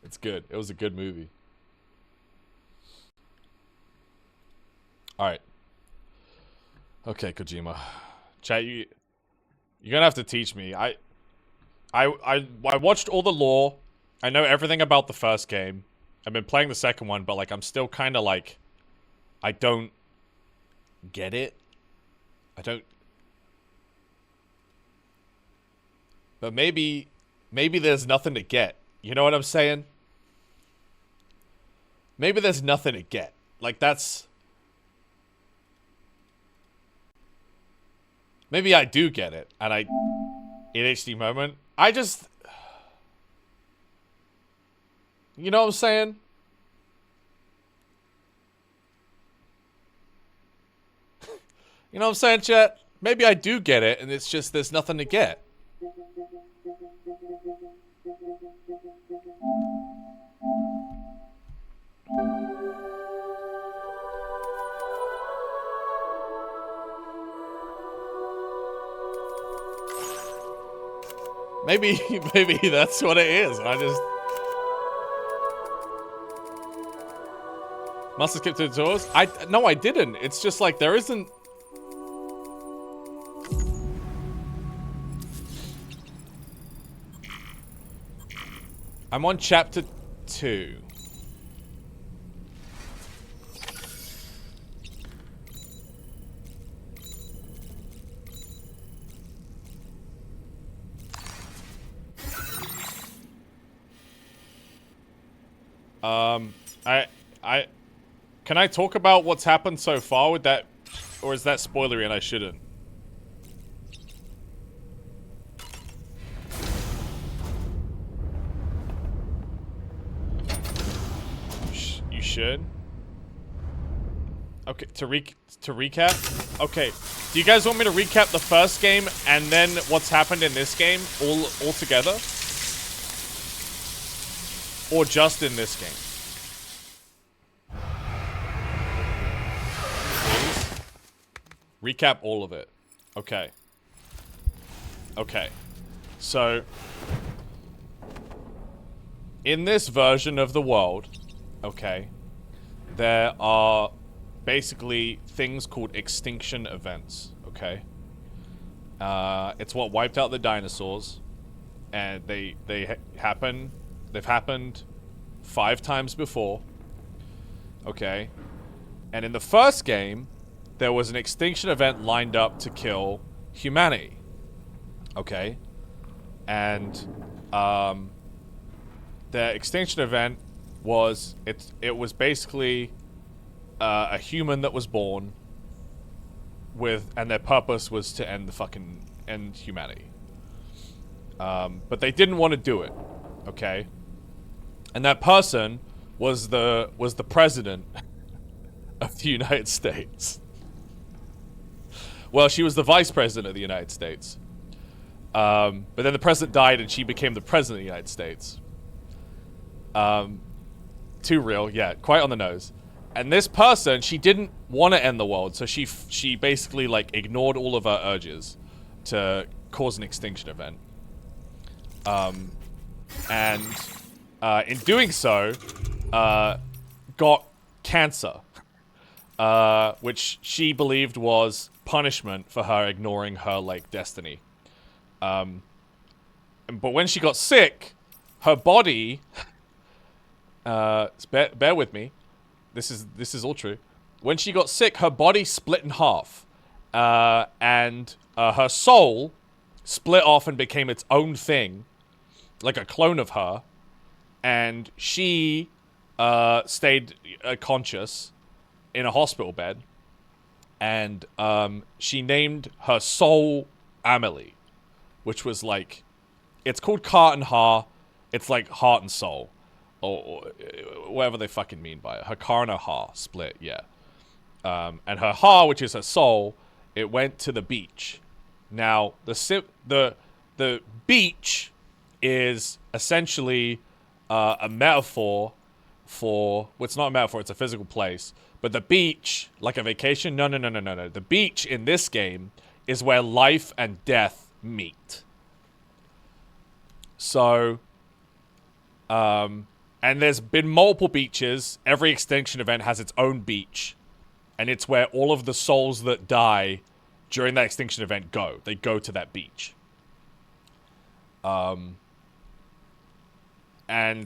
It's good. It was a good movie. All right. Okay, Kojima. Chat, you're gonna have to teach me. I watched all the lore. I know everything about the first game. I've been playing the second one, but like I'm still kind of like I don't get it. I don't. But maybe there's nothing to get. You know what I'm saying? Maybe there's nothing to get. Like that's. Maybe I do get it, and I ADHD moment. I just. You know what I'm saying? You know what I'm saying, chat? Maybe I do get it, and it's just there's nothing to get. Maybe that's what it is. I just must have skipped the tutorials. No, I didn't. It's just like there isn't. I'm on chapter 2. I can I talk about what's happened so far with that, or is that spoilery and I shouldn't? You should. Okay, to recap. Okay, do you guys want me to recap the first game and then what's happened in this game all together, or just in this game? Recap all of it. Okay. Okay. So, in this version of the world, okay, there are basically things called extinction events, okay? It's what wiped out the dinosaurs, and they've happened 5 times before, okay? And in the first game, there was an extinction event lined up to kill humanity. Okay? And, the extinction event was, it was basically, a human that was born with, and their purpose was to end humanity. But they didn't want to do it. Okay? And that person was the president of the United States. Well, she was the vice president of the United States. But then the president died and she became the president of the United States. Too real, yeah, quite on the nose. And this person, she didn't want to end the world, so she basically, like, ignored all of her urges to cause an extinction event. And in doing so, got cancer. Which she believed was punishment for her ignoring her, like, destiny. But when she got sick, her body, bear with me, this is all true. When she got sick, her body split in half, and her soul split off and became its own thing, like a clone of her, and she stayed conscious in a hospital bed, and she named her soul Amelie, which was like, it's called Heart and Ha, it's like heart and soul, or whatever they fucking mean by it. Her car and her Ha split, yeah. And her Ha, which is her soul, it went to the beach. Now, the beach is essentially a metaphor for, well, it's not a metaphor, it's a physical place. But the beach, like a vacation, no. The beach in this game is where life and death meet. So, And there's been multiple beaches. Every extinction event has its own beach. And it's where all of the souls that die during that extinction event go. They go to that beach. And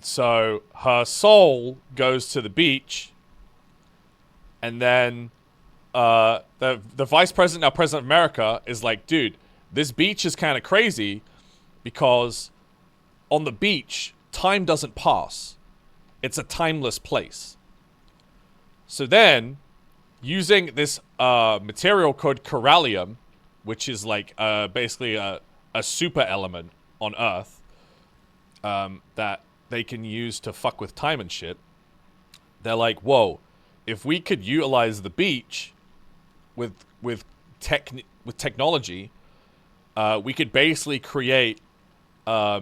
so her soul goes to the beach. And then the vice president, now president of America, is like, dude, this beach is kind of crazy because on the beach, time doesn't pass. It's a timeless place. So then, using this material called corallium, which is like basically a super element on Earth that they can use to fuck with time and shit, they're like, whoa, if we could utilize the beach with technology, we could basically create a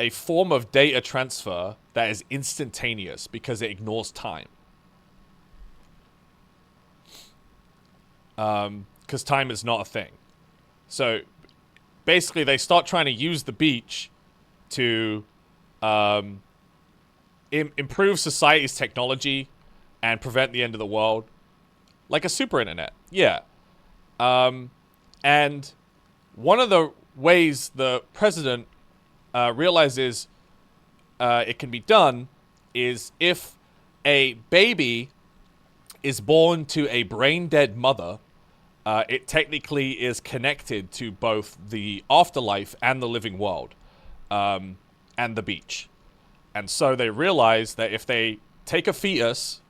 form of data transfer that is instantaneous because it ignores time. Because time is not a thing. So basically they start trying to use the beach to improve society's technology and prevent the end of the world. Like a super internet. Yeah. And one of the ways the president realizes it can be done is if a baby is born to a brain-dead mother, it technically is connected to both the afterlife and the living world, and the beach. And so they realize that if they take a fetus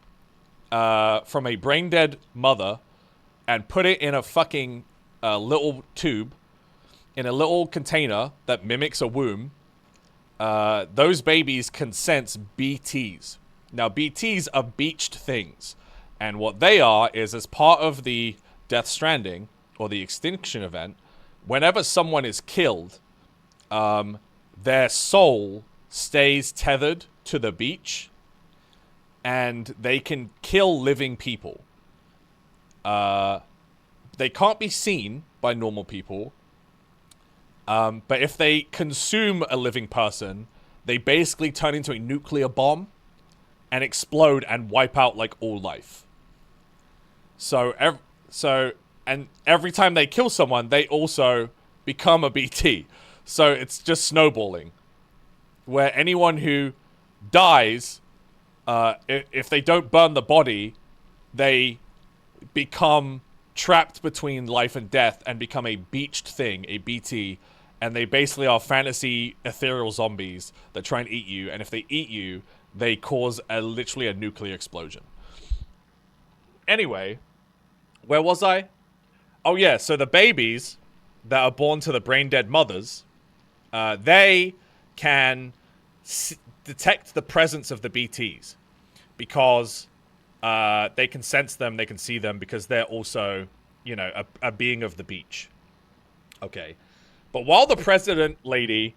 from a brain-dead mother and put it in a fucking little tube, in a little container that mimics a womb, those babies can sense BTs. Now, BTs are beached things. And what they are is, as part of the Death Stranding, or the extinction event, whenever someone is killed, their soul stays tethered to the beach, and they can kill living people. They can't be seen by normal people, but if they consume a living person, they basically turn into a nuclear bomb and explode and wipe out like all life. So every time they kill someone, they also become a BT. So it's just snowballing, where anyone who dies, if they don't burn the body, they become trapped between life and death and become a beached thing, a BT, and they basically are fantasy ethereal zombies that try and eat you, and if they eat you, they cause literally a nuclear explosion. Anyway, where was I? Oh yeah, so the babies that are born to the brain-dead mothers, they can detect the presence of the BTs because they can sense them, they can see them because they're also, you know, a being of the beach. Okay. But while the president lady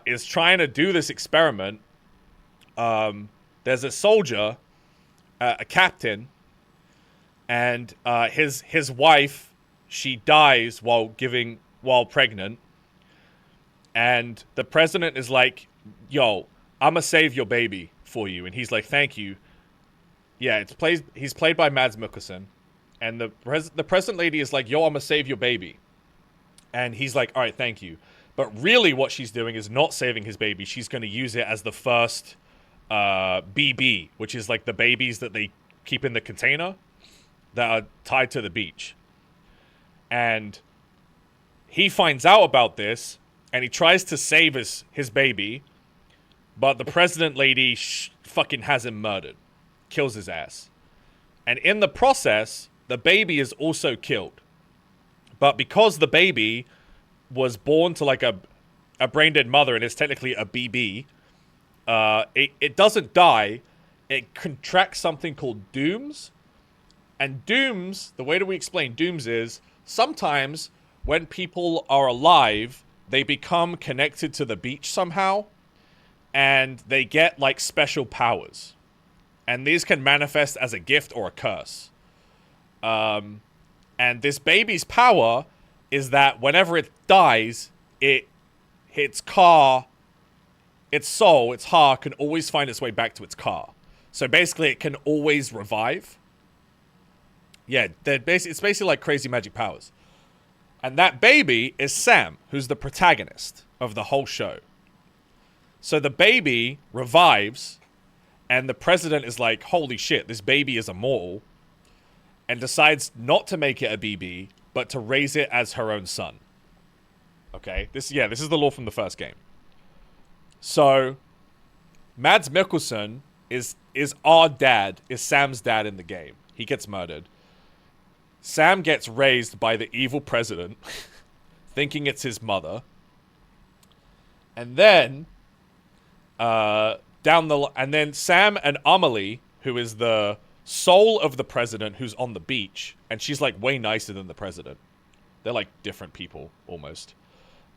is trying to do this experiment, there's a soldier, a captain, and his wife, she dies while pregnant, and the president is like, yo, I'ma save your baby for you, and he's like, thank you. Yeah, he's played by Mads Mikkelsen, and the president lady is like, yo, I'ma save your baby, and he's like, all right, thank you. But really what she's doing is not saving his baby. She's going to use it as the first BB, which is like the babies that they keep in the container that are tied to the beach. And he finds out about this, and he tries to save his baby, but the president lady fucking has him murdered. Kills his ass. And in the process, the baby is also killed. But because the baby was born to like a brain-dead mother and is technically a BB, it doesn't die. It contracts something called dooms. And dooms, the way that we explain dooms is, sometimes when people are alive, they become connected to the beach somehow, and they get like special powers. And these can manifest as a gift or a curse. And this baby's power is that whenever it dies, its car its soul, its heart, can always find its way back to its car. So basically, it can always revive. Yeah, it's basically like crazy magic powers. And that baby is Sam, who's the protagonist of the whole show. So the baby revives, and the president is like, holy shit, this baby is immortal, and decides not to make it a BB, but to raise it as her own son. Okay? This is the lore from the first game. So, Mads Mikkelsen is Sam's dad in the game. He gets murdered. Sam gets raised by the evil president, thinking it's his mother. And then, and then Sam and Amelie, who is the soul of the president, who's on the beach, and she's like way nicer than the president. They're like different people, almost.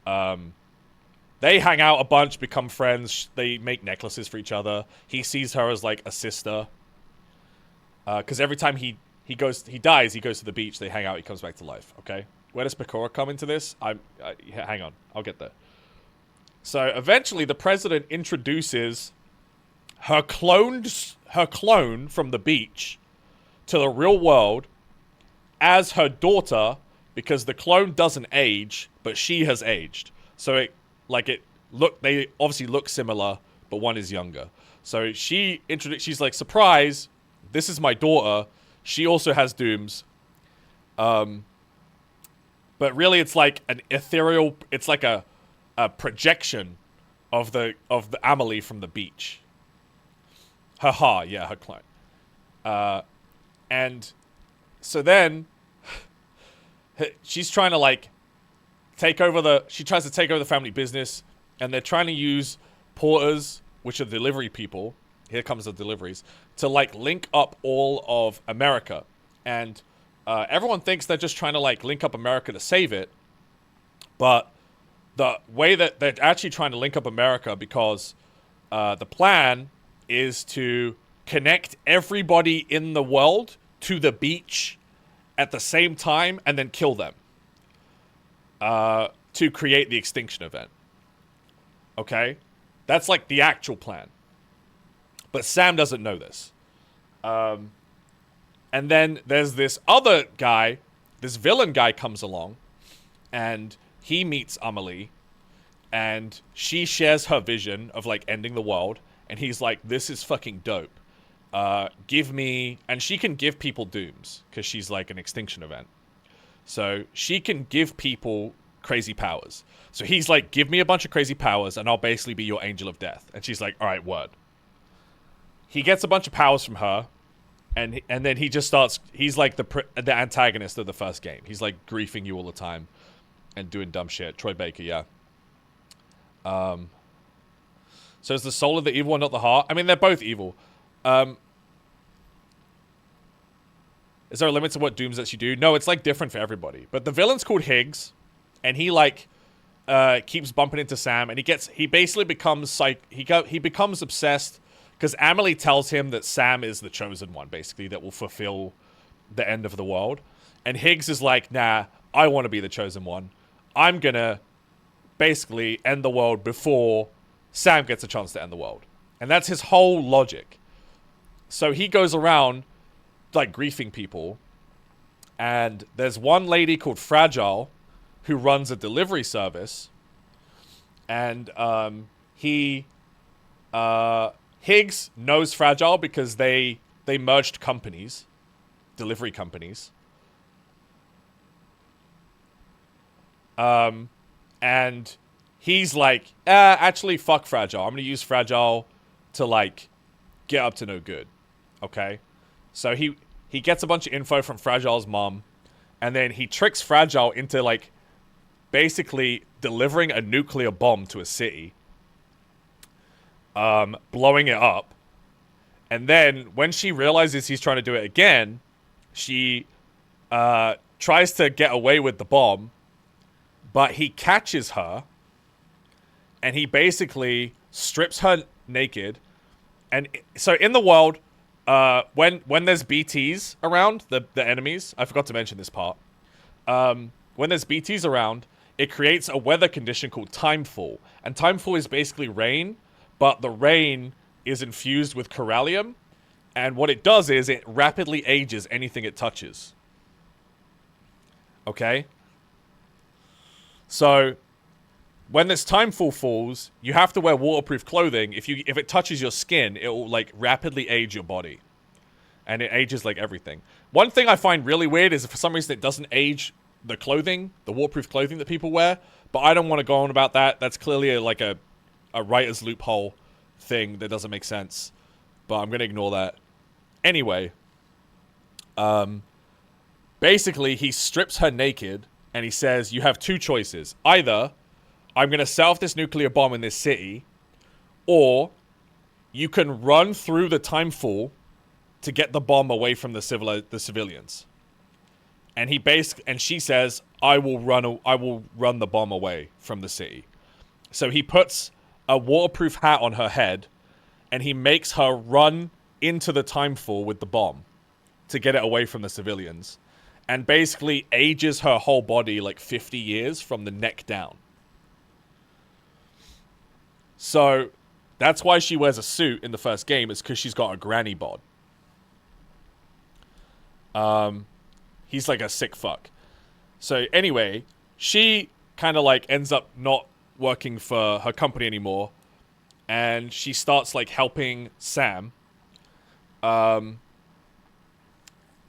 They hang out a bunch, become friends. They make necklaces for each other. He sees her as like a sister. Because every time he dies, he goes to the beach, they hang out, he comes back to life, okay? Where does Pecora come into this? Hang on, I'll get there. So eventually the president introduces her clone from the beach to the real world as her daughter, because the clone doesn't age, but she has aged. So they obviously look similar, but one is younger. So she's like, surprise, this is my daughter. She also has dooms. But really it's like an ethereal, it's like a projection of the Amelie from the beach. Her clone. And so then she's trying to like she tries to take over the family business, and they're trying to use porters, which are delivery people. Here comes the deliveries, to like link up all of America. And everyone thinks they're just trying to like link up America to save it. But the way that they're actually trying to link up America, because the plan is to connect everybody in the world to the beach at the same time and then kill them to create the extinction event. Okay? That's like the actual plan. But Sam doesn't know this. And then there's this other guy, this villain guy comes along, and he meets Amelie, and she shares her vision of like ending the world, and he's like, this is fucking dope. Give me, and she can give people dooms, because she's like an extinction event. So she can give people crazy powers. So he's like, give me a bunch of crazy powers, and I'll basically be your angel of death. And she's like, all right, word. He gets a bunch of powers from her, and then he just starts, he's like the antagonist of the first game. He's like griefing you all the time and doing dumb shit. Troy Baker, yeah. So is the soul of the evil one, not the heart? I mean, they're both evil. Is there a limit to what dooms that you do? No, it's like different for everybody. But the villain's called Higgs, and he like keeps bumping into Sam, and he basically becomes he becomes obsessed, because Amelie tells him that Sam is the chosen one, basically, that will fulfill the end of the world. And Higgs is like, nah, I want to be the chosen one. I'm gonna basically end the world before Sam gets a chance to end the world. And that's his whole logic. So he goes around like griefing people, and there's one lady called Fragile who runs a delivery service, and Higgs knows Fragile because they merged companies, delivery companies. And he's like, actually, fuck Fragile. I'm gonna use Fragile to like get up to no good. Okay? So he gets a bunch of info from Fragile's mom, and then he tricks Fragile into like basically delivering a nuclear bomb to a city, blowing it up. And then when she realizes he's trying to do it again, she tries to get away with the bomb, but he catches her, and he basically strips her naked. And so in the world, when there's BTs around, the enemies, I forgot to mention this part. When there's BTs around, it creates a weather condition called timefall. And timefall is basically rain, but the rain is infused with corallium, and what it does is it rapidly ages anything it touches. Okay? So, when this timefall falls, you have to wear waterproof clothing. If it touches your skin, it will, like, rapidly age your body. And it ages like everything. One thing I find really weird is for some reason it doesn't age the clothing, the waterproof clothing that people wear, but I don't want to go on about that. That's clearly a writer's loophole thing that doesn't make sense, but I'm going to ignore that. Anyway, basically he strips her naked and he says, you have two choices. Either I'm going to set off this nuclear bomb in this city, or you can run through the timefall to get the bomb away from the civilians. And she says, I will run the bomb away from the city. So he puts a waterproof hat on her head and he makes her run into the timefall with the bomb to get it away from the civilians, and basically ages her whole body like 50 years from the neck down. So that's why she wears a suit in the first game, is because she's got a granny bod. He's like a sick fuck. So anyway, she kind of like ends up not working for her company anymore, and she starts like helping Sam. And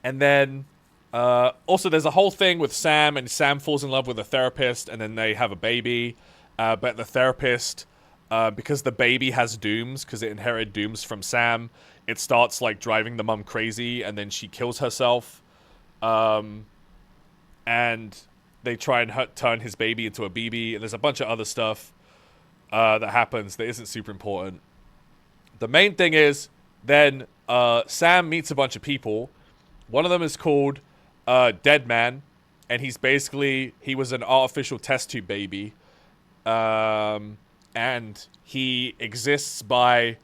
then also there's a whole thing with Sam, and Sam falls in love with a therapist, and then they have a baby. But the therapist, because the baby has dooms, because it inherited dooms from Sam, it starts like driving the mum crazy, and then she kills herself. And they try and turn his baby into a BB, and there's a bunch of other stuff that happens that isn't super important. The main thing is, then Sam meets a bunch of people. One of them is called Dead Man, and he was an artificial test tube baby. And he exists by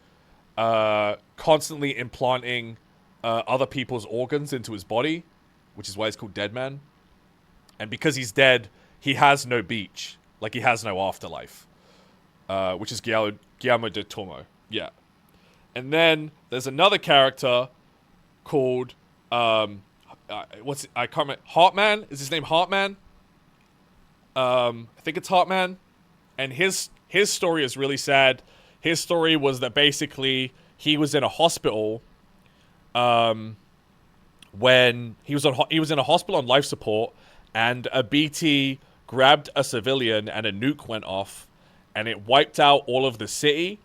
constantly implanting other people's organs into his body, which is why he's called Dead Man. And because he's dead, he has no beach. Like, he has no afterlife. Which is Guillermo del Toro. Yeah. And then there's another character called I can't remember. Heartman? Is his name Heartman? I think it's Heartman. And his story is really sad. His story was that basically he was in a hospital when he was in a hospital on life support, and a BT grabbed a civilian and a nuke went off and it wiped out all of the city.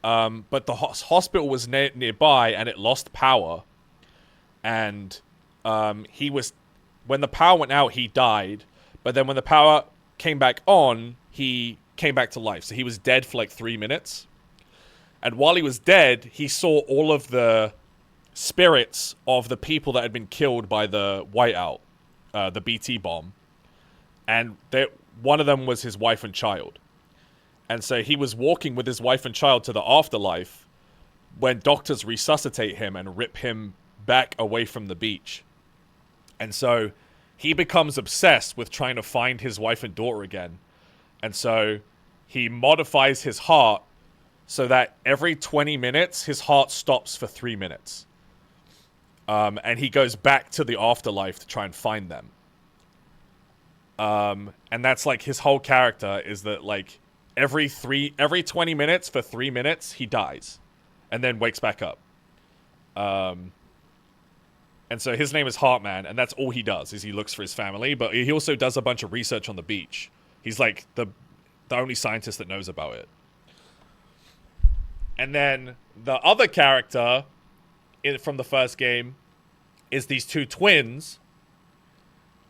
But the hospital was nearby and it lost power. And when the power went out, he died. But then when the power came back on, he came back to life. So he was dead for like 3 minutes. And while he was dead, he saw all of the spirits of the people that had been killed by the whiteout, the BT bomb. And one of them was his wife and child. And so he was walking with his wife and child to the afterlife when doctors resuscitate him and rip him back away from the beach. And so he becomes obsessed with trying to find his wife and daughter again. And so he modifies his heart so that every 20 minutes, his heart stops for 3 minutes. And he goes back to the afterlife to try and find them. And that's like his whole character, is that like every 20 minutes for 3 minutes, he dies and then wakes back up. And so his name is Heartman, and that's all he does, is he looks for his family, but he also does a bunch of research on the beach. He's like the only scientist that knows about it. And then the other character from the first game is these two twins,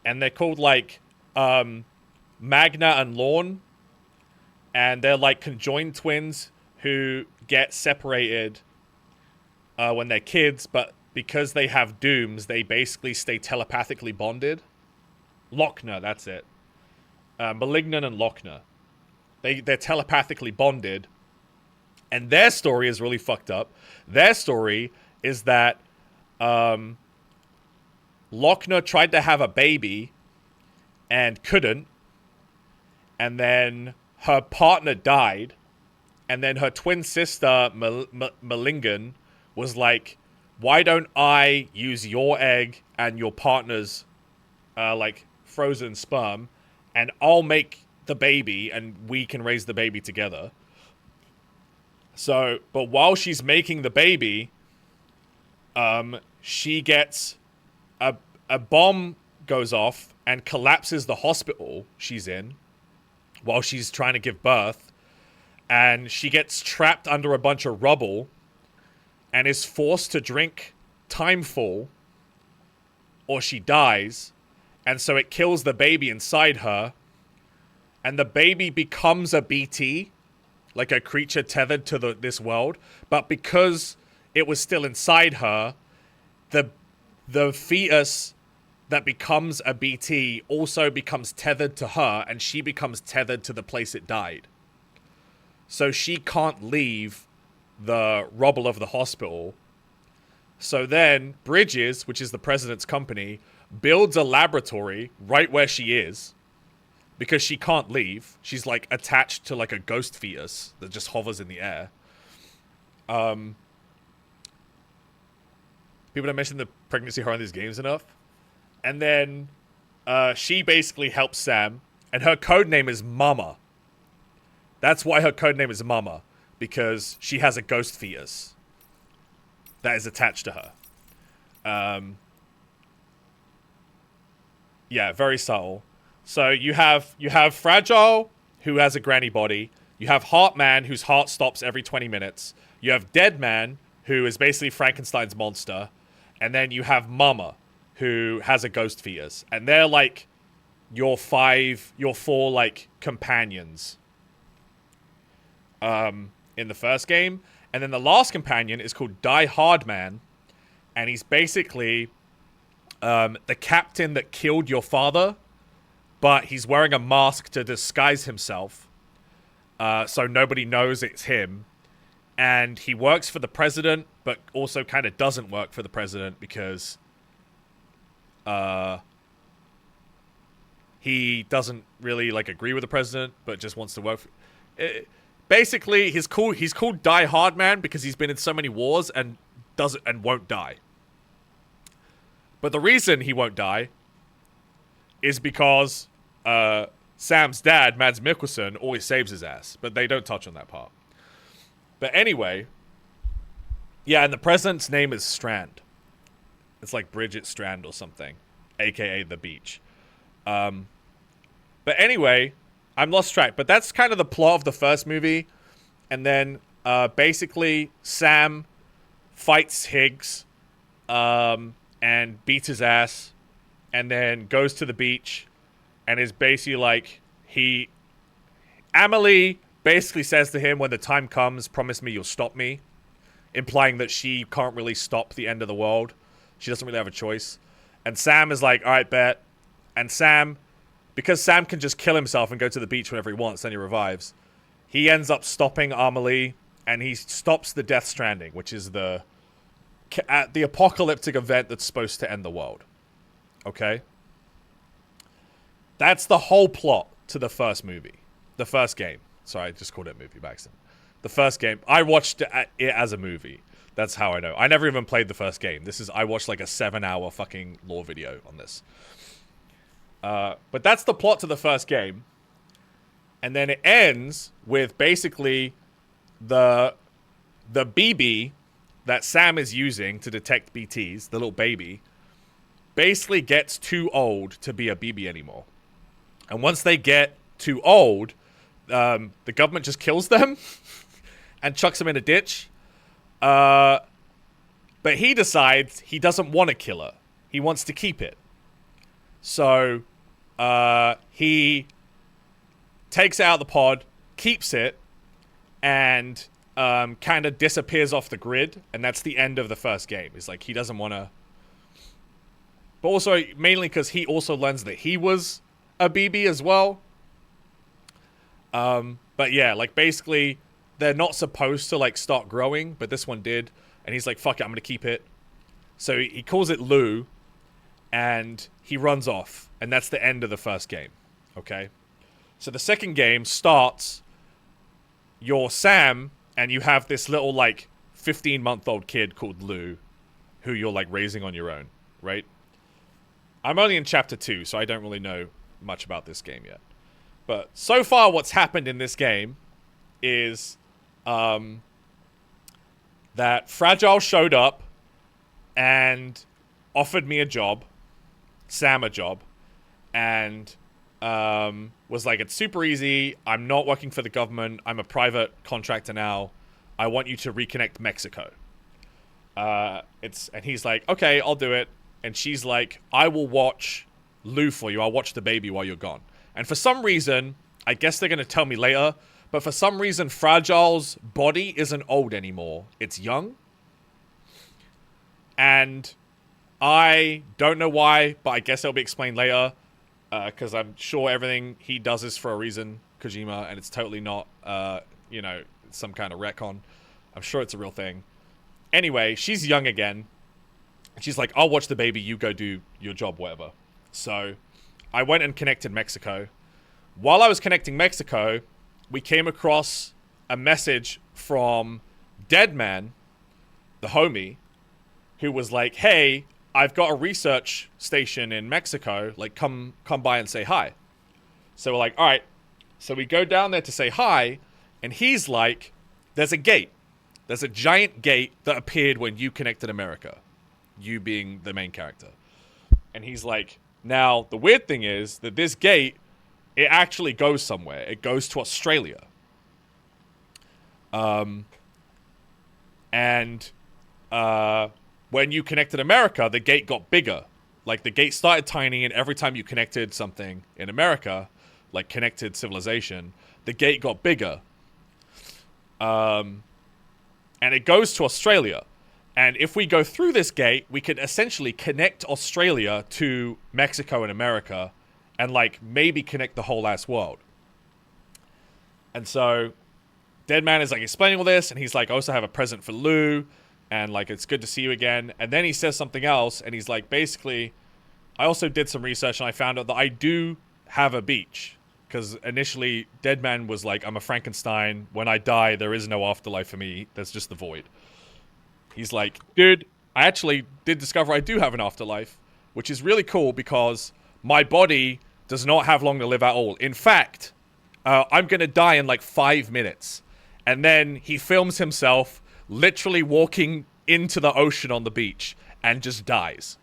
and they're called like Magna and Lorne, and they're like conjoined twins who get separated when they're kids, but because they have dooms, they basically stay telepathically bonded. Lochner, that's it. Malignant and Lochner. They're telepathically bonded. And their story is really fucked up. Their story is that Lochner tried to have a baby and couldn't. And then her partner died. And then her twin sister, Malingan, was like, why don't I use your egg and your partner's, like, frozen sperm, and I'll make the baby, and we can raise the baby together. So, but while she's making the baby, she gets a bomb goes off and collapses the hospital she's in while she's trying to give birth, and she gets trapped under a bunch of rubble and is forced to drink Timefall or she dies, and so it kills the baby inside her, and the baby becomes a BT, like a creature tethered to this world, but because it was still inside her, the fetus that becomes a BT also becomes tethered to her, and she becomes tethered to the place it died. So she can't leave the rubble of the hospital. So then Bridges, which is the president's company, builds a laboratory right where she is, because she can't leave. She's like attached to like a ghost fetus that just hovers in the air. People don't mention the pregnancy horror in these games enough. And then she basically helps Sam, and her code name is Mama. That's why her code name is Mama, because she has a ghost fetus that is attached to her. Yeah, very subtle. So you have Fragile, who has a granny body. You have Heartman, whose heart stops every 20 minutes. You have Deadman, who is basically Frankenstein's monster. And then you have Mama, who has a ghost fetus. And they're like your four like companions in the first game. And then the last companion is called Die Hard Man. And he's basically the captain that killed your father, but he's wearing a mask to disguise himself, so nobody knows it's him. And he works for the president, but also kind of doesn't work for the president because he doesn't really like agree with the president, but just wants to work for... Basically, he's called Die Hard Man because he's been in so many wars and won't die. But the reason he won't die is because Sam's dad, Mads Mikkelsen, always saves his ass. But they don't touch on that part. But anyway, yeah, and the president's name is Strand. It's like Bridget Strand or something, a.k.a. the beach. But anyway, I'm lost track. But that's kind of the plot of the first movie. And then basically Sam fights Higgs and beats his ass, and then goes to the beach and is basically like, Amelie basically says to him, when the time comes, promise me you'll stop me, implying that she can't really stop the end of the world. She doesn't really have a choice. And Sam is like, all right, bet. And Sam, because Sam can just kill himself and go to the beach whenever he wants, then he revives, he ends up stopping Amelie, and he stops the Death Stranding, which is the apocalyptic event that's supposed to end the world. Okay? That's the whole plot to the first movie. The first game. Sorry, I just called it a movie by accident. The first game. I watched it as a movie. That's how I know. I never even played the first game. I watched like a 7-hour fucking lore video on this. But that's the plot to the first game. And then it ends with basically the BB that Sam is using to detect BTs, the little baby, basically gets too old to be a BB anymore. And once they get too old, the government just kills them and chucks them in a ditch. But he decides he doesn't want to kill her. He wants to keep it. So he takes it out of the pod, keeps it, and kind of disappears off the grid. And that's the end of the first game. It's like he doesn't want to... But also, mainly because he also learns that he was a BB as well. But yeah, like basically, they're not supposed to like start growing, but this one did. And he's like, fuck it, I'm going to keep it. So he calls it Lou, and he runs off. And that's the end of the first game. Okay? So the second game starts you're Sam, and you have this little, like, 15-month-old kid called Lou, who you're, like, raising on your own, right? I'm only in chapter 2, so I don't really know much about this game yet. But so far, what's happened in this game is that Fragile showed up and offered me a job, Sam a job, and was like, it's super easy. I'm not working for the government. I'm a private contractor now. I want you to reconnect Mexico. And he's like, okay, I'll do it. And she's like, I will watch Lou for you. I'll watch the baby while you're gone. And for some reason, I guess they're going to tell me later, but for some reason, Fragile's body isn't old anymore. It's young. And I don't know why, but I guess it'll be explained later. Because I'm sure everything he does is for a reason, Kojima, and it's totally not, some kind of retcon. I'm sure it's a real thing. Anyway, she's young again. She's like, I'll watch the baby, you go do your job, whatever. So I went and connected Mexico. While I was connecting Mexico, we came across a message from Deadman, the homie, who was like, hey, I've got a research station in Mexico. Like, come by and say hi. So we're like, all right. So we go down there to say hi, and he's like, there's a gate. There's a giant gate that appeared when you connected America. You being the main character. And he's like, now, the weird thing is that this gate, it actually goes somewhere. It goes to Australia. When you connected America, the gate got bigger. Like, the gate started tiny, and every time you connected something in America, like connected civilization, the gate got bigger. And it goes to Australia. And if we go through this gate, we could essentially connect Australia to Mexico and America, and, like, maybe connect the whole ass world. And so Deadman is, like, explaining all this, and he's like, I also have a present for Lou, and, like, it's good to see you again. And then he says something else, and he's like, basically, I also did some research, and I found out that I do have a beach. Because initially, Deadman was like, I'm a Frankenstein. When I die, there is no afterlife for me. There's just the void. He's like, dude, I actually did discover I do have an afterlife, which is really cool because my body does not have long to live at all. In fact, I'm going to die in like 5 minutes. And then he films himself literally walking into the ocean on the beach and just dies.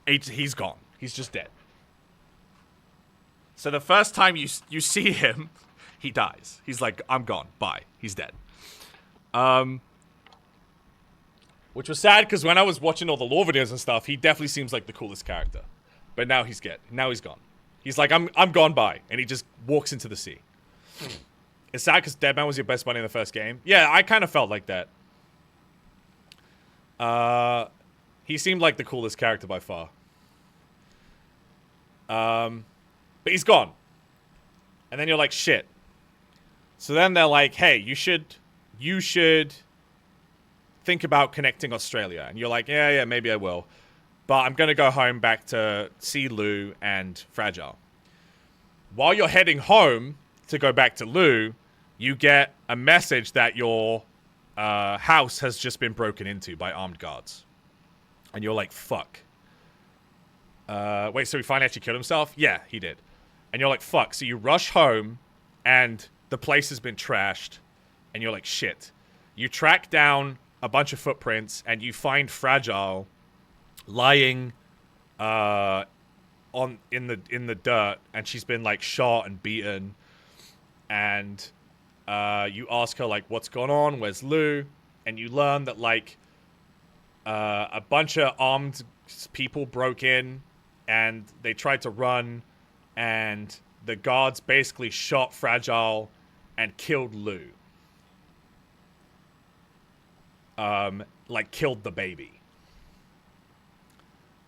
He's gone. He's just dead. So the first time you see him, he dies. He's like, I'm gone. Bye. He's dead. Which was sad because when I was watching all the lore videos and stuff, he definitely seems like the coolest character. But now he's dead. Now he's gone. He's like, I'm gone, bye. And he just walks into the sea. It's sad because Deadman was your best buddy in the first game. Yeah, I kind of felt like that. He seemed like the coolest character by far. But he's gone. And then you're like, shit. So then they're like, hey, you should think about connecting Australia. And you're like, yeah, maybe I will. But I'm going to go home back to see Lou and Fragile. While you're heading home to go back to Lou, you get a message that your house has just been broken into by armed guards. And you're like, fuck. Wait, so he finally actually killed himself? Yeah, he did. And you're like, fuck. So you rush home, and the place has been trashed. And you're like, shit. You track down a bunch of footprints, and you find Fragile lying in the dirt, and she's been like shot and beaten. And you ask her like, what's going on? Where's Lou? And you learn that like a bunch of armed people broke in, and they tried to run, and the guards basically shot Fragile and killed Lou. Like killed the baby.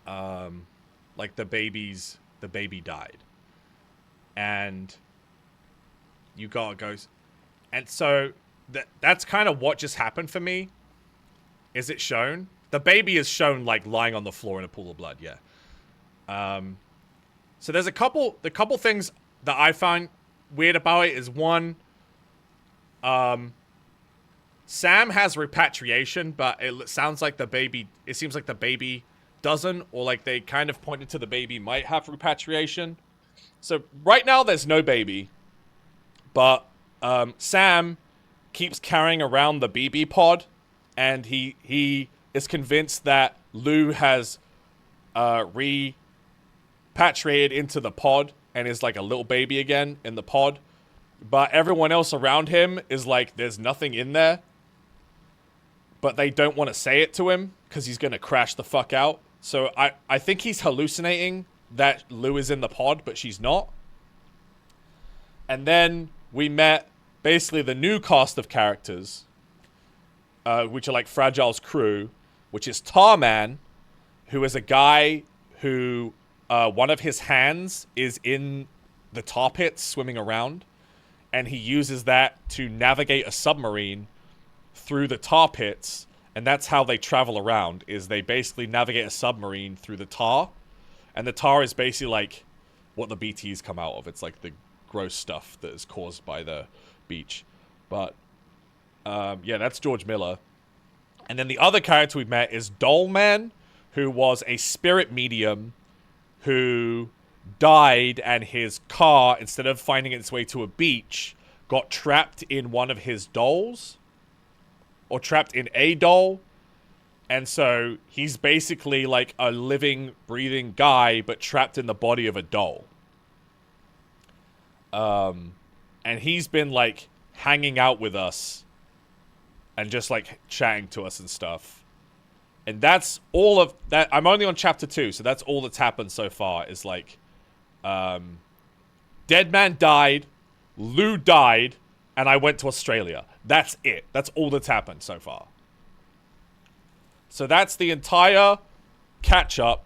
Like the baby died. And you goes, and so that's kind of what just happened for me. Is it shown? The baby is shown like lying on the floor in a pool of blood, yeah. So there's the couple things that I find weird about it is one, Sam has repatriation, but it sounds like it seems like the baby doesn't, or like they kind of pointed to the baby might have repatriation. So right now there's no baby, but Sam keeps carrying around the BB pod, and he is convinced that Lou has repatriated into the pod and is like a little baby again in the pod. But everyone else around him is like, there's nothing in there. But they don't want to say it to him because he's going to crash the fuck out. So I think he's hallucinating that Lou is in the pod, but she's not. And then we met basically the new cast of characters, which are like Fragile's crew, which is Tarman, who is a guy who one of his hands is in the tar pits swimming around. And he uses that to navigate a submarine through the tar pits, and that's how they travel around, is they basically navigate a submarine through the tar, and the tar is basically like what the BTs come out of. It's like the gross stuff that is caused by the beach. But yeah, that's George Miller. And then the other character we met is Dollman, who was a spirit medium who died, and his car, instead of finding its way to a beach, got trapped in one of his dolls, or trapped in a doll. And so he's basically like a living, breathing guy, but trapped in the body of a doll. And he's been like hanging out with us and just like chatting to us and stuff. And that's all of that. I'm only on chapter 2, so that's all that's happened so far, is like Dead Man died, Lou died, and I went to Australia. That's it. That's all that's happened so far. So that's the entire catch-up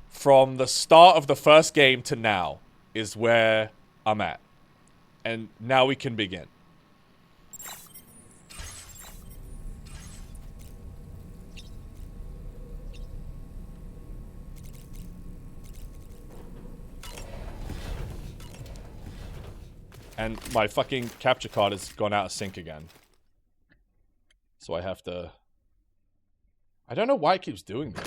from the start of the first game to now is where I'm at. And now we can begin. And my fucking capture card has gone out of sync again. So I have to... I don't know why it keeps doing this.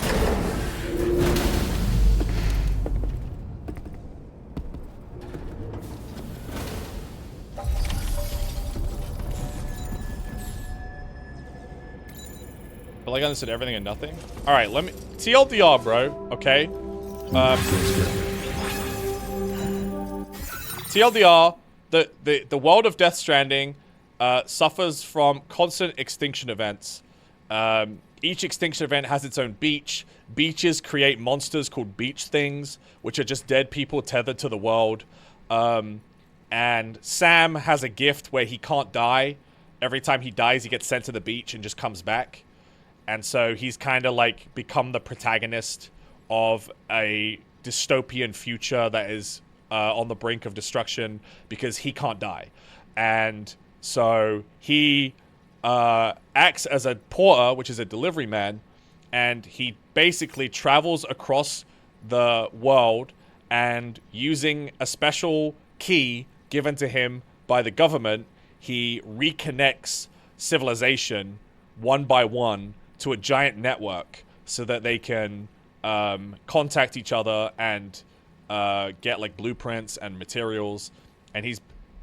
But like I understood everything and nothing. Alright, let me... TLDR, bro. Okay. TLDR... The world of Death Stranding suffers from constant extinction events. Each extinction event has its own beach. Beaches create monsters called beach things, which are just dead people tethered to the world. And Sam has a gift where he can't die. Every time he dies, he gets sent to the beach and just comes back. And so he's kind of like become the protagonist of a dystopian future that is on the brink of destruction because he can't die. And so he acts as a porter, which is a delivery man, and he basically travels across the world, and using a special key given to him by the government, he reconnects civilization one by one to a giant network so that they can contact each other and get like blueprints and materials. And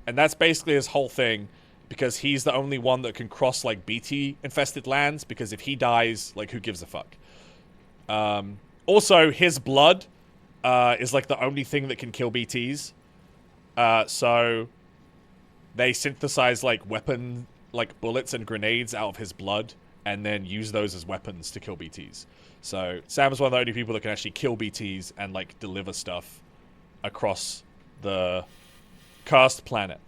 that's basically his whole thing, because he's the only one that can cross like BT infested lands, because if he dies, like, who gives a fuck? Also, his blood is like the only thing that can kill BTs. So they synthesize like weapon, like bullets and grenades out of his blood, and then use those as weapons to kill BTs. So Sam is one of the only people that can actually kill BTs and like deliver stuff across the cursed planet.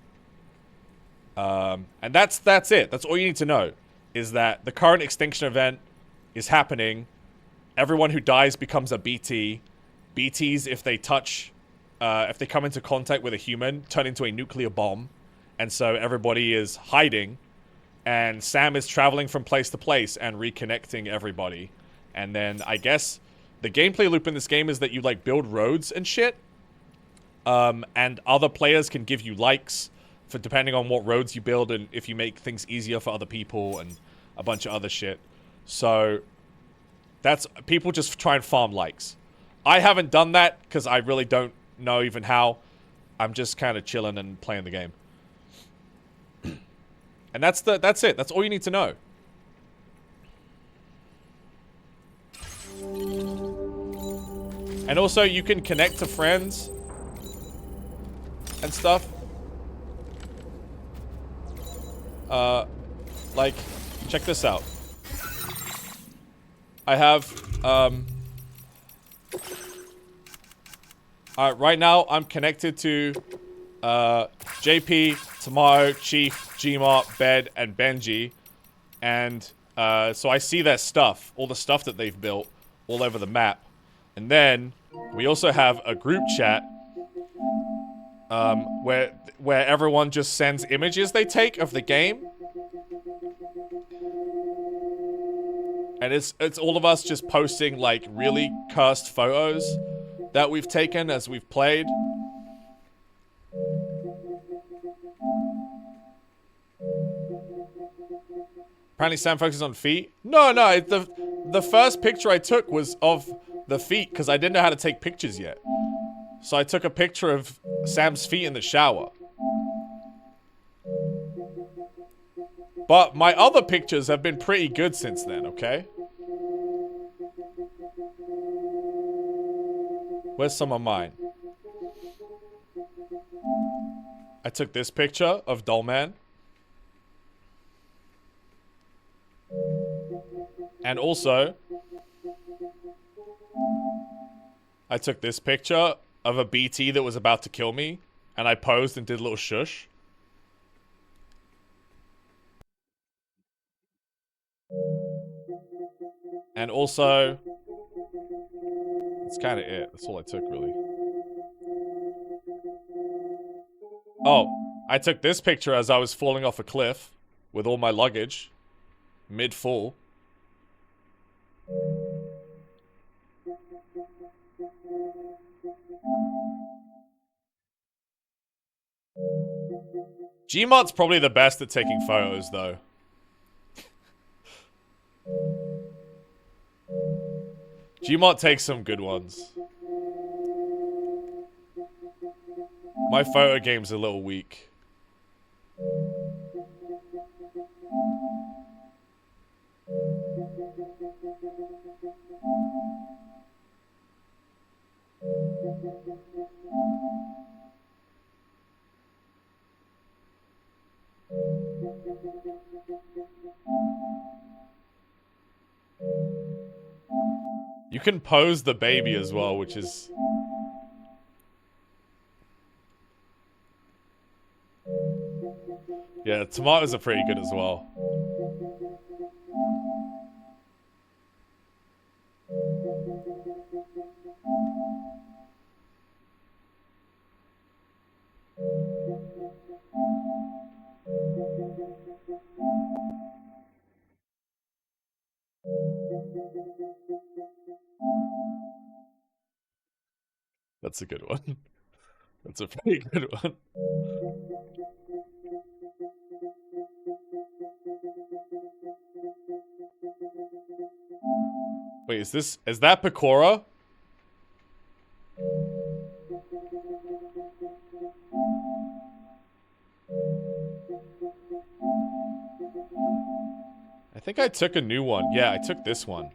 And that's it. That's all you need to know, is that the current extinction event is happening. Everyone who dies becomes a BT. BTs, if they come into contact with a human, turn into a nuclear bomb. And so everybody is hiding. And Sam is traveling from place to place and reconnecting everybody. And then I guess the gameplay loop in this game is that you like build roads and shit. And other players can give you likes for depending on what roads you build and if you make things easier for other people and a bunch of other shit. So that's people just try and farm likes. I haven't done that because I really don't know even how. I'm just kind of chilling and playing the game. And that's it. That's all you need to know. And also you can connect to friends and stuff. Like, check this out. I have, right now I'm connected to, JP, Tomato, Chief, Gmart, Bed, and Benji. And, so I see their stuff, all the stuff that they've built all over the map. And then, we also have a group chat, where everyone just sends images they take of the game. And it's all of us just posting, like, really cursed photos that we've taken as we've played. Apparently Sam focuses on feet. No, the first picture I took was of the feet, because I didn't know how to take pictures yet. So I took a picture of Sam's feet in the shower. But my other pictures have been pretty good since then, okay? Where's some of mine? I took this picture of Dollman. And also, I took this picture of a BT that was about to kill me. And I posed and did a little shush. And also, that's kind of it. That's all I took, really. Oh, I took this picture as I was falling off a cliff with all my luggage, mid-fall. Gmod's probably the best at taking photos, though. Gmod takes some good ones. My photo game's a little weak. You can pose the baby as well, which is... Yeah, tomatoes are pretty good as well. That's a good one. That's a pretty good one. Wait, is that Pecora? I think I took a new one. Yeah, I took this one.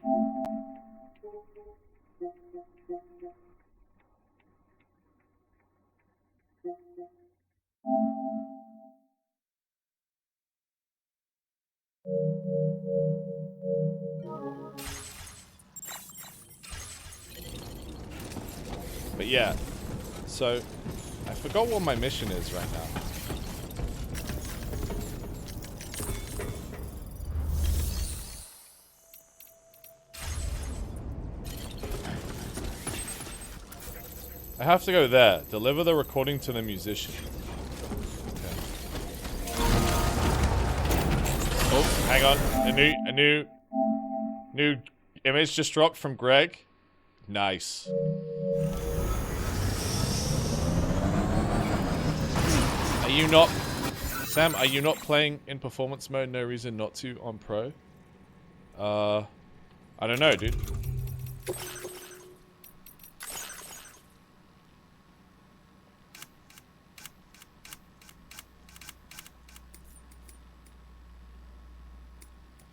But yeah, so I forgot what my mission is right now. I have to go there. Deliver the recording to the musician. Okay. Oh, hang on. A new image just dropped from Greg. Nice. Are you not Sam, are you not playing in performance mode? No reason not to on pro. I don't know, dude.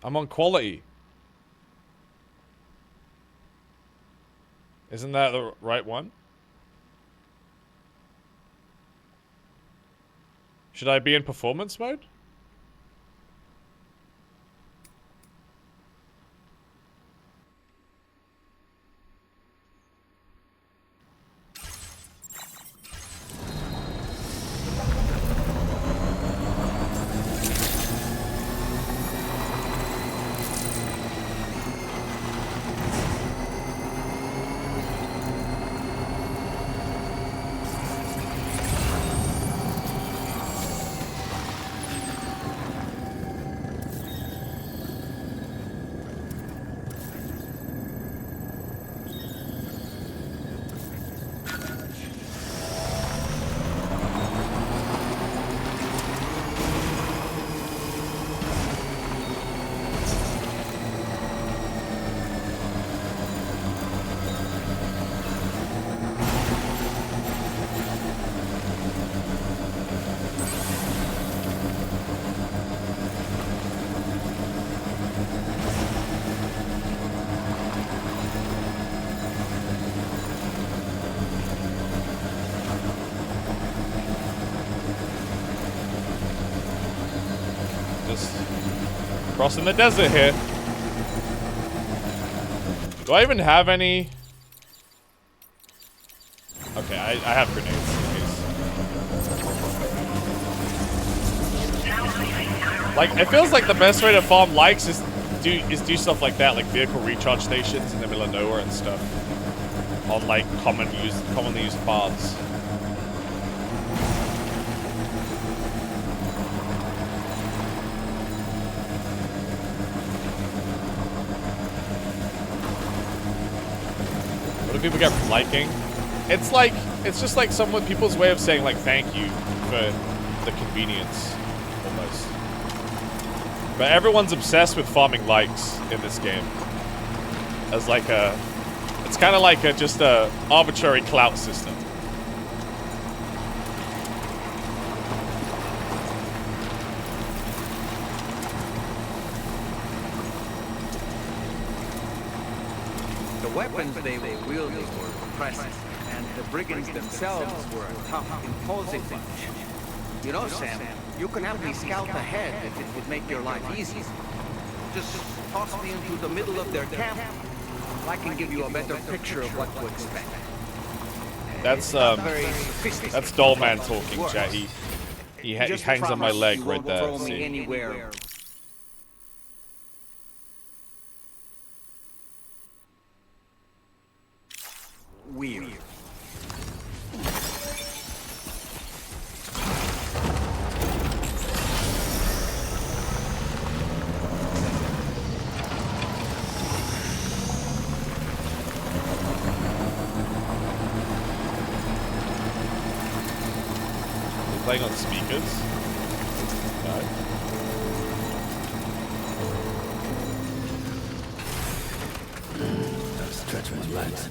I'm on quality. Isn't that the right one? Should I be in performance mode? Crossing the desert here. Do I even have any? Okay, I have grenades. Like, it feels like the best way to farm likes is do stuff like that, like vehicle recharge stations in the middle of nowhere and stuff. On like commonly used paths. People get from liking. It's just like people's way of saying like thank you for the convenience, almost. But everyone's obsessed with farming likes in this game. As like it's kind of like just a arbitrary clout system. Weapons they were wielding were impressive, and the brigands themselves were a tough, imposing bunch. You know, Sam, you can have me scout ahead if it would make your life easier. Just toss me into the middle of their camp. I can give you a better picture of what to expect. That's Dollman talking, chat. He hangs on my leg right there. See? Anywhere. Weird. You're playing on speakers? No. Stretch my legs.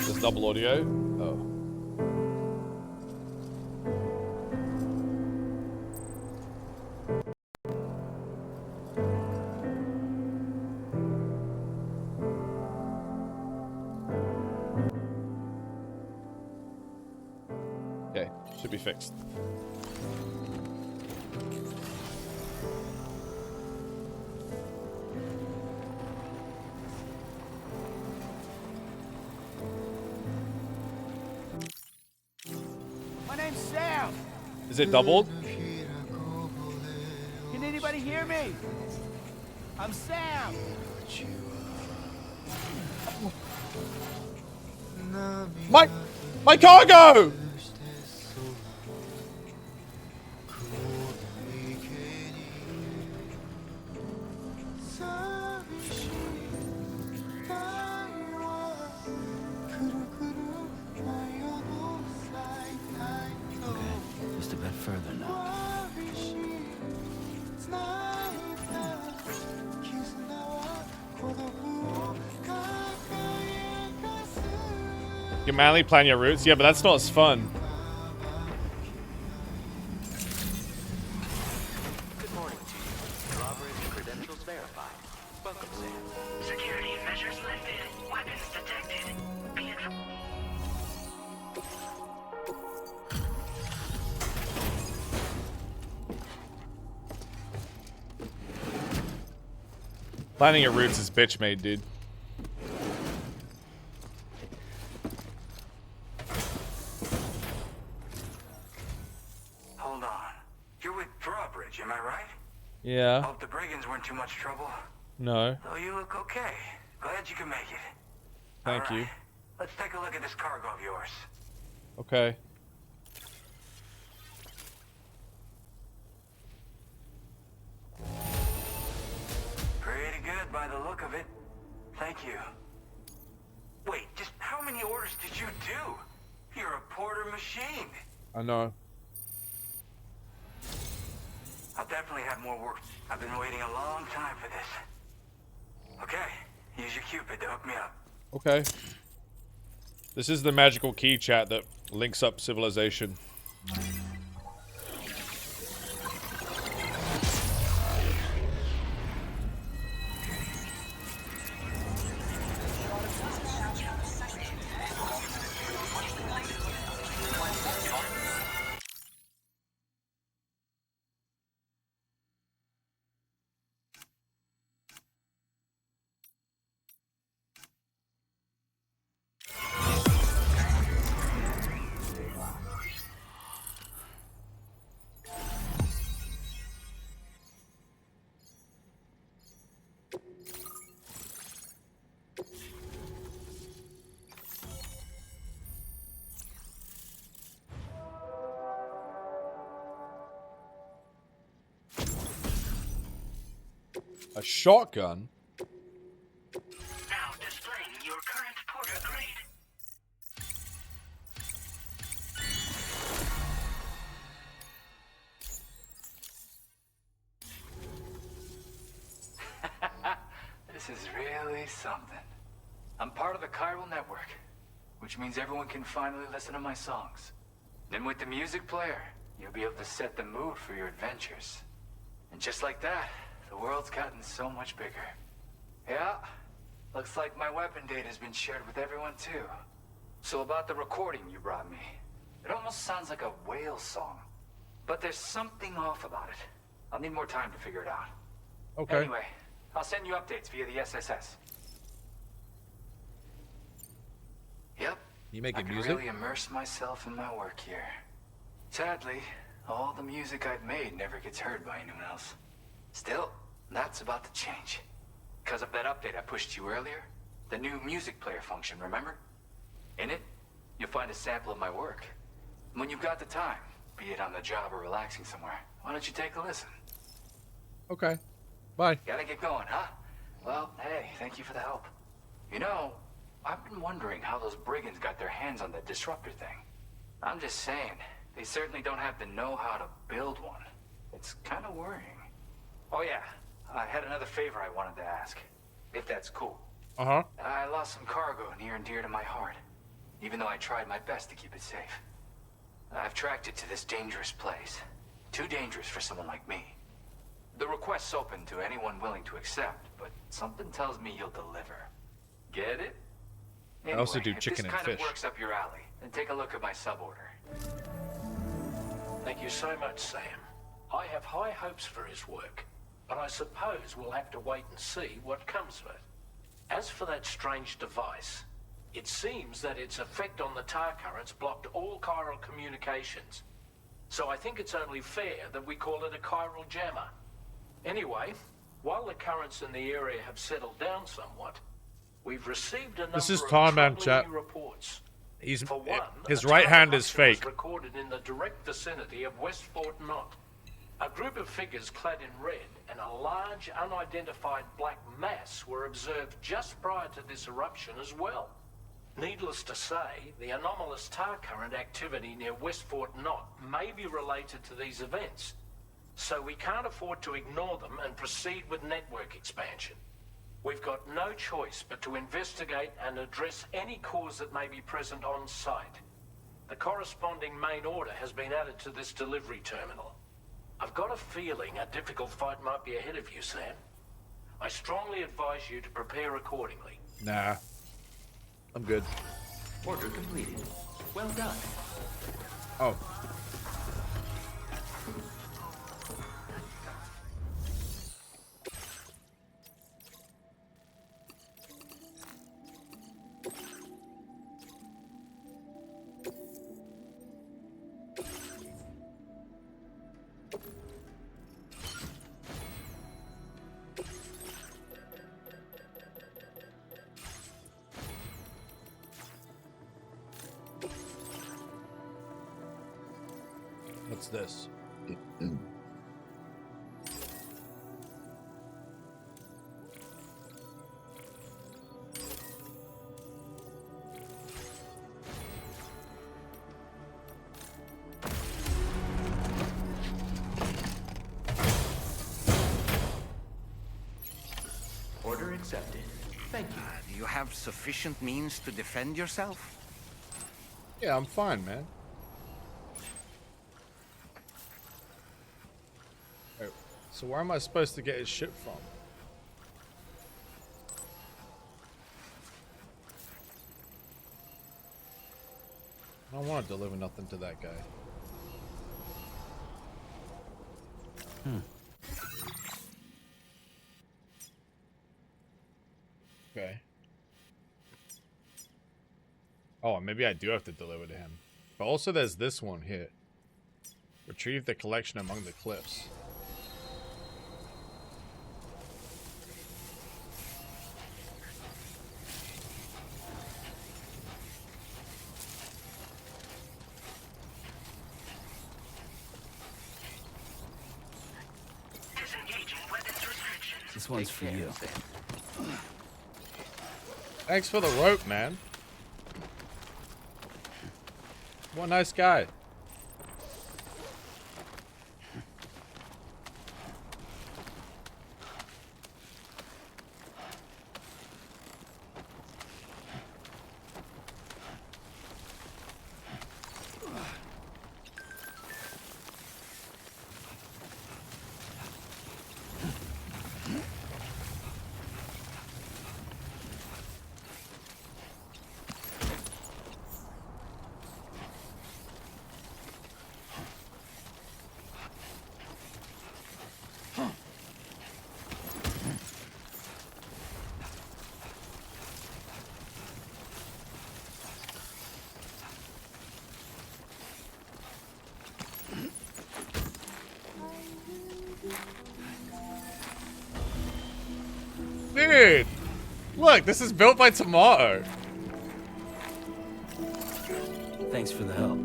There's double audio. Oh. Okay, should be fixed. Sam! Is it doubled? Can anybody hear me? I'm Sam! My cargo! Just a bit further now. You manually plan your routes? Yeah, but that's not as fun. Good morning to you. Robbery credentials verified. Welcome, Sam. Security measures lifted. Weapons detected. Be advised. Planning your routes is bitch made, dude. Hold on. You're with Drawbridge, am I right? Yeah. Hope the brigands weren't too much trouble. No. Oh, you look okay. Glad you can make it. Thank you. Let's take a look at this cargo of yours. Okay. Pretty good by the look of it. Thank you. Wait, just how many orders did you do? You're a porter machine. I know. I'll definitely have more work. I've been waiting a long time for this. Okay, use your Cupid to hook me up. Okay. This is the magical key, chat, that links up civilization. A shotgun? Now displaying your current porter grade. This is really something. I'm part of the chiral network, which means everyone can finally listen to my songs. Then with the music player, you'll be able to set the mood for your adventures. And just like that, the world's gotten so much bigger. Yeah, looks like my weapon data has been shared with everyone too. So about the recording you brought me, it almost sounds like a whale song. But there's something off about it. I'll need more time to figure it out. Okay. Anyway, I'll send you updates via the SSS. Yep. You I making can music? really immerse myself in my work here. Sadly, all the music I've made never gets heard by anyone else. Still, that's about to change. Because of that update I pushed you earlier, the new music player function, remember? In it, you'll find a sample of my work. When you've got the time, be it on the job or relaxing somewhere, why don't you take a listen? Okay. Bye. Gotta get going, huh? Well, hey, thank you for the help. You know, I've been wondering how those brigands got their hands on that disruptor thing. I'm just saying, they certainly don't have the know-how to build one. It's kind of worrying. Oh yeah, I had another favor I wanted to ask, if that's cool. Uh-huh. I lost some cargo near and dear to my heart, even though I tried my best to keep it safe. I've tracked it to this dangerous place. Too dangerous for someone like me. The request's open to anyone willing to accept, but something tells me you'll deliver. Get it? Anyway, also do if chicken and this kind fish. of works up your alley, then take a look at my suborder. Thank you so much, Sam. I have high hopes for his work, but I suppose we'll have to wait and see what comes of it. As for that strange device, it seems that its effect on the tar currents blocked all chiral communications. So I think it's only fair that we call it a chiral jammer. Anyway, while the currents in the area have settled down somewhat, we've received a number This is of Tom Man, troubling chat. new reports. He's For one, his a right tar hand is eruption was fake. recorded in the direct vicinity of West Fort Knot. A group of figures clad in red and a large unidentified black mass were observed just prior to this eruption as well. Needless to say, the anomalous tar current activity near West Fort Knot may be related to these events, so we can't afford to ignore them and proceed with network expansion. We've got no choice but to investigate and address any cause that may be present on site. The corresponding main order has been added to this delivery terminal. I've got a feeling a difficult fight might be ahead of you, Sam. I strongly advise you to prepare accordingly. Nah. I'm good. Order completed. Well done. Oh. What's this? Order accepted. Thank you. Do you have sufficient means to defend yourself? Yeah, I'm fine, man. Wait, so where am I supposed to get his ship from? I don't want to deliver nothing to that guy. Okay. Oh, maybe I do have to deliver to him. But also there's this one here. Retrieve the collection among the cliffs. Disengaging weapons restrictions. This one's for you. Thanks for the rope, man. What a nice guy. Dude, look, this is built by Tomato. Thanks for the help.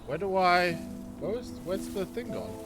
Where do I... Where's the thing gone?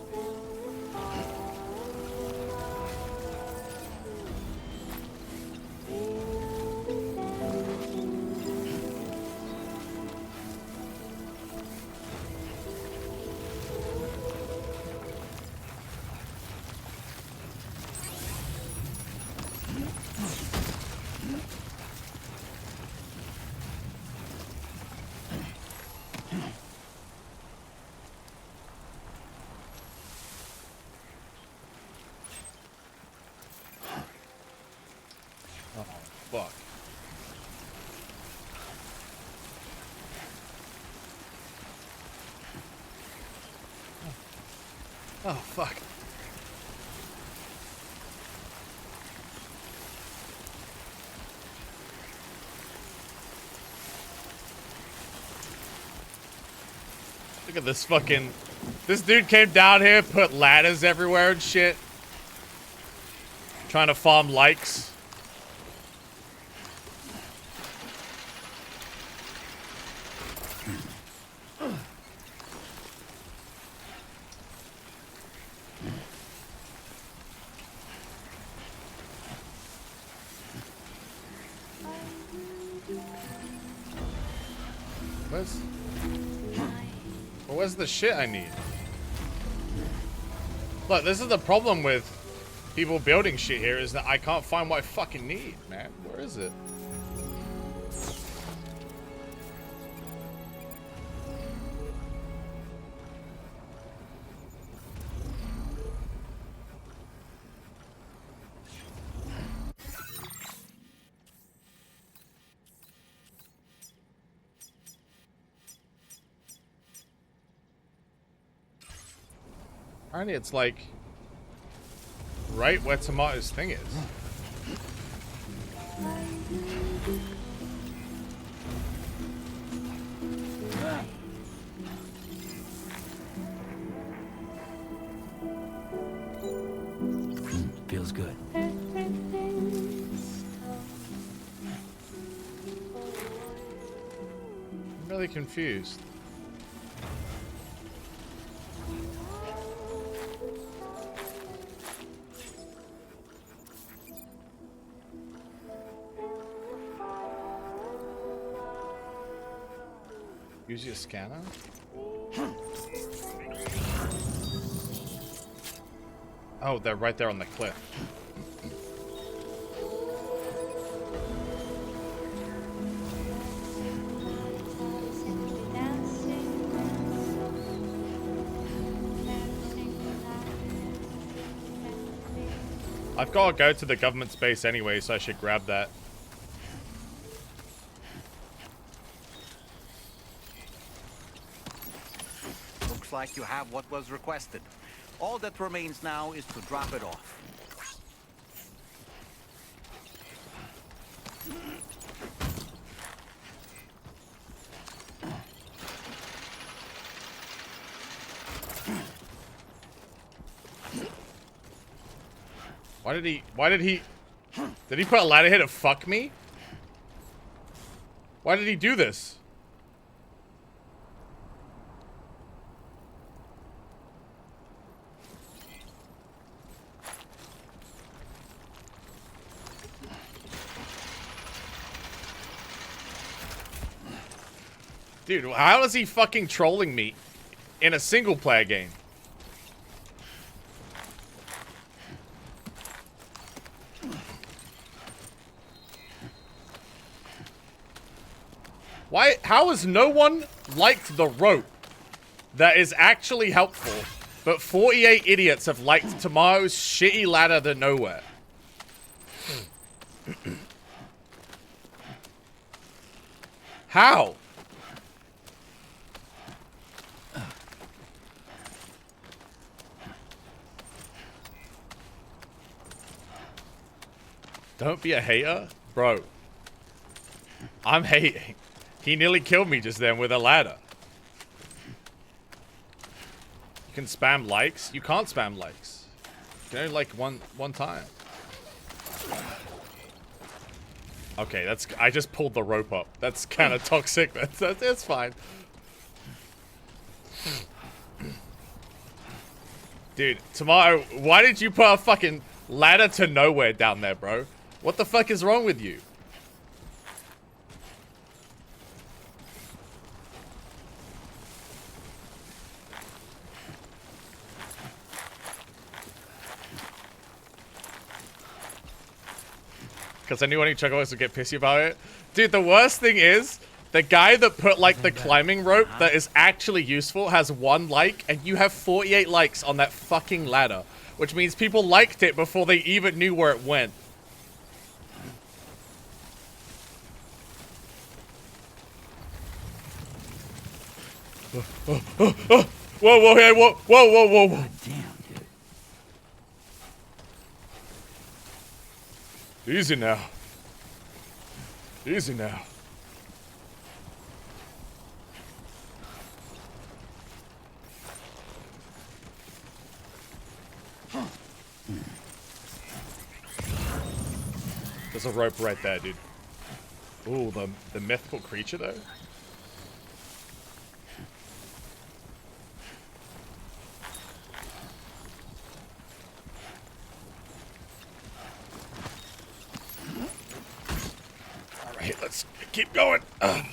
Oh, fuck. Oh, fuck. Look at this fucking... This dude came down here, put ladders everywhere and shit. Trying to farm likes. Where's the shit I need? Look, this is the problem with people building shit here, is that I can't find what I fucking need, man. Where is it? Apparently it's like right where Tomato's thing is. Feels good. I'm really confused. Use your scanner? Oh, they're right there on the cliff. I've got to go to the government space anyway, so I should grab that. Looks like you have what was requested. All that remains now is to drop it off. Did he put a ladder here to fuck me? Why did he do this? Dude, how is he fucking trolling me in a single player game? Why? How has no one liked the rope that is actually helpful, but 48 idiots have liked Tomato's shitty ladder to nowhere? How? Don't be a hater? Bro. I'm hating. He nearly killed me just then with a ladder. You can spam likes? You can't spam likes. You can only like one time. Okay, that's... I just pulled the rope up. That's kind of toxic. That's fine. Dude, Tomato, why did you put a fucking ladder to nowhere down there, bro? What the fuck is wrong with you? Because I knew any chugglers would get pissy about it. Dude, the worst thing is, the guy that put, like, the climbing rope that is actually useful has 1 like, and you have 48 likes on that fucking ladder. Which means people liked it before they even knew where it went. Whoa, hey, whoa. Easy now. Easy now. There's a rope right there, dude. Ooh, the mythical creature, though. Alright, let's keep going. Ugh.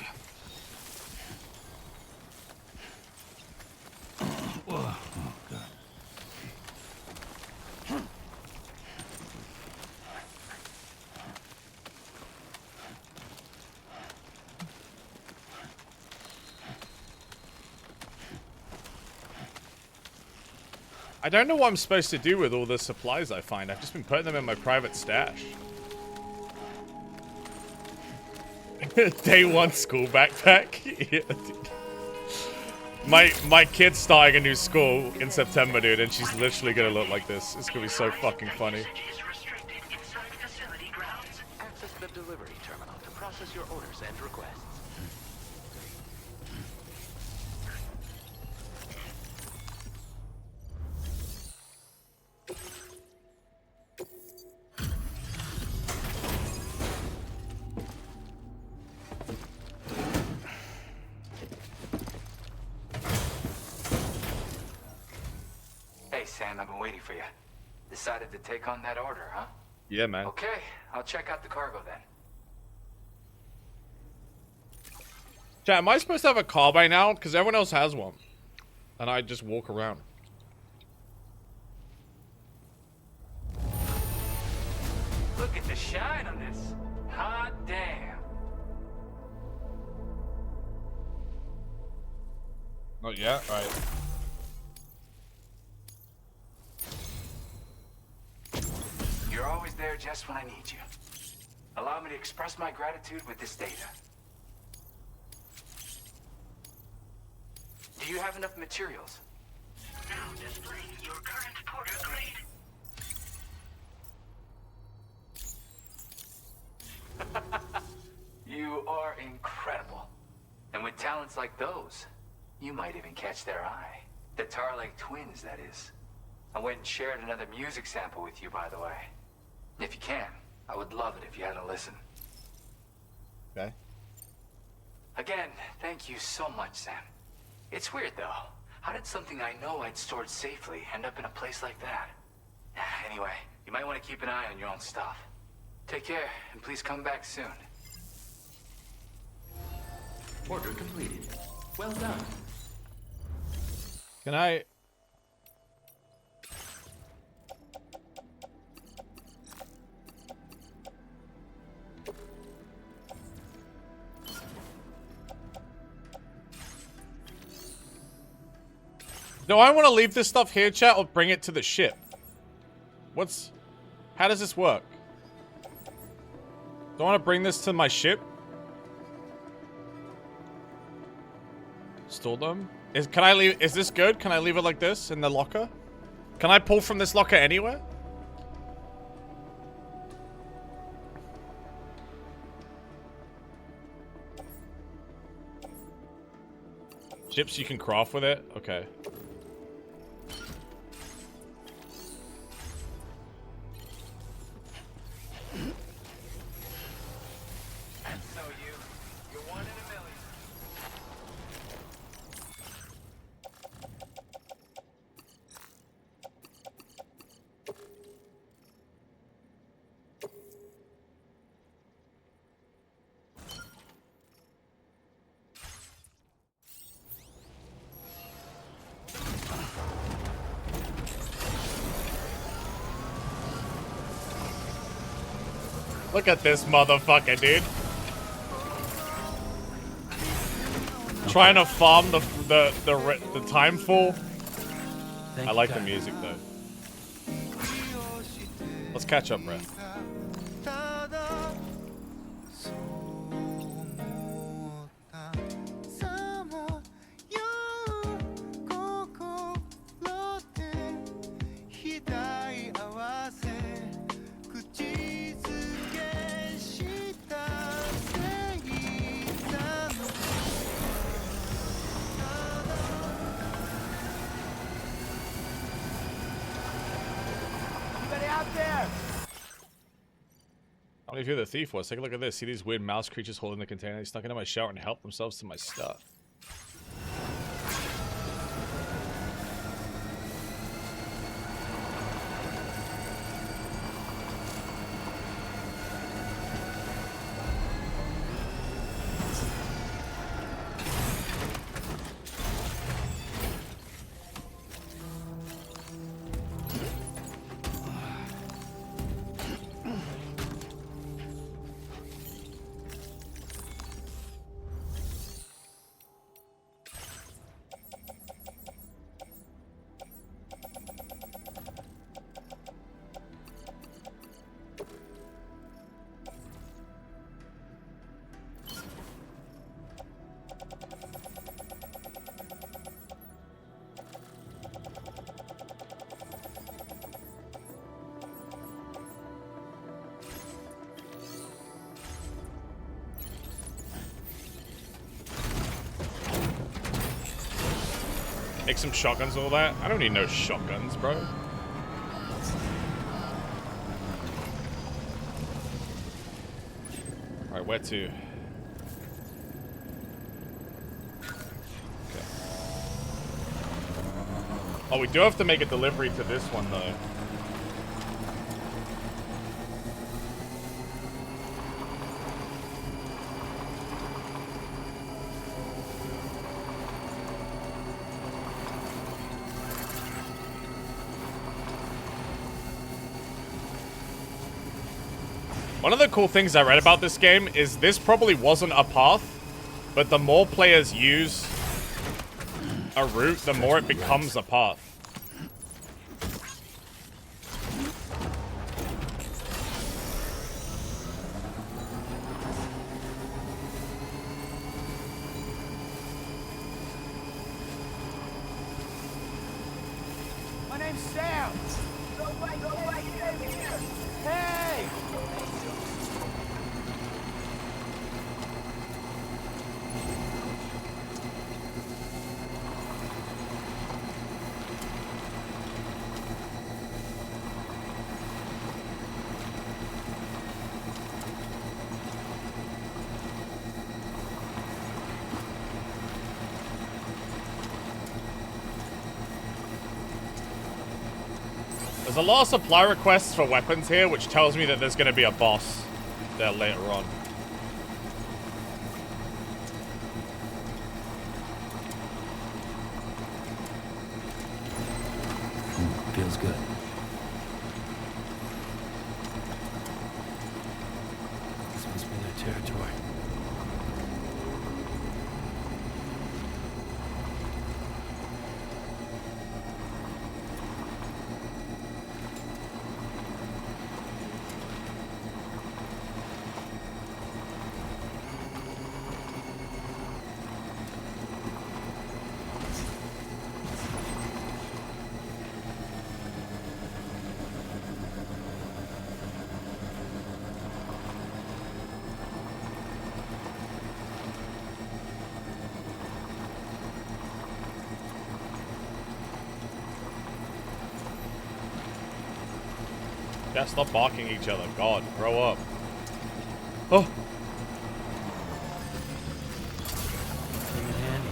I don't know what I'm supposed to do with all the supplies I find. I've just been putting them in my private stash. Day 1 school backpack. Yeah, my kid's starting a new school in September, dude, and she's literally gonna look like this. It's gonna be so fucking funny. Access the delivery terminal to process your orders and requests. Hey, Sam, I've been waiting for you. Decided to take on that order, huh? Yeah, man. Okay, I'll check out the cargo then. Chat, am I supposed to have a car by now? Because everyone else has one. And I just walk around. Look at the shine on this. Hot damn. Not yet? Alright. You're always there just when I need you. Allow me to express my gratitude with this data. Do you have enough materials? Now displaying your current porter grade. You are incredible. And with talents like those, you might even catch their eye. The Tarlake twins, that is. I went and shared another music sample with you, by the way. If you can, I would love it if you had a listen. Okay. Again, thank you so much, Sam. It's weird, though. How did something I know I'd stored safely end up in a place like that? Anyway, you might want to keep an eye on your own stuff. Take care, and please come back soon. Order completed. Well done. Can I... Do I want to leave this stuff here, chat, or bring it to the ship? What's... How does this work? Do I want to bring this to my ship? Store them? Can I leave... Is this good? Can I leave it like this in the locker? Can I pull from this locker anywhere? Chips you can craft with it? Okay. And so you're one in a million. Look at this motherfucker, dude. Trying to farm the time full. I like the music though. Let's catch up, Brett. Anybody out there? me who the thief was. Take a look at this. See these weird mouse creatures holding the container? They snuck into my shower and helped themselves to my stuff. Make some shotguns and all that. I don't need no shotguns, bro. Alright, where to? Okay. Oh, we do have to make a delivery to this one, though. One of the cool things I read about this game is this probably wasn't a path, but the more players use a route, the more it becomes a path. My name's Sam. Go away, get over here. Hey! There's a lot of supply requests for weapons here, which tells me that there's going to be a boss there later on. Feels good. This must be their territory. Yeah, stop barking each other. God, grow up. Oh. Bring it handy.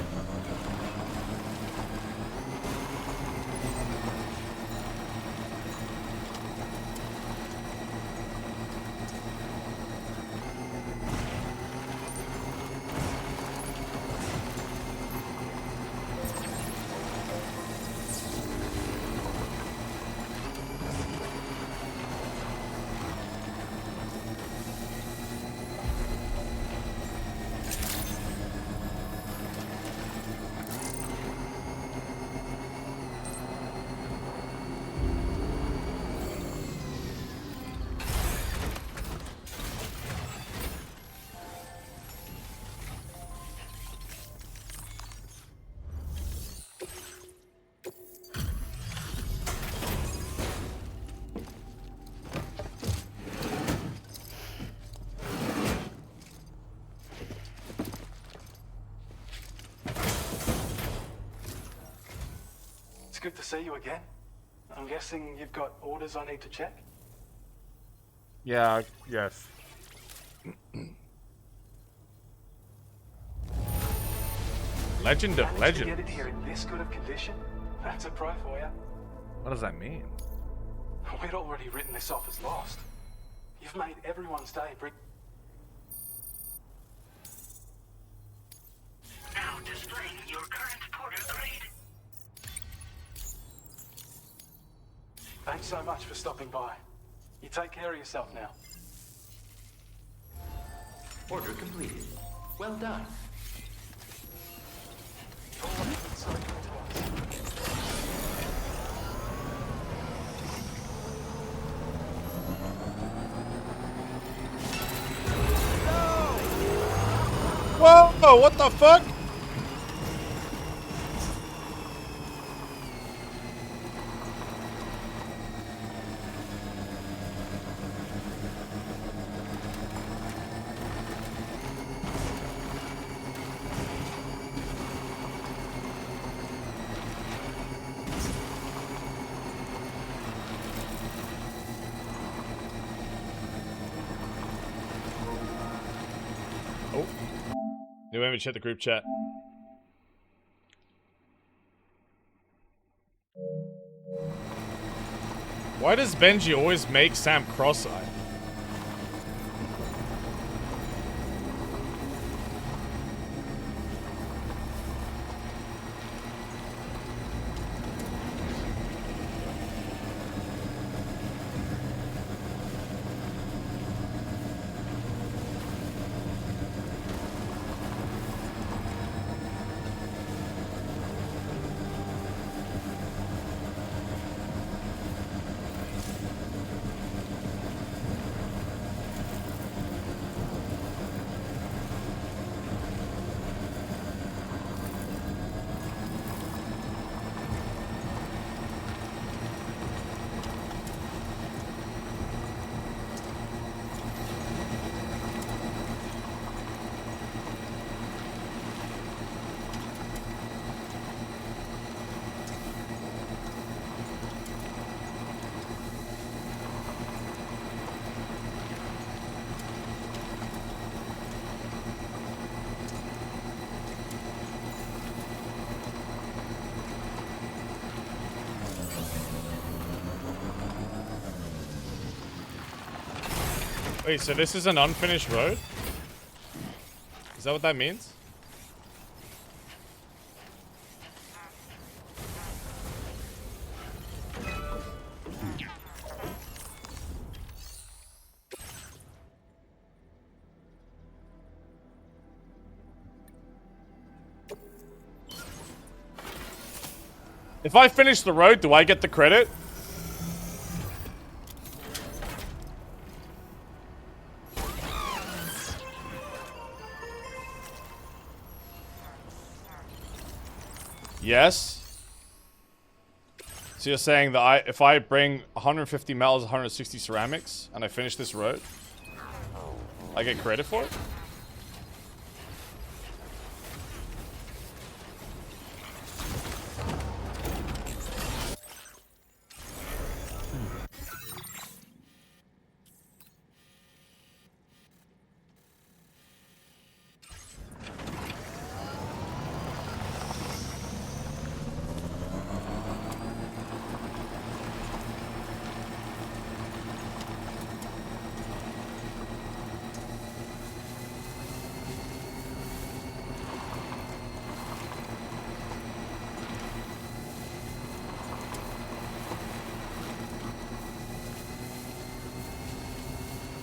It's good to see you again. I'm guessing you've got orders I need to check? Yeah, yes. Legend of Managed to Legends. get it here in this good of condition? That's a pro for you. What does that mean? We'd already written this off as lost. You've made everyone's day, Brick. Now displaying your current porter grade. Thanks so much for stopping by. You take care of yourself now. Order completed. Well done. Whoa! What the fuck? You want me to check the group chat? Why does Benji always make Sam cross-eyed? Wait, so this is an unfinished road? Is that what that means? If I finish the road, do I get the credit? Yes. So you're saying that if I bring 150 metals, 160 ceramics, and I finish this road, I get credit for it?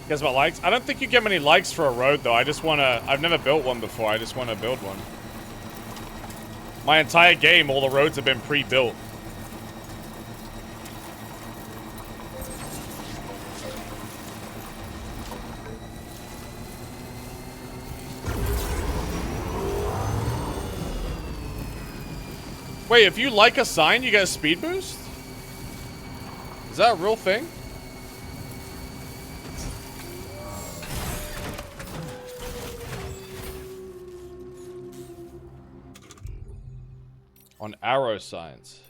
Guess what likes? I don't think you get many likes for a road though. I just wanna, I've never built one before. I just wanna build one. My entire game, all the roads have been pre-built. Wait, if you like a sign, you get a speed boost? Is that a real thing? On arrow signs.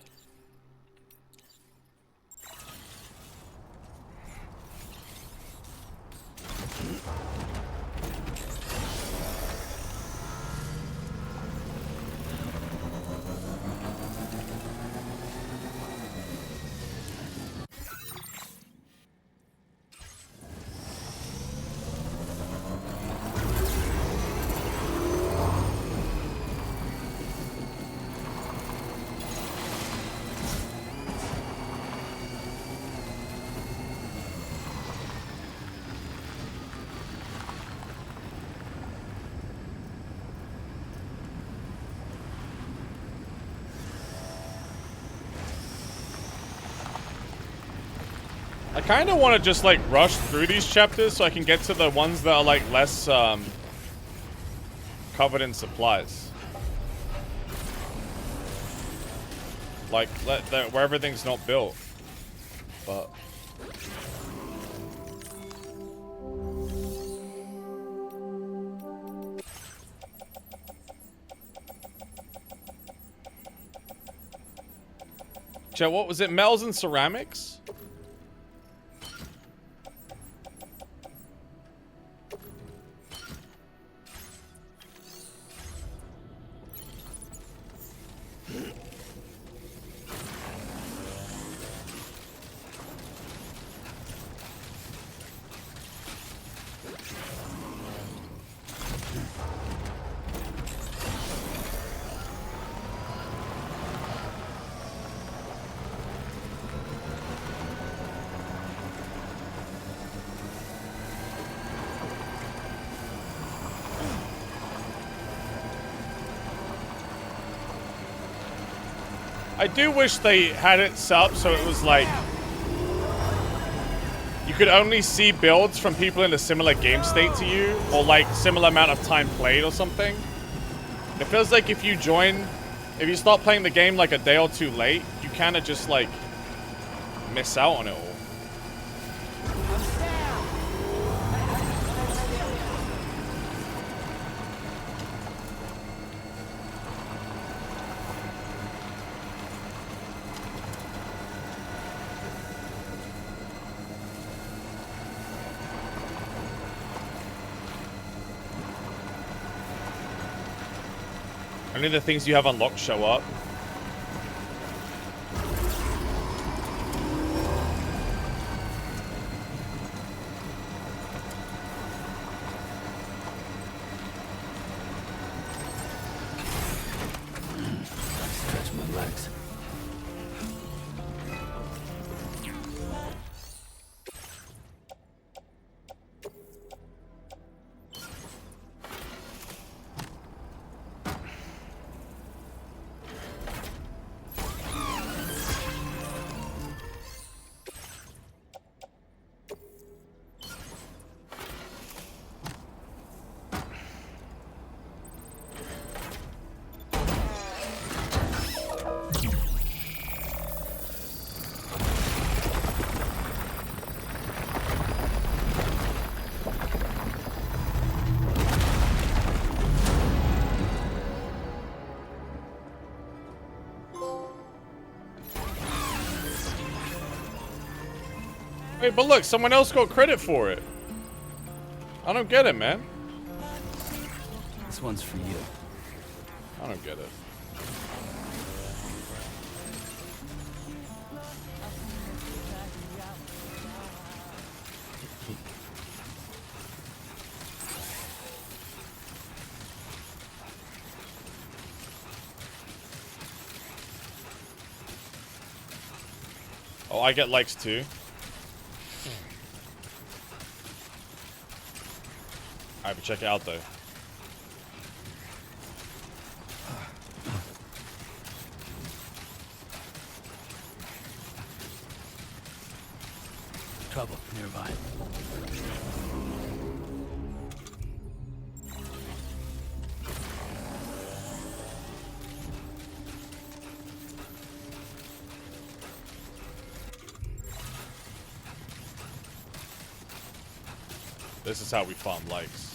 I kind of want to just like rush through these chapters so I can get to the ones that are like less covered in supplies. Like where everything's not built. But Chat, what was it? Metals and ceramics? I do wish they had it set up so it was like you could only see builds from people in a similar game state to you or like similar amount of time played or something. It feels like if you start playing the game like a day or two late, you kind of just like miss out on it all. Only the things you have unlocked show up. Stretch my legs. Wait, but look, someone else got credit for it. I don't get it, man. This one's for you. I don't get it. Oh, I get likes too. Alright, but check it out though. Trouble nearby. This is how we farm likes.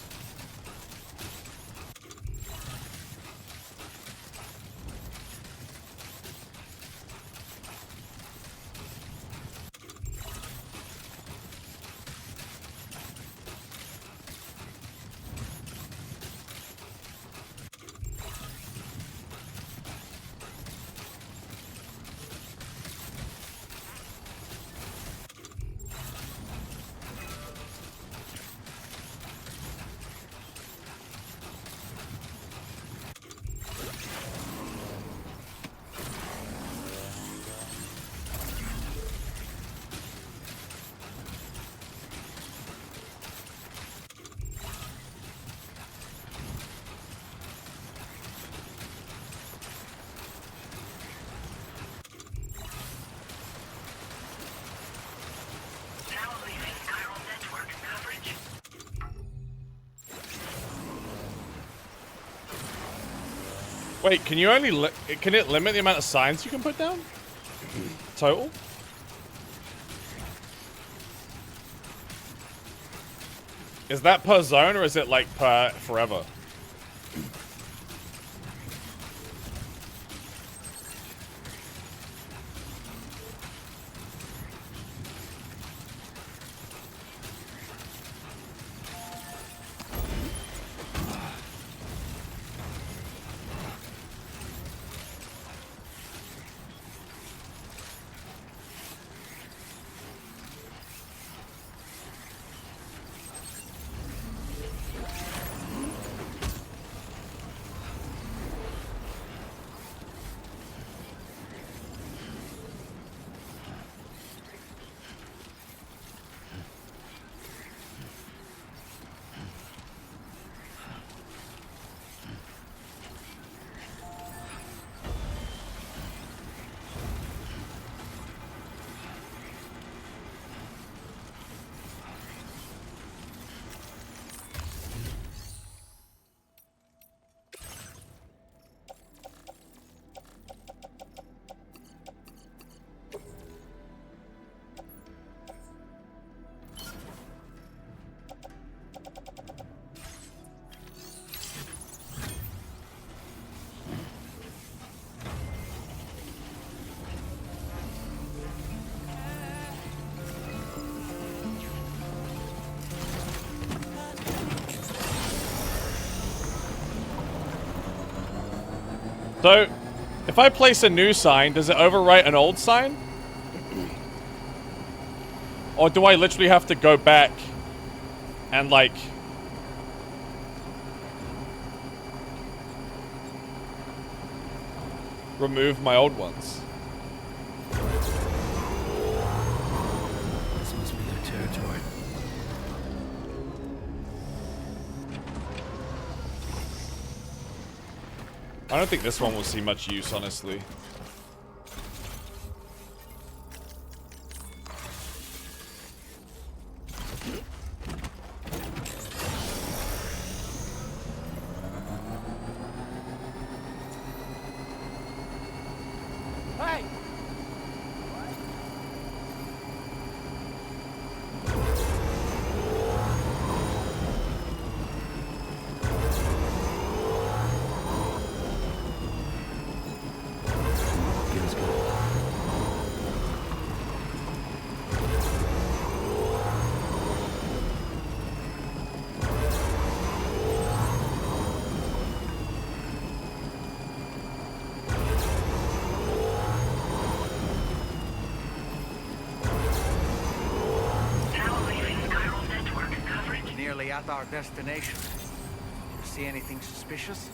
Wait, can you only can it limit the amount of signs you can put down? Total? Is that per zone or is it like per forever? So, if I place a new sign, does it overwrite an old sign? Or do I literally have to go back and, like, remove my old ones? This must be their territory. I don't think this one will see much use, honestly. Hey! Feels good. Now leaving chiral network coverage. Nearly at our destination. You see anything suspicious?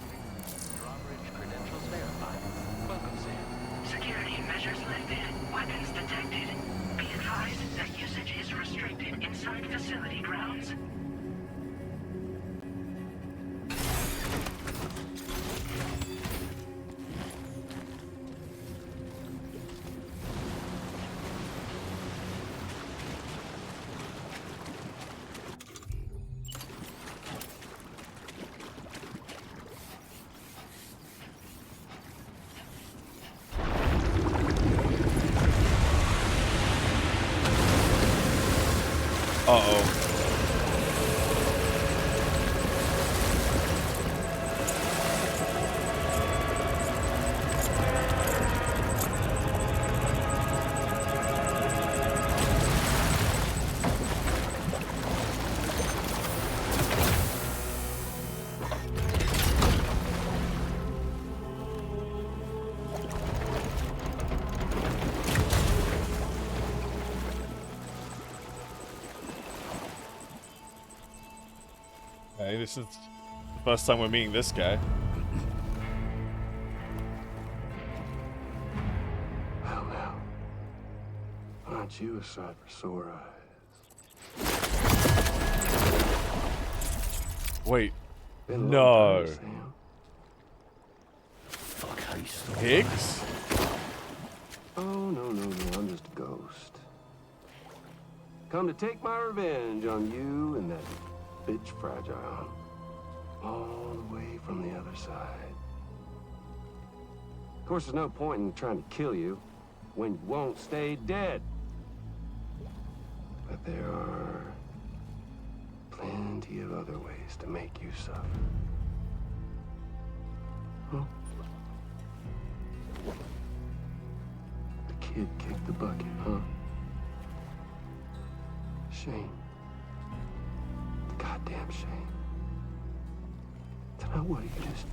Drawbridge credentials verified. Welcome, Sam. Security measures lifted. Weapons detected. Be advised that usage is restricted inside facility grounds. Uh-oh. Hey, this is the first time we're meeting this guy. Well, now. Aren't you a sight for sore eyes? Wait. Been a long No. time, Sam. Fuck, how you stole Pigs? Oh, no, I'm just a ghost. Come to take my revenge on you and that bitch Fragile. All the way from the other side. Of course, there's no point in trying to kill you when you won't stay dead. But there are plenty of other ways to make you suffer. Huh? The kid kicked the bucket, huh? Shame. Goddamn shame. So now what, you just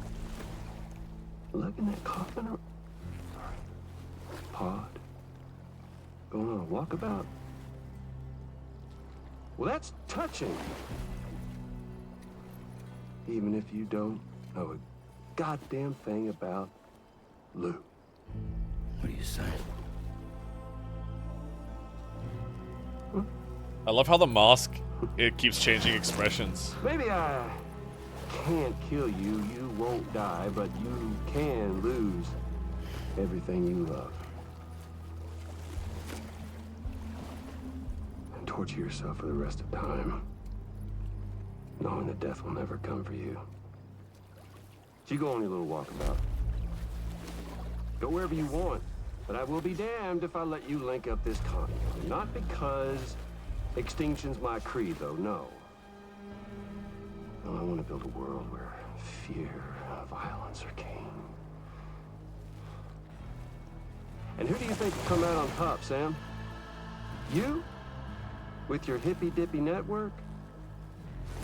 lugging that coffin or pod? Going on a walkabout? Well, that's touching. Even if you don't know a goddamn thing about Lou. What do you say? I love how the mask, it keeps changing expressions. Maybe I can't kill you, you won't die, but you can lose everything you love. And torture yourself for the rest of time, knowing that death will never come for you. So you go on your little walkabout. Go wherever you want, but I will be damned if I let you link up this continent. Not because extinction's my creed, though, no. No, I want to build a world where fear and violence are king. And who do you think will come out on top, Sam? You? With your hippy-dippy network?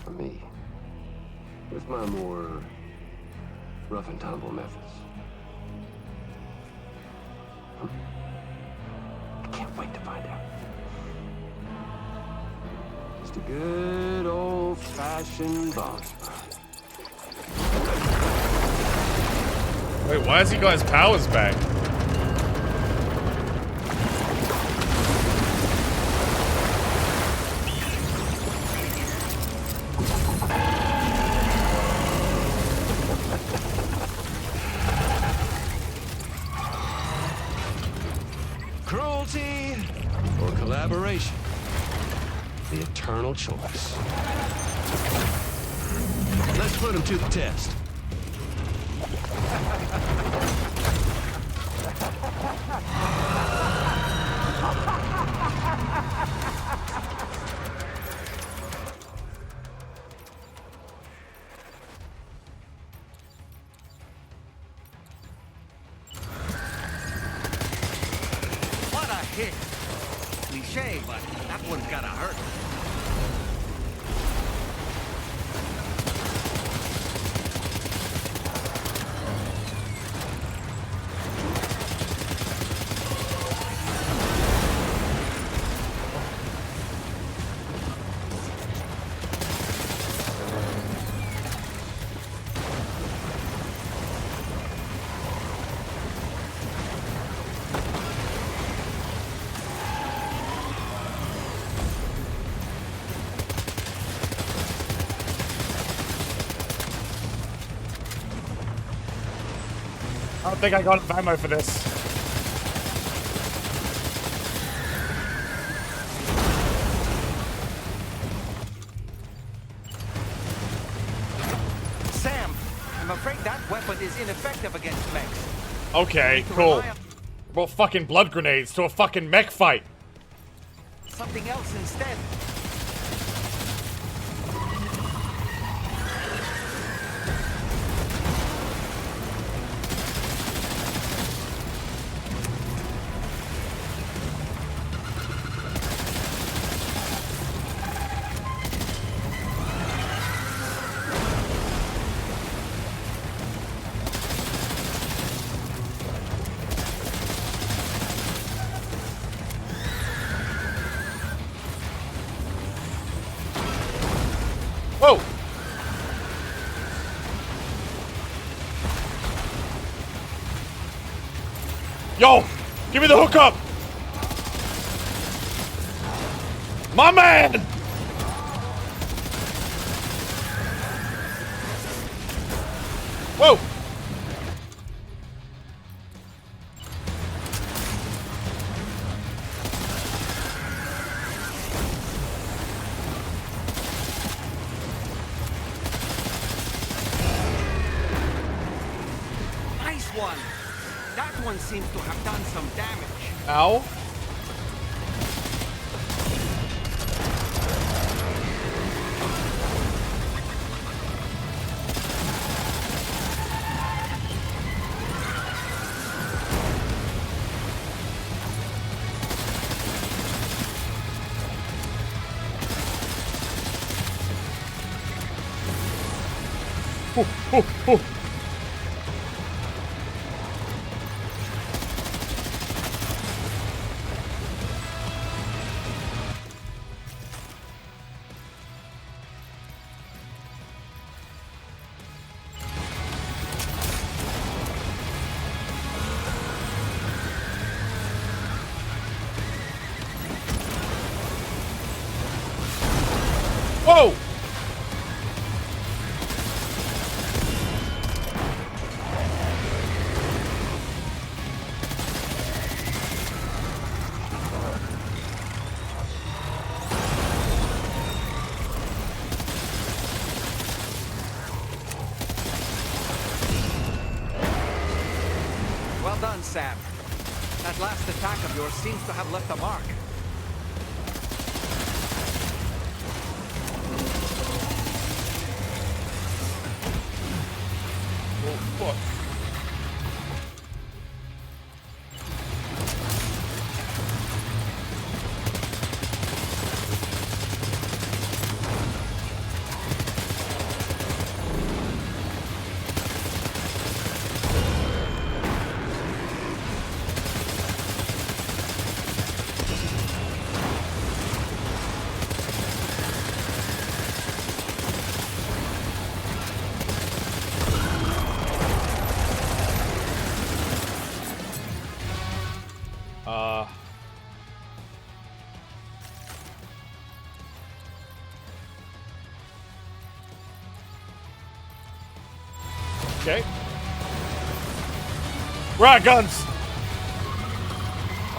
Or me? With my more rough and tumble methods? I can't wait to find out. Just a good old-fashioned boss fight. Wait, why has he got his powers back? Cruelty or collaboration? The eternal choice. Let's put him to the test. What a hit! Cliche, but that one's gotta hurt. I don't think I got enough ammo for this. Sam, I'm afraid that weapon is ineffective against mechs. Okay, cool. Brought fucking blood grenades to a fucking mech fight. Something else instead. Whoa! Yo! Give me the hookup! My man! Whoa! Nice one. That one seems to have done some damage. Ow. Whoa! Well done, Sam. That last attack of yours seems to have left a mark. Oh, fuck. Okay. Right, guns.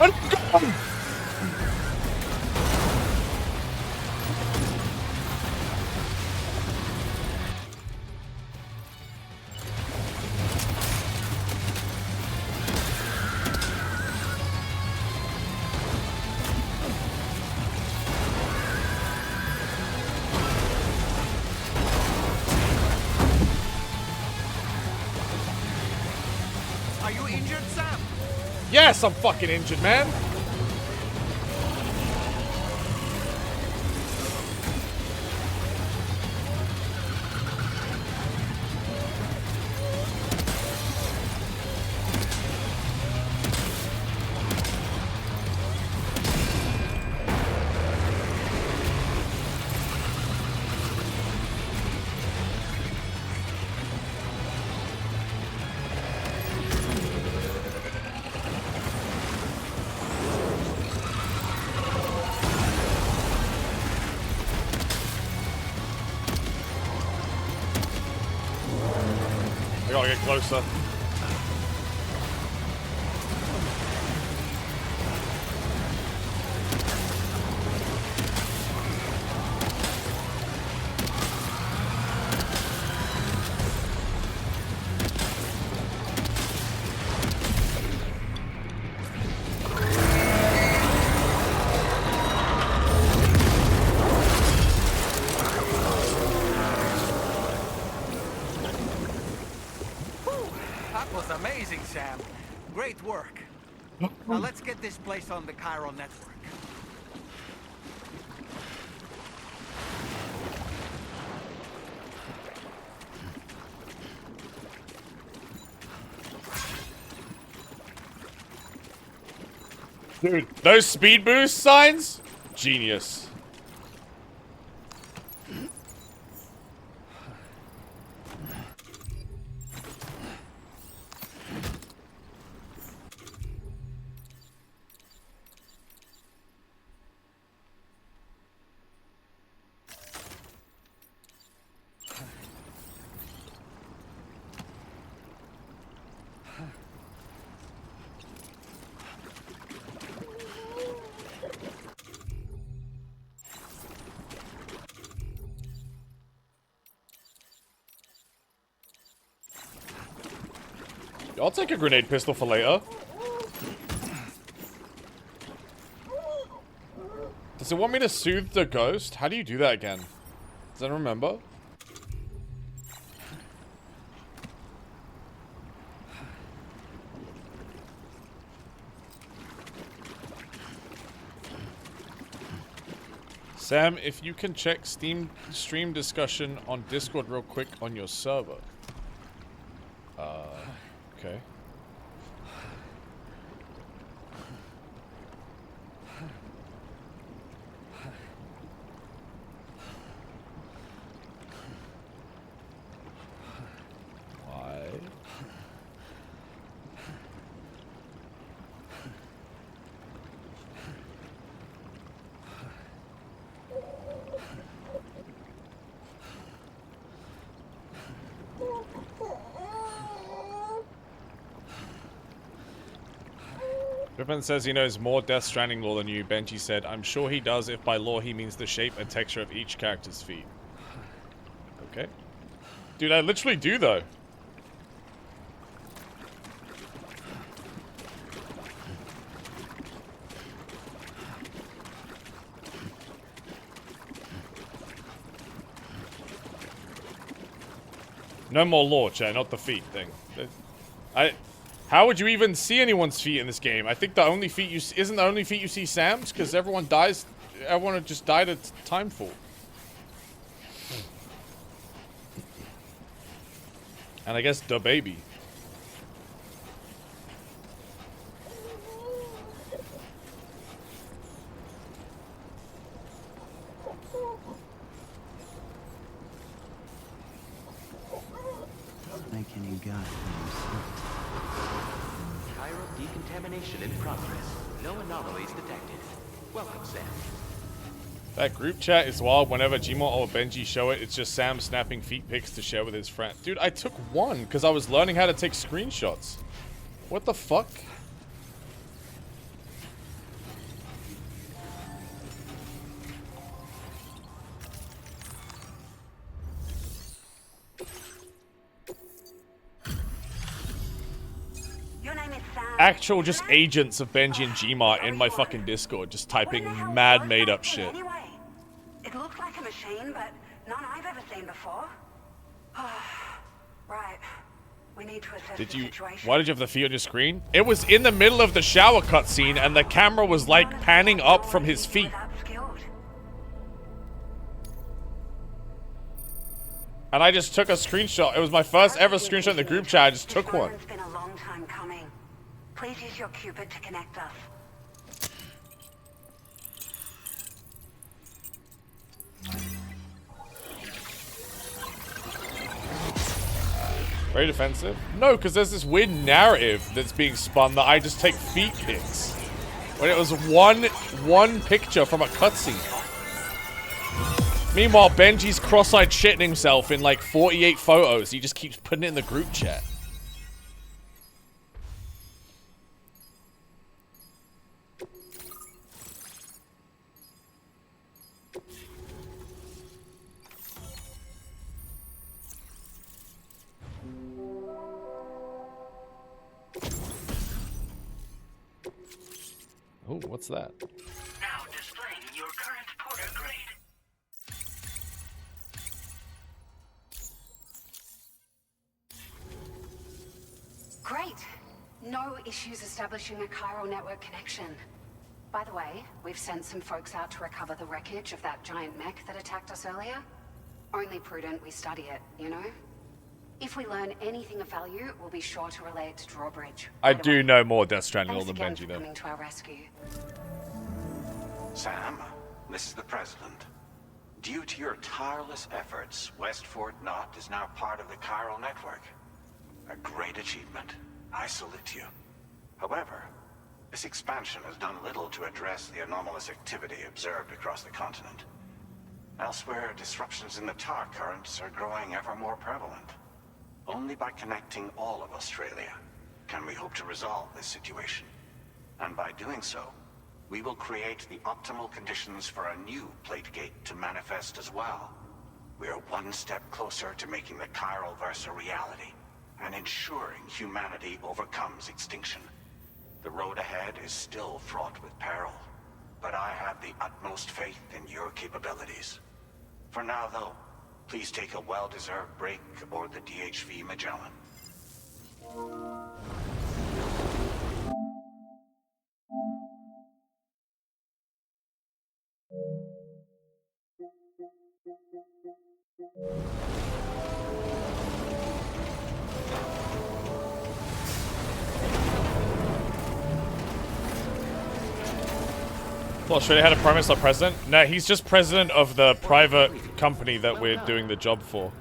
And gun. Are you injured, Sam? Yes, I'm fucking injured, man. I gotta get closer. That was amazing, Sam. Great work. Now let's get this place on the Chiral network. Dude, those speed boost signs? Genius. I'll take a grenade pistol for later. Does it want me to soothe the ghost? How do you do that again? Does anyone remember? Sam, if you can check Steam stream discussion on Discord real quick on your server. Okay. Why? Strippin says he knows more Death Stranding lore than you, Benji said. I'm sure he does if by lore he means the shape and texture of each character's feet. Okay. Dude, I literally do though. No more lore, chat, not the feet thing. How would you even see anyone's feet in this game? I think the only feet you see, isn't the only feet you see Sam's, because everyone dies. Everyone just died at Timefall. And I guess the baby. Like any god. Chiral decontamination in progress. No anomalies detected. Welcome, Sam. That group chat is wild. Whenever Gmod or Benji show it, it's just Sam snapping feet pics to share with his friend. Dude, I took one because I was learning how to take screenshots. What the fuck? Actual just agents of Benji and Gmart in my fucking Discord, just typing mad made up shit. Anyway, it looked like a machine, but none I've ever seen before. Right. We need to assess the situation. Why did you have the feet on your screen? It was in the middle of the shower cutscene and the camera was like panning up from his feet. And I just took a screenshot. It was my first ever screenshot in the group chat. I just took one. It's been a long time coming. Please use your Cupid to connect us. Very defensive? No, because there's this weird narrative that's being spun that I just take feet pics. When it was one picture from a cutscene. Meanwhile, Benji's cross-eyed shitting himself in like 48 photos. He just keeps putting it in the group chat. Oh, what's that? Now displaying your current porter grade. Great. No issues establishing a chiral network connection. By the way, we've sent some folks out to recover the wreckage of that giant mech that attacked us earlier. Only prudent we study it, you know? If we learn anything of value, we'll be sure to relay it to Drawbridge. I do know more Death Stranding lore than Thanks Benji, again for though. coming to our rescue. Sam, this is the President. Due to your tireless efforts, West Fort Knot is now part of the chiral network. A great achievement. I salute you. However, this expansion has done little to address the anomalous activity observed across the continent. Elsewhere, disruptions in the tar currents are growing ever more prevalent. Only by connecting all of Australia can we hope to resolve this situation. And by doing so, we will create the optimal conditions for a new plate gate to manifest as well. We are one step closer to making the chiral verse a reality. and ensuring humanity overcomes extinction. The road ahead is still fraught with peril, but I have the utmost faith in your capabilities. For now, though, please take a well-deserved break aboard the DHV Magellan. Well, Australia had a prime minister president? No, he's just president of the private company that we're doing the job for.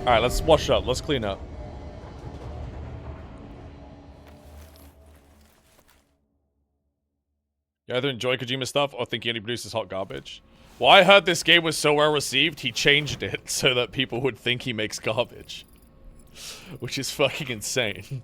Alright, let's wash up. Let's clean up. You either enjoy Kojima stuff or think he only produces hot garbage. Well, I heard this game was so well received, he changed it so that people would think he makes garbage. Which is fucking insane.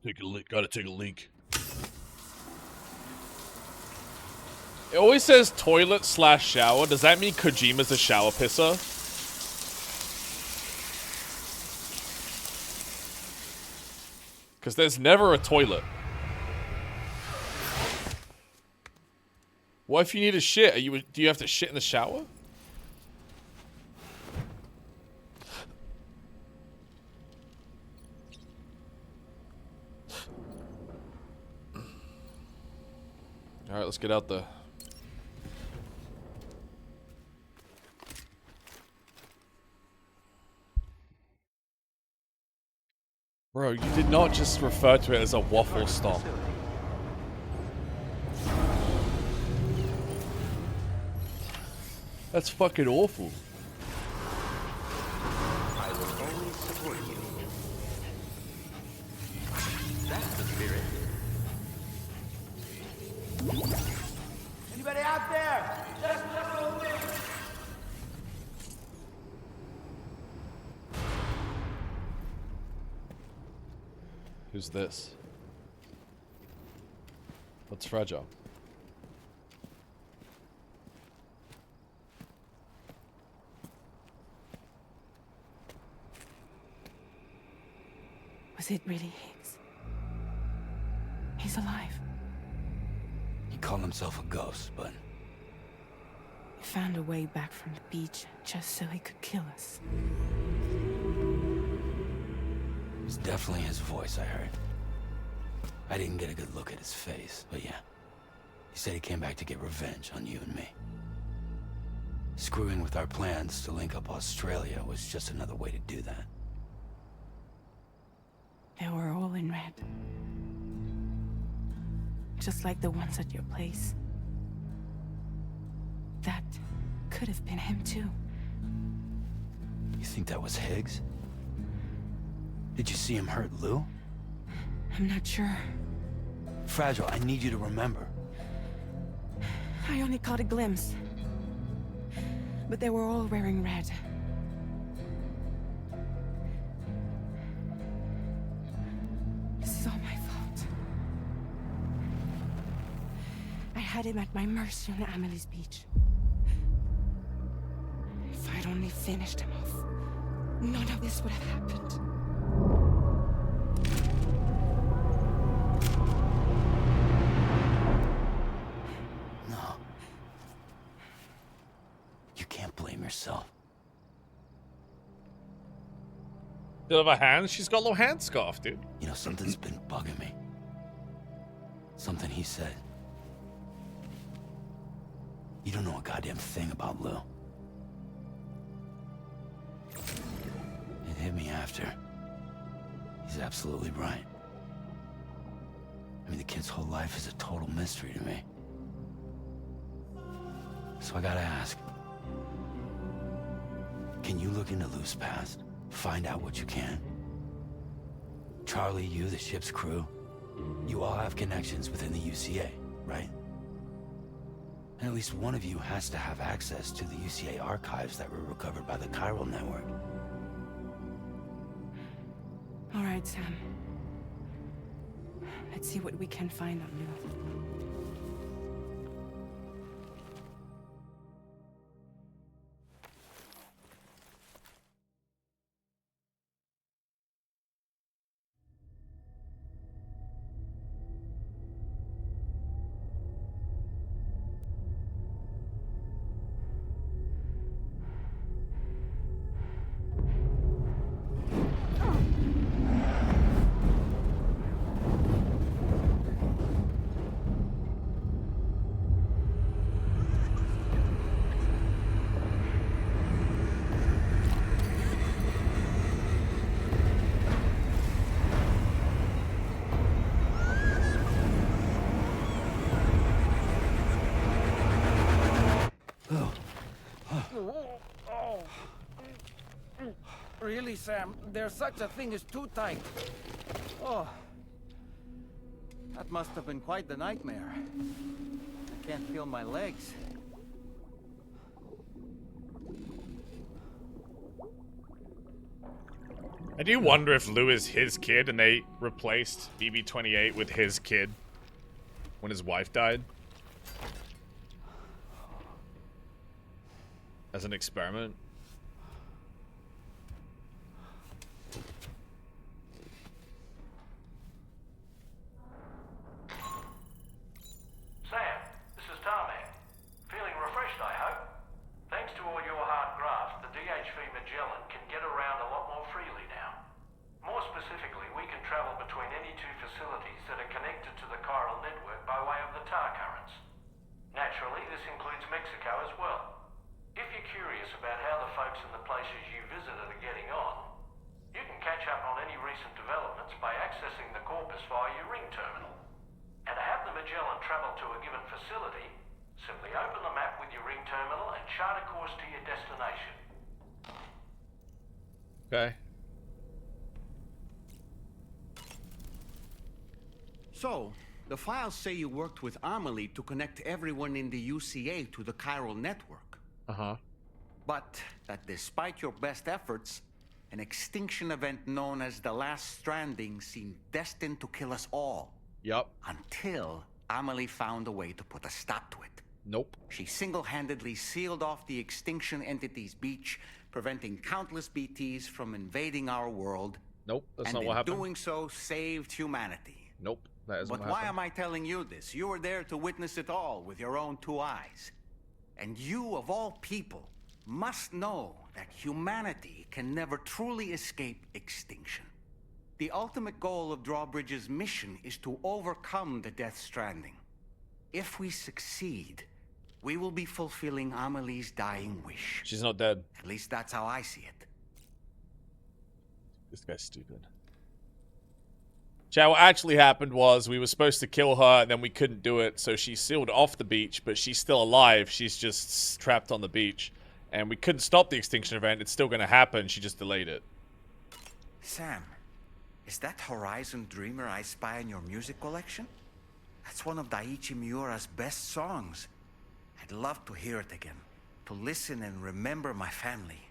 Take a leak. Gotta take a leak. It always says toilet / shower. Does that mean Kojima's a shower pisser? Because there's never a toilet. What if you need a shit? Do you have to shit in the shower? Alright, let's get out there. Bro, you did not just refer to it as a waffle stop. That's fucking awful. I will always support you. That's the spirit. Anybody out there? Just follow me. Who's this? What's fragile? Was it really Higgs? He's alive. He called himself a ghost, but... He found a way back from the beach just so he could kill us. It was definitely his voice I heard. I didn't get a good look at his face, but yeah. He said he came back to get revenge on you and me. Screwing with our plans to link up Australia was just another way to do that. They were all in red. Just like the ones at your place. That could have been him too. You think that was Higgs? Did you see him hurt Lou? I'm not sure. Fragile, I need you to remember. I only caught a glimpse. But they were all wearing red. This is all my fault. I had had him at my mercy on Amelie's beach. If I'd only finished him off, none of this would have happened. No. You can't blame yourself. Still have a hand? She's got a little hand scarf, dude. You know, something's been bugging me. Something he said. You don't know a goddamn thing about Lou. It hit me after. He's absolutely right. I mean, the kid's whole life is a total mystery to me. So I gotta ask. Can you look into Lou's past? Find out what you can? Charlie, you, the ship's crew, you all have connections within the UCA, right? And at least one of you has to have access to the UCA archives that were recovered by the Chiral Network. All right, Sam. Let's see what we can find on Lou. Really, Sam? There's such a thing as too tight. Oh. That must have been quite the nightmare. I can't feel my legs. I do wonder if Lou is his kid and they replaced BB-28 with his kid when his wife died. As an experiment. Sam, this is Tarmac. Feeling refreshed, I hope. Thanks to all your hard graft, the DHV Magellan can get around a lot more freely now. More specifically, we can travel between any two facilities that are connected to the chiral network by way of the tar currents. Naturally, this includes Mexico as well. If you're curious about how the folks in the places you visited are getting on, you can catch up on any recent developments by accessing the corpus via your ring terminal. And to have the Magellan travel to a given facility, simply open the map with your ring terminal and chart a course to your destination. Okay. So, the files say you worked with Amelie to connect everyone in the UCA to the chiral network. Uh-huh. But that despite your best efforts, an extinction event known as the Last Stranding seemed destined to kill us all. Yup. Until Amelie found a way to put a stop to it. Nope. She single-handedly sealed off the extinction entity's beach, preventing countless BTs from invading our world. Nope, that's and not what happened. in doing so, saved humanity. Nope, that isn't But what why happened. am I telling you this? You were there to witness it all with your own two eyes. And you, of all people, must know that humanity can never truly escape extinction. The ultimate goal of Drawbridge's mission is to overcome the Death Stranding. If we succeed, we will be fulfilling Amelie's dying wish. She's not dead. At least that's how I see it. This guy's stupid. Chat, what actually happened was we were supposed to kill her and then we couldn't do it, so she sealed off the beach, but she's still alive. She's just trapped on the beach. And we couldn't stop the extinction event. It's still going to happen. She just delayed it. Sam, is that Horizon Dreamer I spy in your music collection? That's one of Daiichi Miura's best songs. I'd love to hear it again, to listen and remember my family.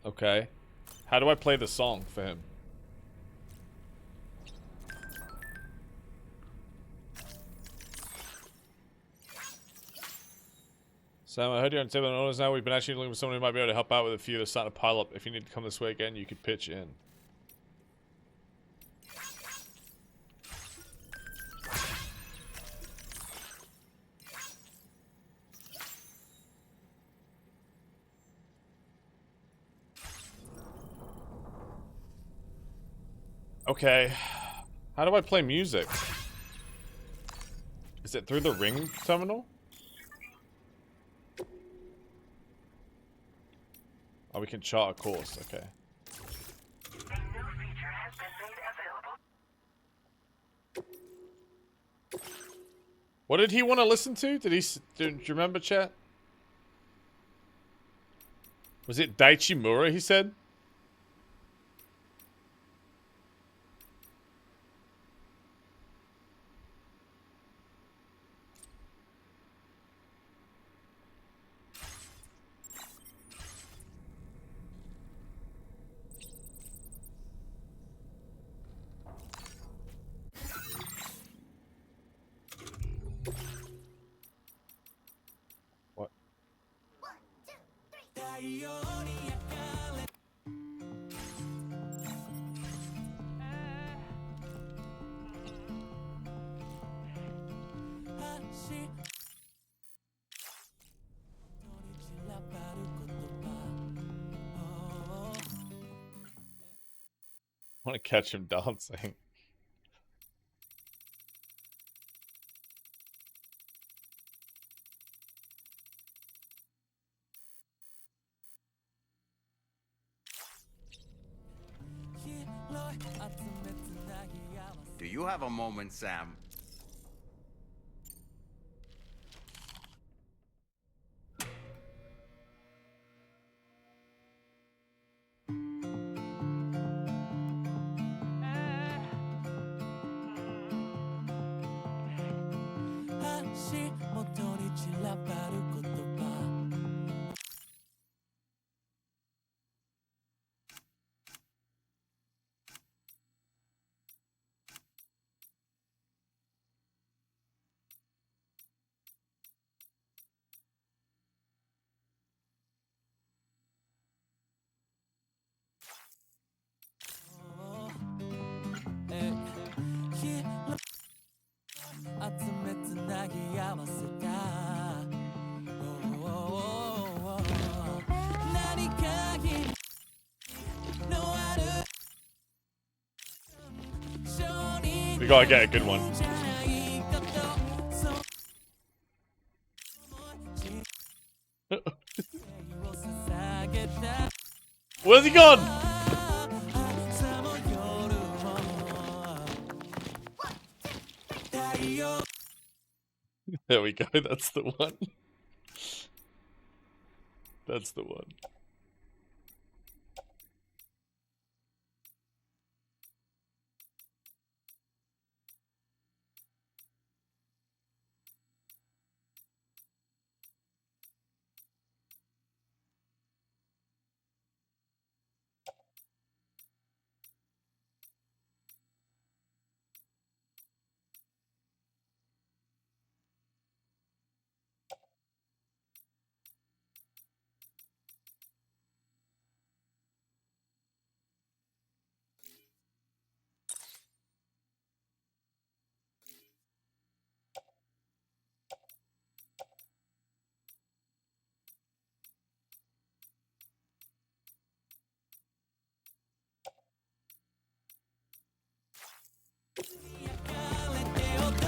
Okay. How do I play the song for him? Sam, I heard you're on table and orders now. We've been actually looking for someone who might be able to help out with a few that are starting to pile up. If you need to come this way again, you could pitch in. Okay. How do I play music? Is it through the ring terminal? Oh, we can chart a course. Okay. A new feature has been made available. What did he want to listen to? Do you remember, chat? Was it Daichi Mura, he said? What? I want to catch him dancing. Do you have a moment, Sam? We gotta get a good one. Where's he gone? There we go, that's the one. That's the one.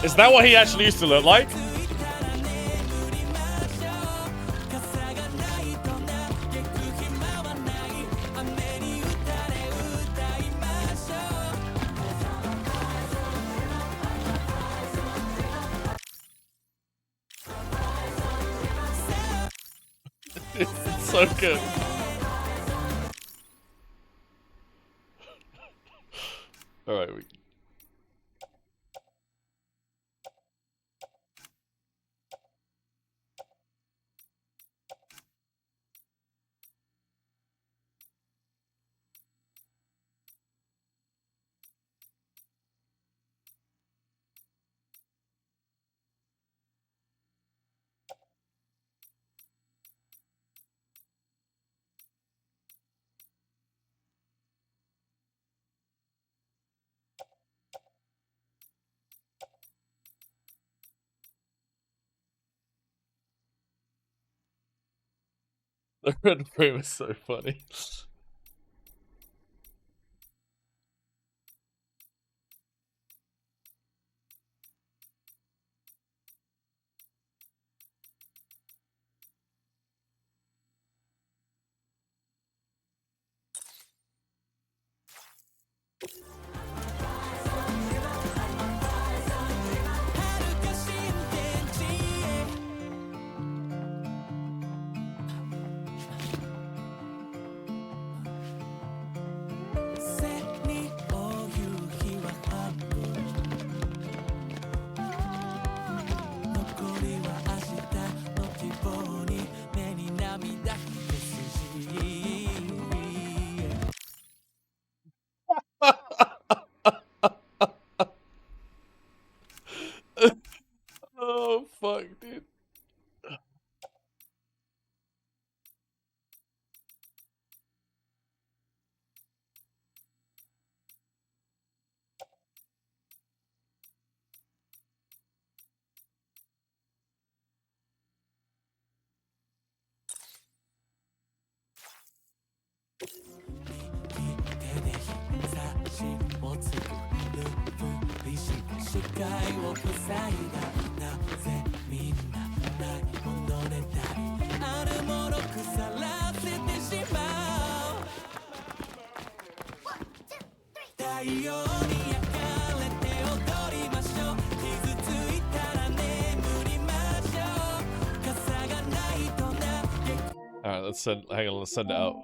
Is that what he actually used to look like? It's so good. Alright, The red frame is so funny. Oh fuck, dude. Alright, let's send it out.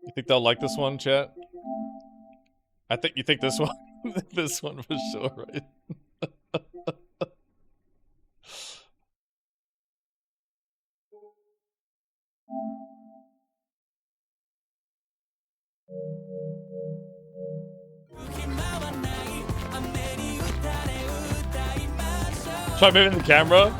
You think they'll like this one, chat? You think this one this one for sure, right? Try moving the camera.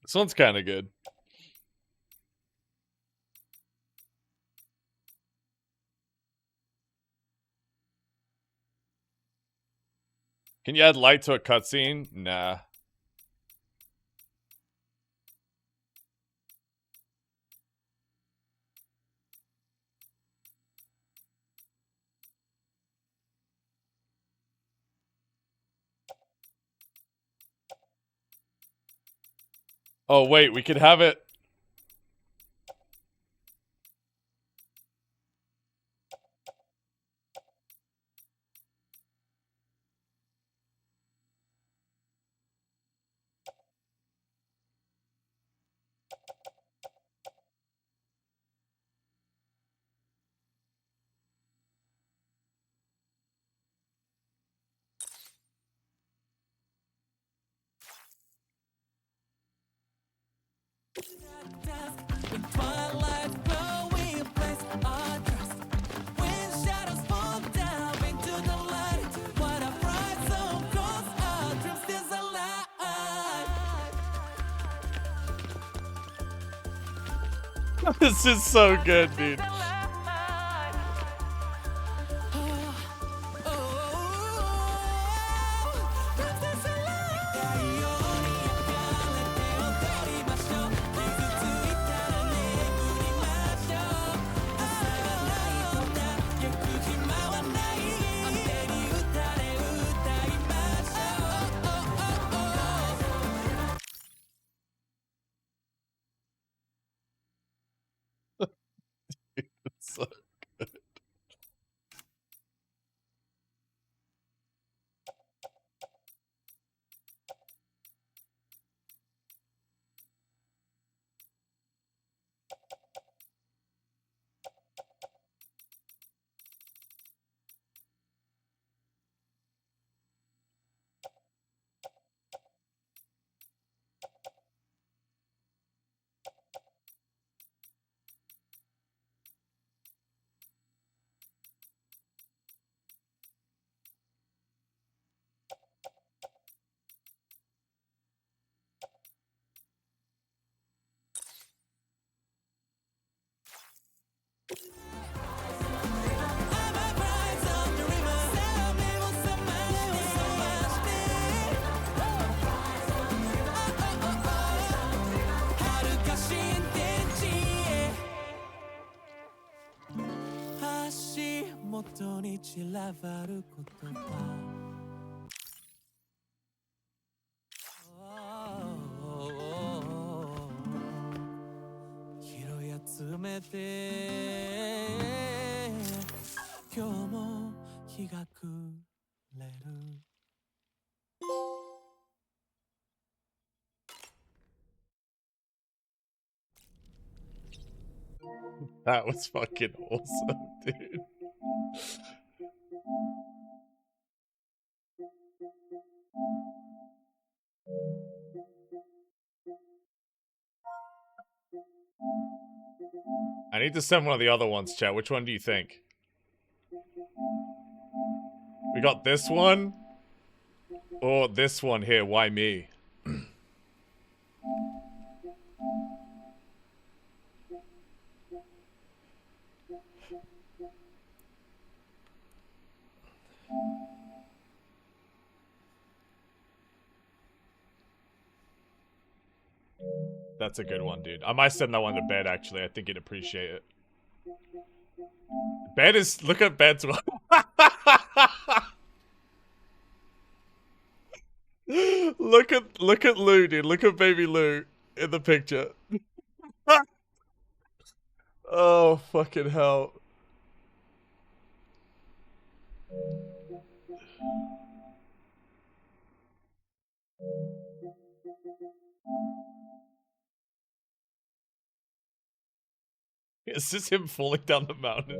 This one's kind of good. Can you add light to a cutscene? Nah. Oh wait, we could have it. This is so good, dude. So good. 元に散らばる言葉拾い集めて今日も日が暮れる That was fucking awesome, dude. I need to send one of the other ones, chat. Which one do you think? We got this one? Or this one here, why me? That's a good one, dude. I might send that one to Bed, actually. I think he'd appreciate it. Bed is... Look at Bed's one. Look at Lou, dude. Look at baby Lou in the picture. Oh, fucking hell. Is this him falling down the mountain?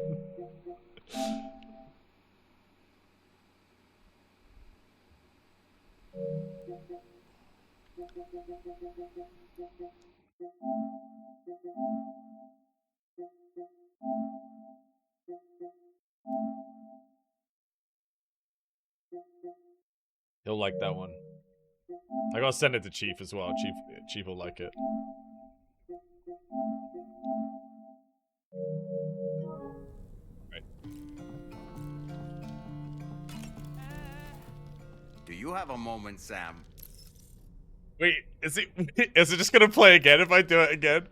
He'll like that one. I gotta send it to Chief as well. Chief will like it. Right. Do you have a moment, Sam? Wait, is it just gonna play again if I do it again?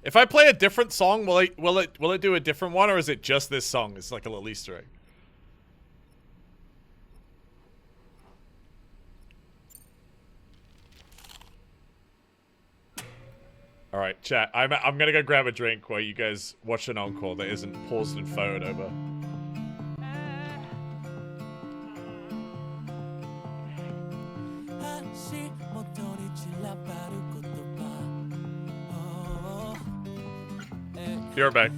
If I play a different song, will it do a different one, or is it just this song? It's like a little Easter egg. All right, chat. I'm gonna go grab a drink while you guys watch an encore that isn't paused and photoed over. Be right back.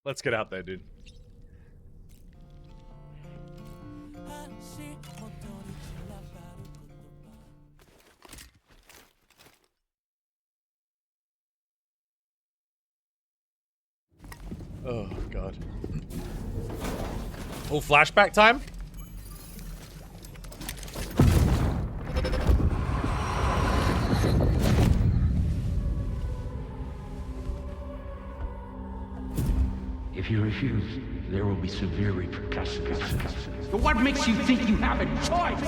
Let's get out there, dude. Oh, God. Full flashback time? If you refuse, there will be severe repercussions. But what makes you think you have a choice?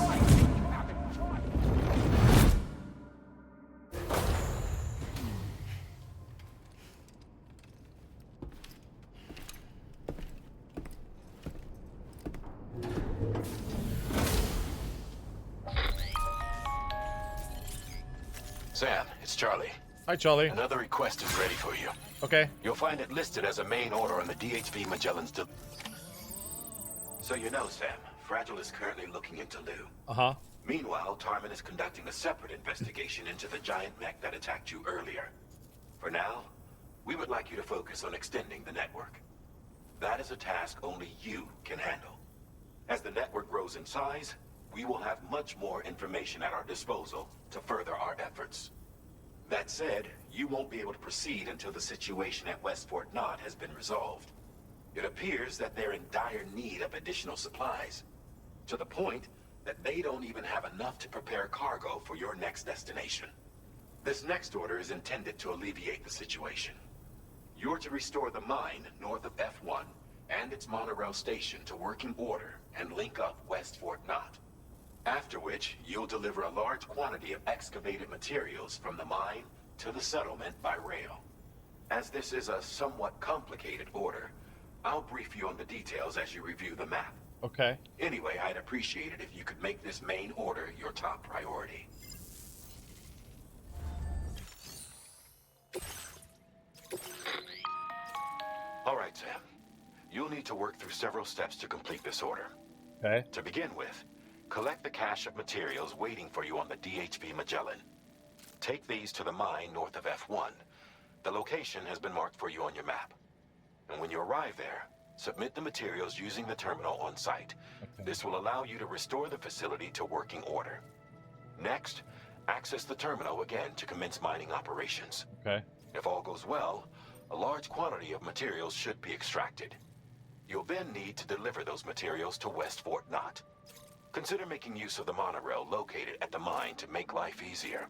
Sam, it's Charlie. Hi, Charlie. Another request is ready for you. Okay. You'll find it listed as a main order on the DHV Magellan's So you know, Sam, Fragile is currently looking into Lou. Uh-huh. Meanwhile, Tarman is conducting a separate investigation into the giant mech that attacked you earlier. For now, we would like you to focus on extending the network. That is a task only you can handle. As the network grows in size, we will have much more information at our disposal to further our efforts. That said, you won't be able to proceed until the situation at West Fort Knot has been resolved. It appears that they're in dire need of additional supplies, to the point that they don't even have enough to prepare cargo for your next destination. This next order is intended to alleviate the situation. You're to restore the mine north of F1 and its monorail station to working order and link up West Fort Knot. After which, you'll deliver a large quantity of excavated materials from the mine to the settlement by rail. As this is a somewhat complicated order, I'll brief you on the details as you review the map. Okay. Anyway, I'd appreciate it if you could make this main order your top priority. All right, Sam. You'll need to work through several steps to complete this order. Okay. To begin with, collect the cache of materials waiting for you on the DHV Magellan. Take these to the mine north of F1. The location has been marked for you on your map. And when you arrive there, submit the materials using the terminal on site. Okay. This will allow you to restore the facility to working order. Next, access the terminal again to commence mining operations. Okay. If all goes well, a large quantity of materials should be extracted. You'll then need to deliver those materials to West Fort Knot. Consider making use of the monorail located at the mine to make life easier.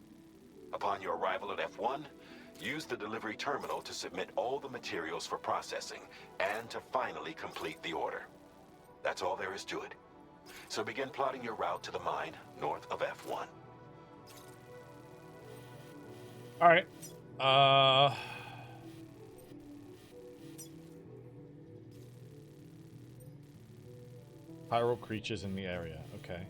Upon your arrival at F1, use the delivery terminal to submit all the materials for processing and to finally complete the order. That's all there is to it. So begin plotting your route to the mine north of F1. All right. Pyro creatures in the area. Okay.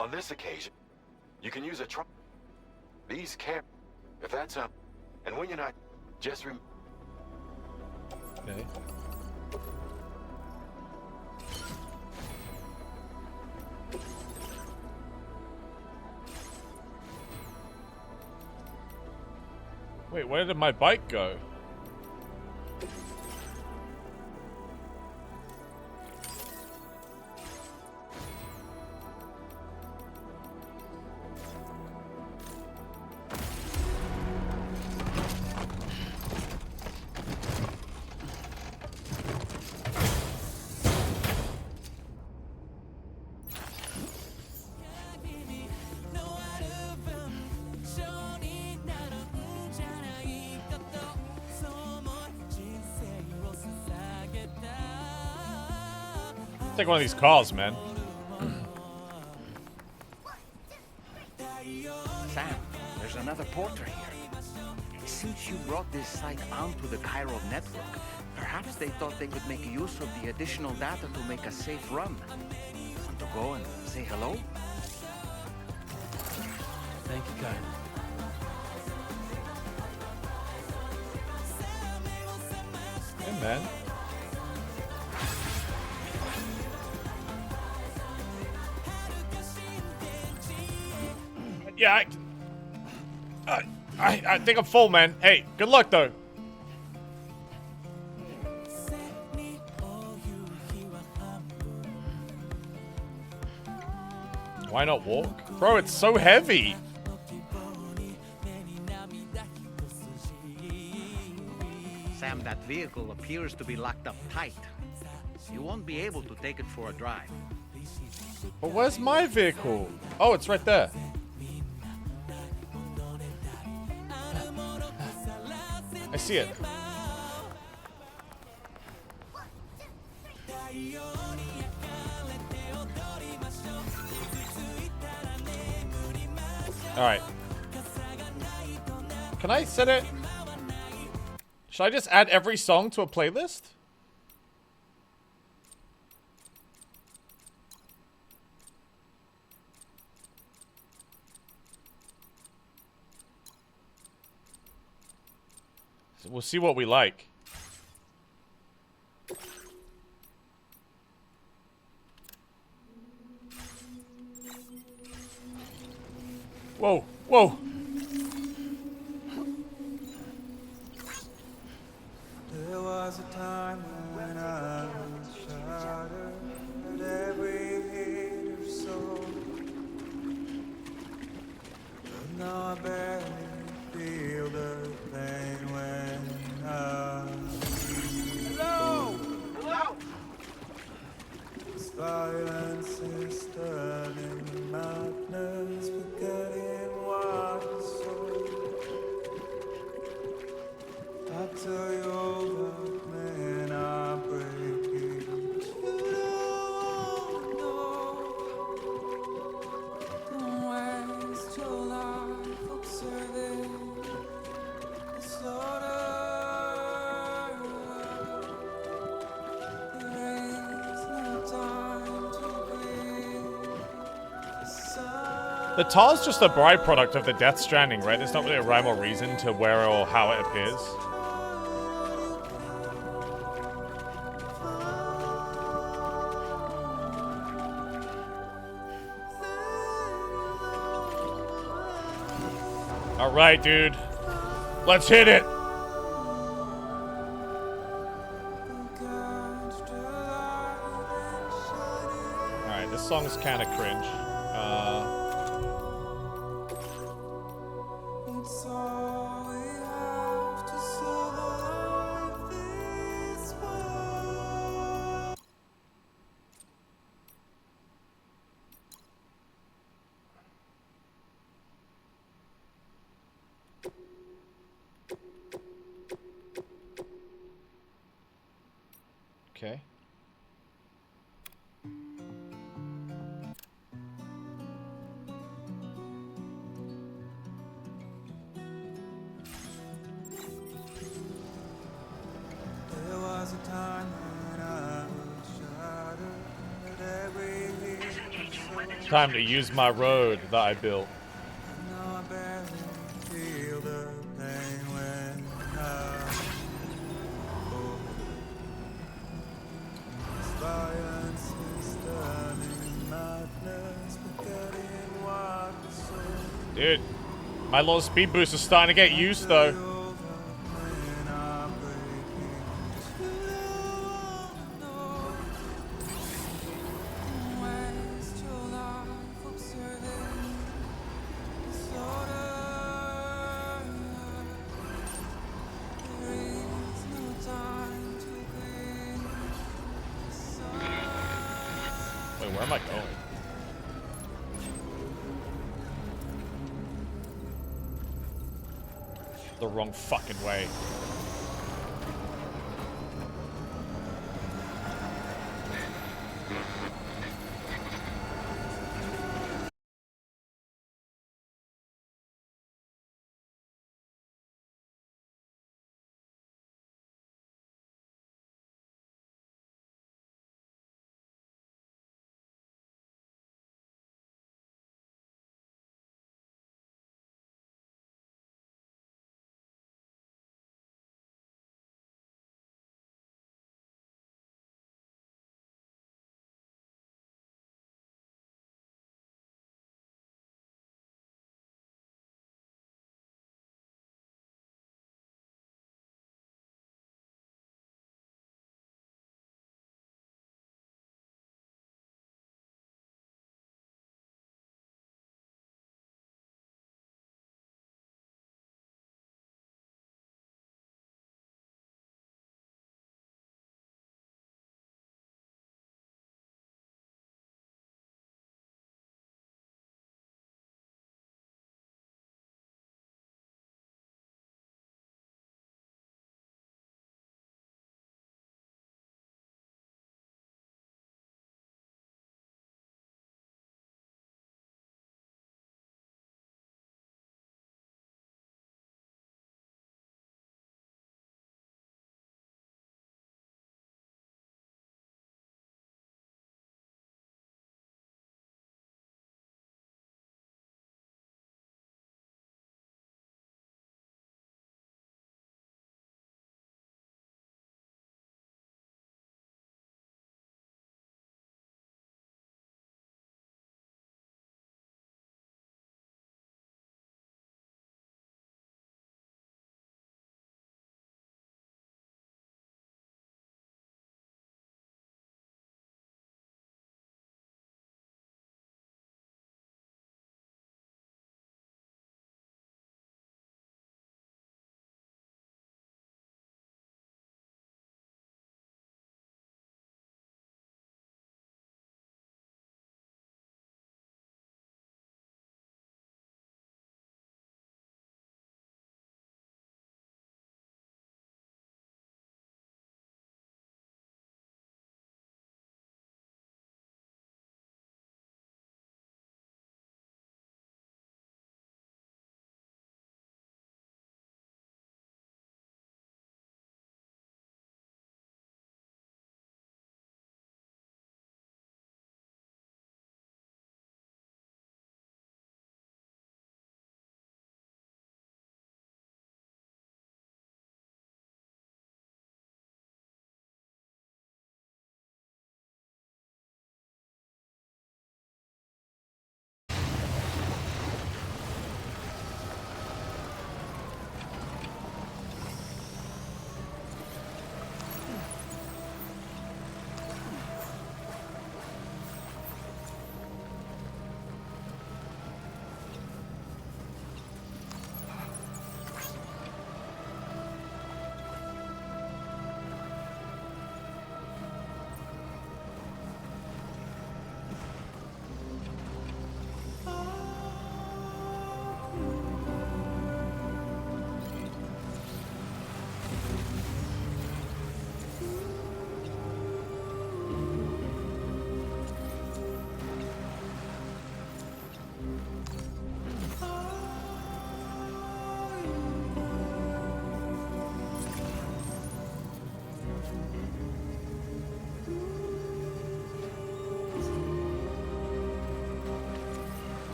On this occasion, you can use a truck. These can't. If that's up, and when you're not, just Okay. Wait, where did my bike go? Take one of these cars, man. Sam, there's another porter here. Since you brought this site onto the chiral network, perhaps they thought they could make use of the additional data to make a safe run. Want to go and say hello? Thank you, Kyle. Hey, man. Yeah, I think I'm full, man. Hey, good luck, though. Why not walk? Bro, it's so heavy. Sam, that vehicle appears to be locked up tight. You won't be able to take it for a drive. But where's my vehicle? Oh, it's right there. I see it. Alright. Can I set it? Should I just add every song to a playlist? We'll see what we like. Whoa, whoa. There was a time when I was shattered at every hit of soul. But now I barely feel the pain when I Hello! Hello! This violence is turning madness, forgetting what is so. I tell you over, man, I'm breaking. You don't waste your life observing the slaughter. There is no time to breathe. The tar's just a byproduct of the Death Stranding, right? There's not really a rhyme or reason to where or how it appears. Alright, dude. Let's hit it! Alright, this song's kind of cringe. It's all we have to survive this war. Okay. There was a time when I was shattered at every hit. Time to use my road that I built. Now I barely feel the pain when I fall. This violence is turning madness, forgetting what is so. Dude, my little speed boost is starting to get used though. Wait, where am I going? The wrong fucking way.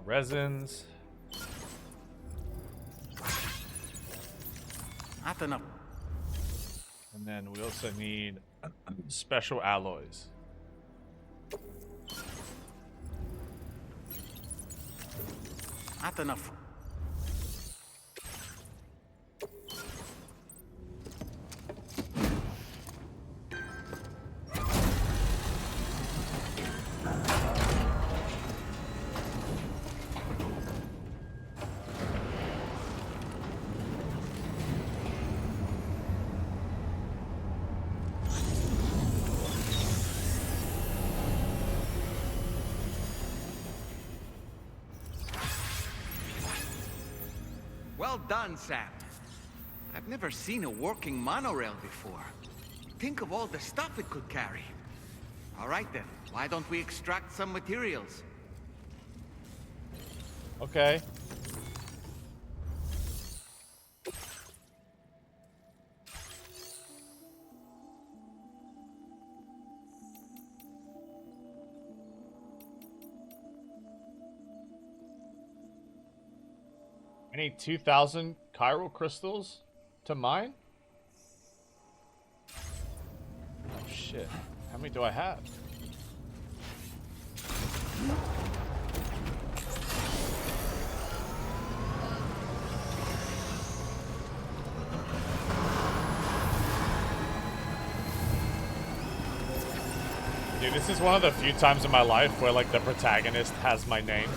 Resins. Not enough. And then we also need special alloys. Not enough. Well done, Sam. I've never seen a working monorail before. Think of all the stuff it could carry. All right then, why don't we extract some materials? Okay. I need 2,000 chiral crystals to mine? Oh shit. How many do I have? Dude, this is one of the few times in my life where like the protagonist has my name.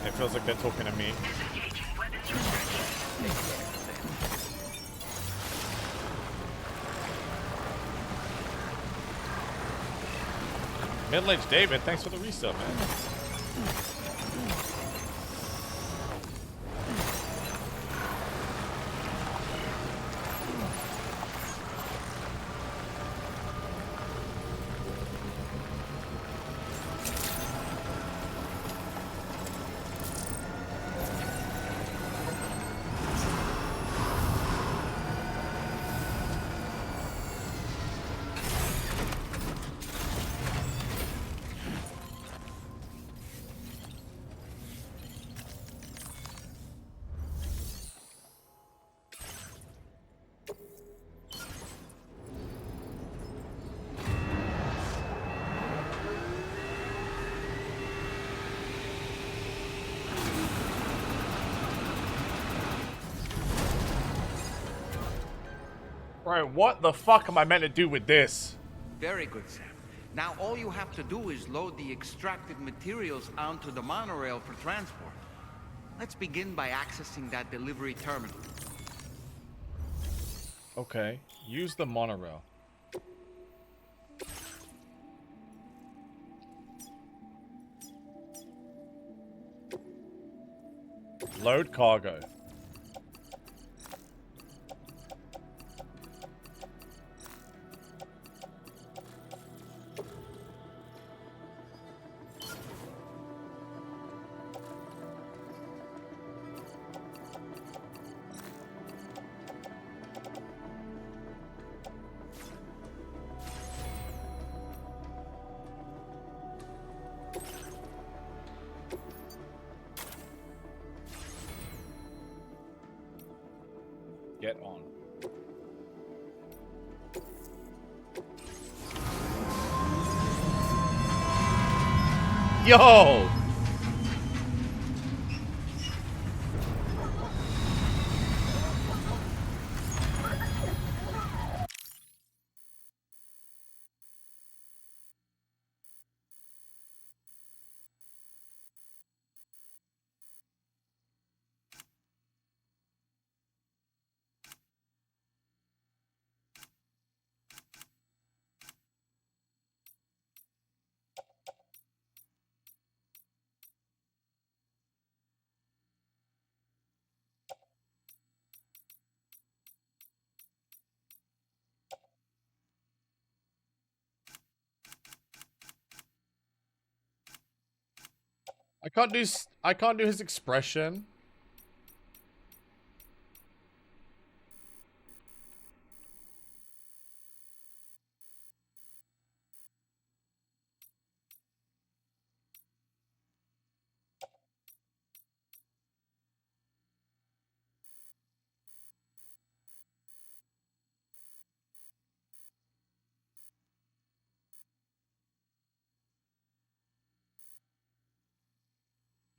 It feels like they're talking to me. Middle-aged David, thanks for the resub, man. Right, what the fuck am I meant to do with this? Very good, Sam. Now all you have to do is load the extracted materials onto the monorail for transport. Let's begin by accessing that delivery terminal. Okay, use the monorail. Load cargo. Get on. Yo! I can't do his expression.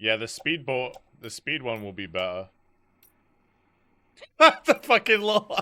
Yeah, the speed one will be better. The fucking law.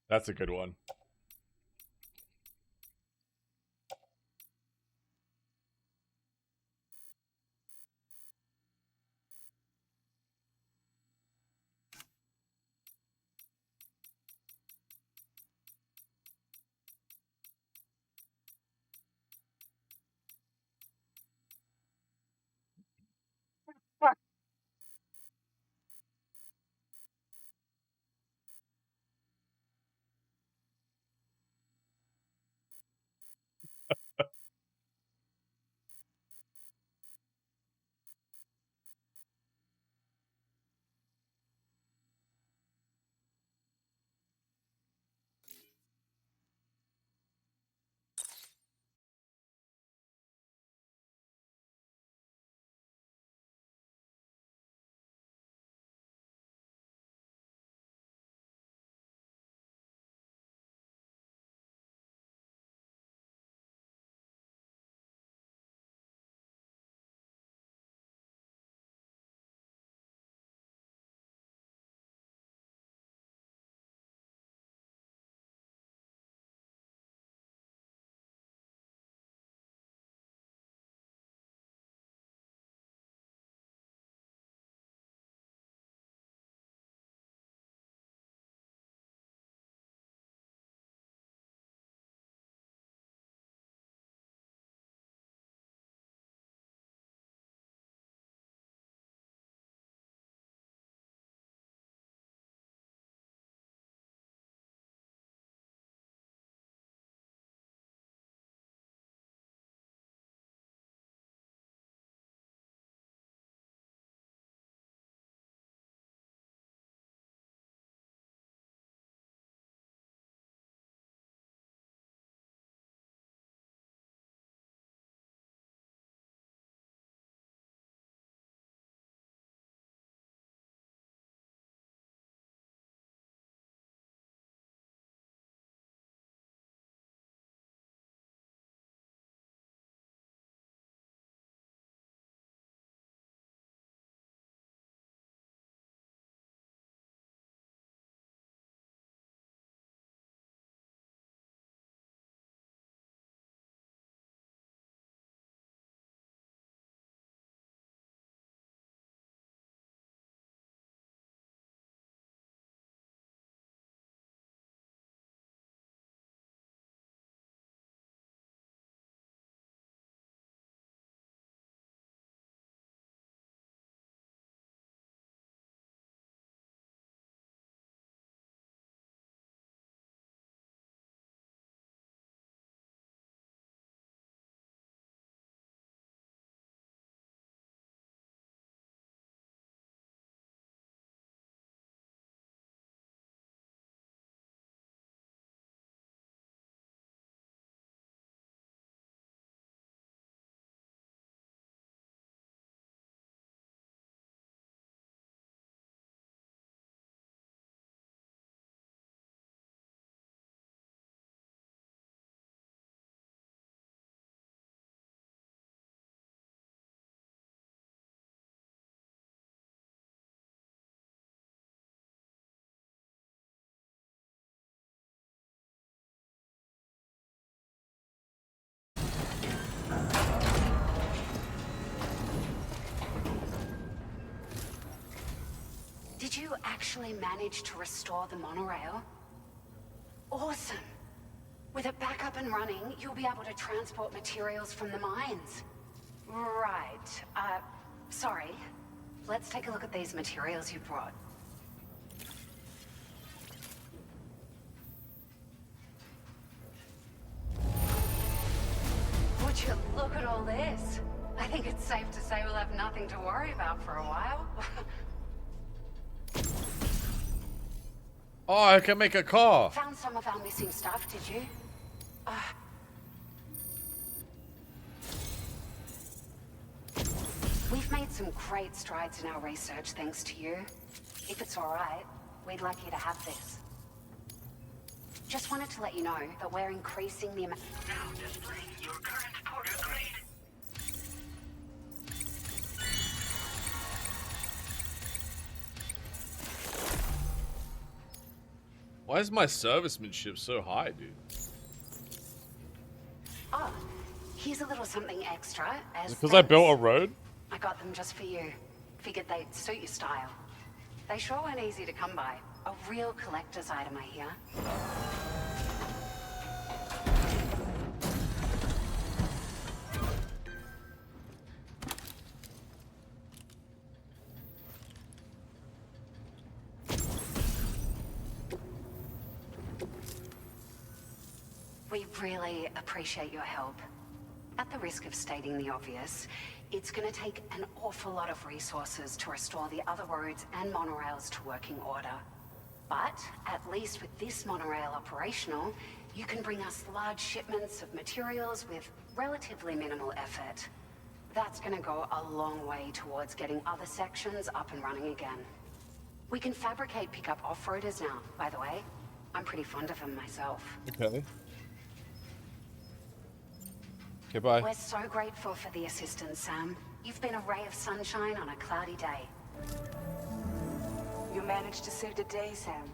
That's a good one. Did you actually manage to restore the monorail? Awesome. With it back up and running, you'll be able to transport materials from the mines. Right. Sorry. Let's take a look at these materials you brought. Look at all this. I think it's safe to say we'll have nothing to worry about for a while. Oh, I can make a car. Found some of our missing stuff, did you? We've made some great strides in our research thanks to you. If it's all right, we'd like you to have this. Just wanted to let you know that we're increasing the amount. Now displaying your current porter grade. Why is my servicemanship so high, dude? Oh, here's a little something extra. As Because I built a road? I got them just for you. Figured they'd suit your style. They sure weren't easy to come by. A real collector's item, I hear. We really appreciate your help. At the risk of stating the obvious, it's going to take an awful lot of resources to restore the other roads and monorails to working order. But at least with this monorail operational, you can bring us large shipments of materials with relatively minimal effort. That's going to go a long way towards getting other sections up and running again. We can fabricate pickup off-roaders now, by the way. I'm pretty fond of them myself. Okay. Okay, bye. We're so grateful for the assistance, Sam. You've been a ray of sunshine on a cloudy day. You managed to save the day, Sam.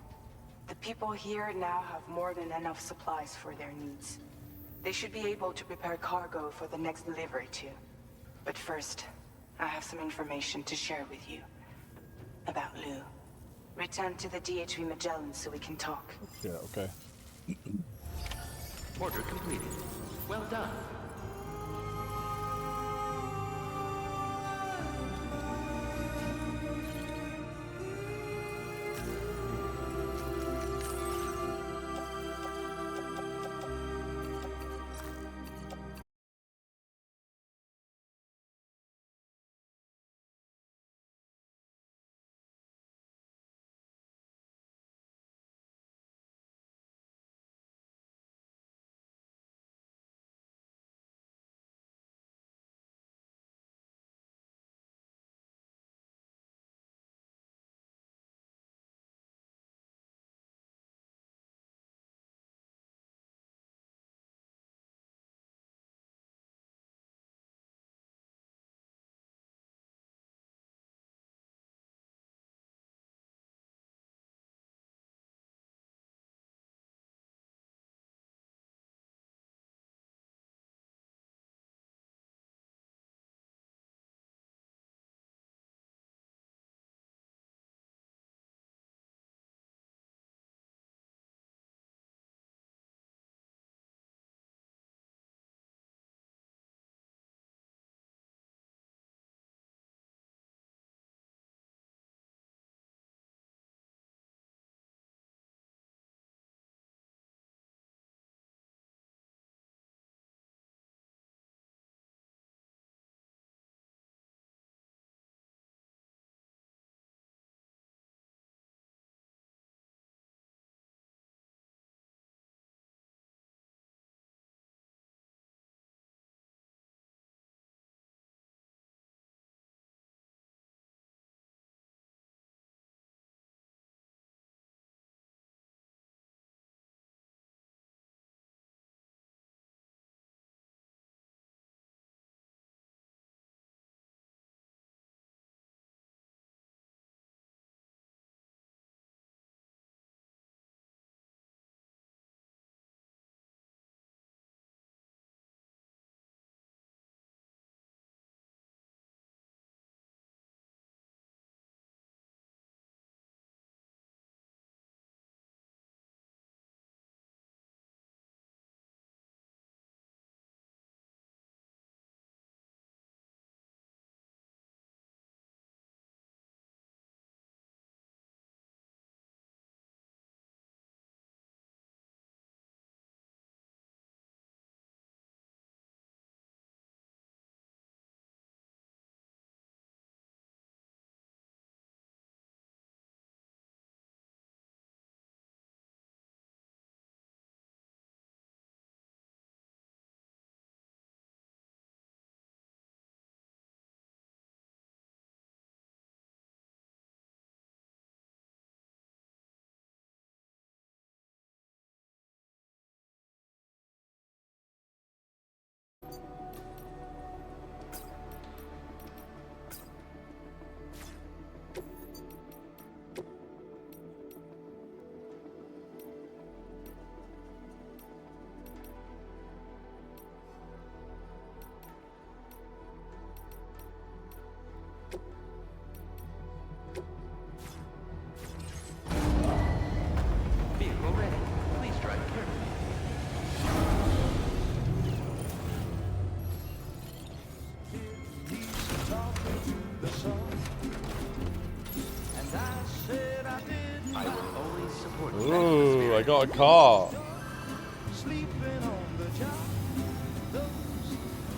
The people here now have more than enough supplies for their needs. They should be able to prepare cargo for the next delivery too. But first, I have some information to share with you. About Lou. Return to the DHV Magellan so we can talk. Yeah, okay. Order completed. Well done. Ooh, I got a car. Sleeping on the job. Those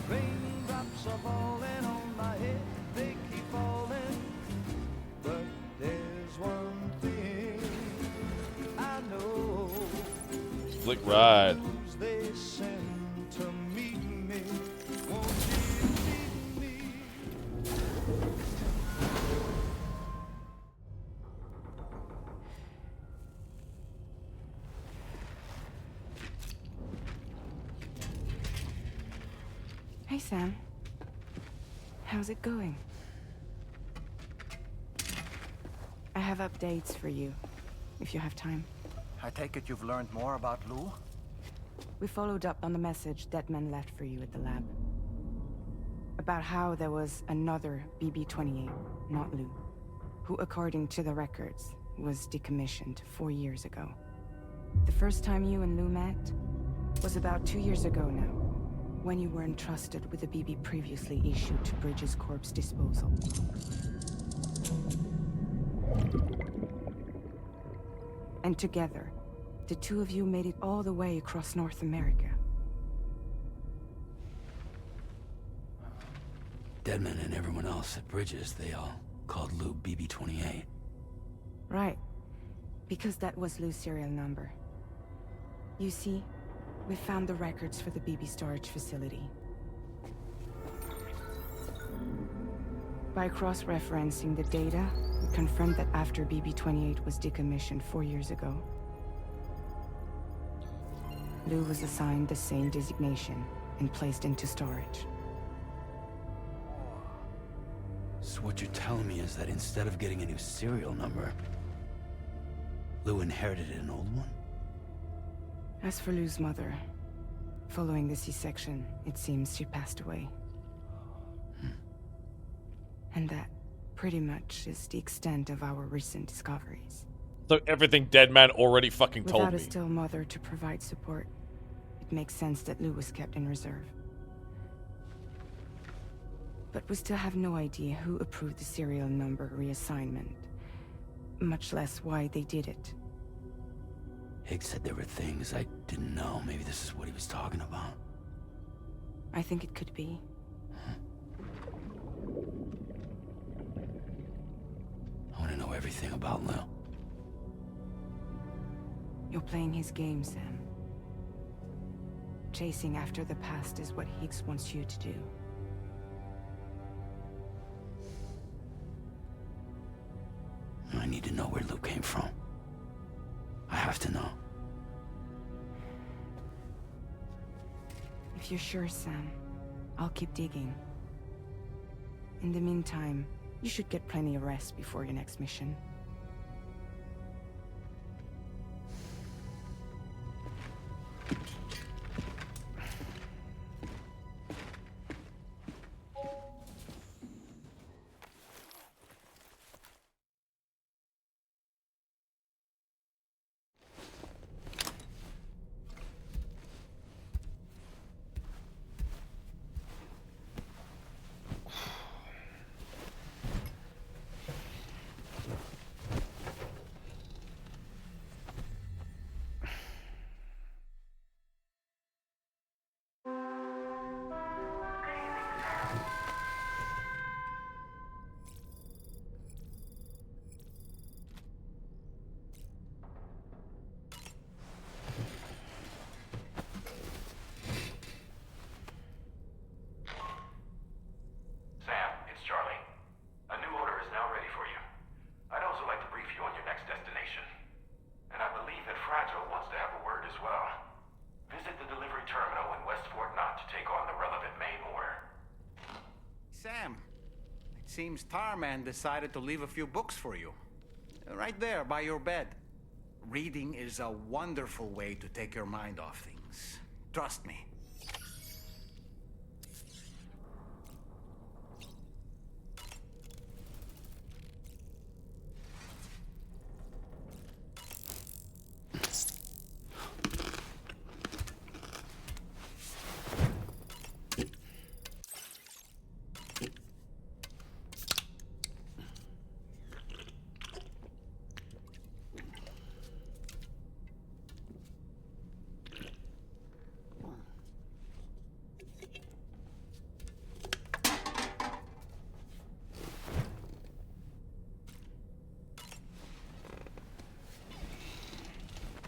raindrops are falling on my head. They keep falling. But there's one thing I know. Slick ride. Those they send to meet me. Won't you meet me? Hey, Sam. How's it going? I have updates for you, if you have time. I take it you've learned more about Lou? We followed up on the message Deadman left for you at the lab. About how there was another BB-28, not Lou, who, according to the records, was decommissioned 4 years ago. The first time you and Lou met was about 2 years ago now, when you were entrusted with a BB previously issued to Bridges Corp's disposal. And together, the two of you made it all the way across North America. Deadman and everyone else at Bridges, they all called Lou BB-28. Right. Because that was Lou's serial number. You see, we found the records for the BB storage facility. By cross-referencing the data, we confirmed that after BB-28 was decommissioned 4 years ago, Lou was assigned the same designation and placed into storage. So what you're telling me is that instead of getting a new serial number, Lou inherited an old one? As for Lou's mother, following the C-section, it seems she passed away. And that, pretty much, is the extent of our recent discoveries. So everything Deadman already fucking told Without me. a still mother to provide support, it makes sense that Lou was kept in reserve. But we still have no idea who approved the serial number reassignment, much less why they did it. Higgs said there were things I didn't know. Maybe this is what he was talking about. I think it could be. I want to know everything about Lou. You're playing his game, Sam. Chasing after the past is what Higgs wants you to do. I need to know where Lou came from. I have to know. If you're sure, Sam, I'll keep digging. In the meantime, you should get plenty of rest before your next mission. Sam, it's Charlie. A new order is now ready for you. I'd also like to brief you on your next destination. And I believe that Fragile wants to have a word as well. Visit the delivery terminal in West Fort Knott to take on the relevant main order. Sam, it seems Tarman decided to leave a few books for you. Right there, by your bed. Reading is a wonderful way to take your mind off things. Trust me.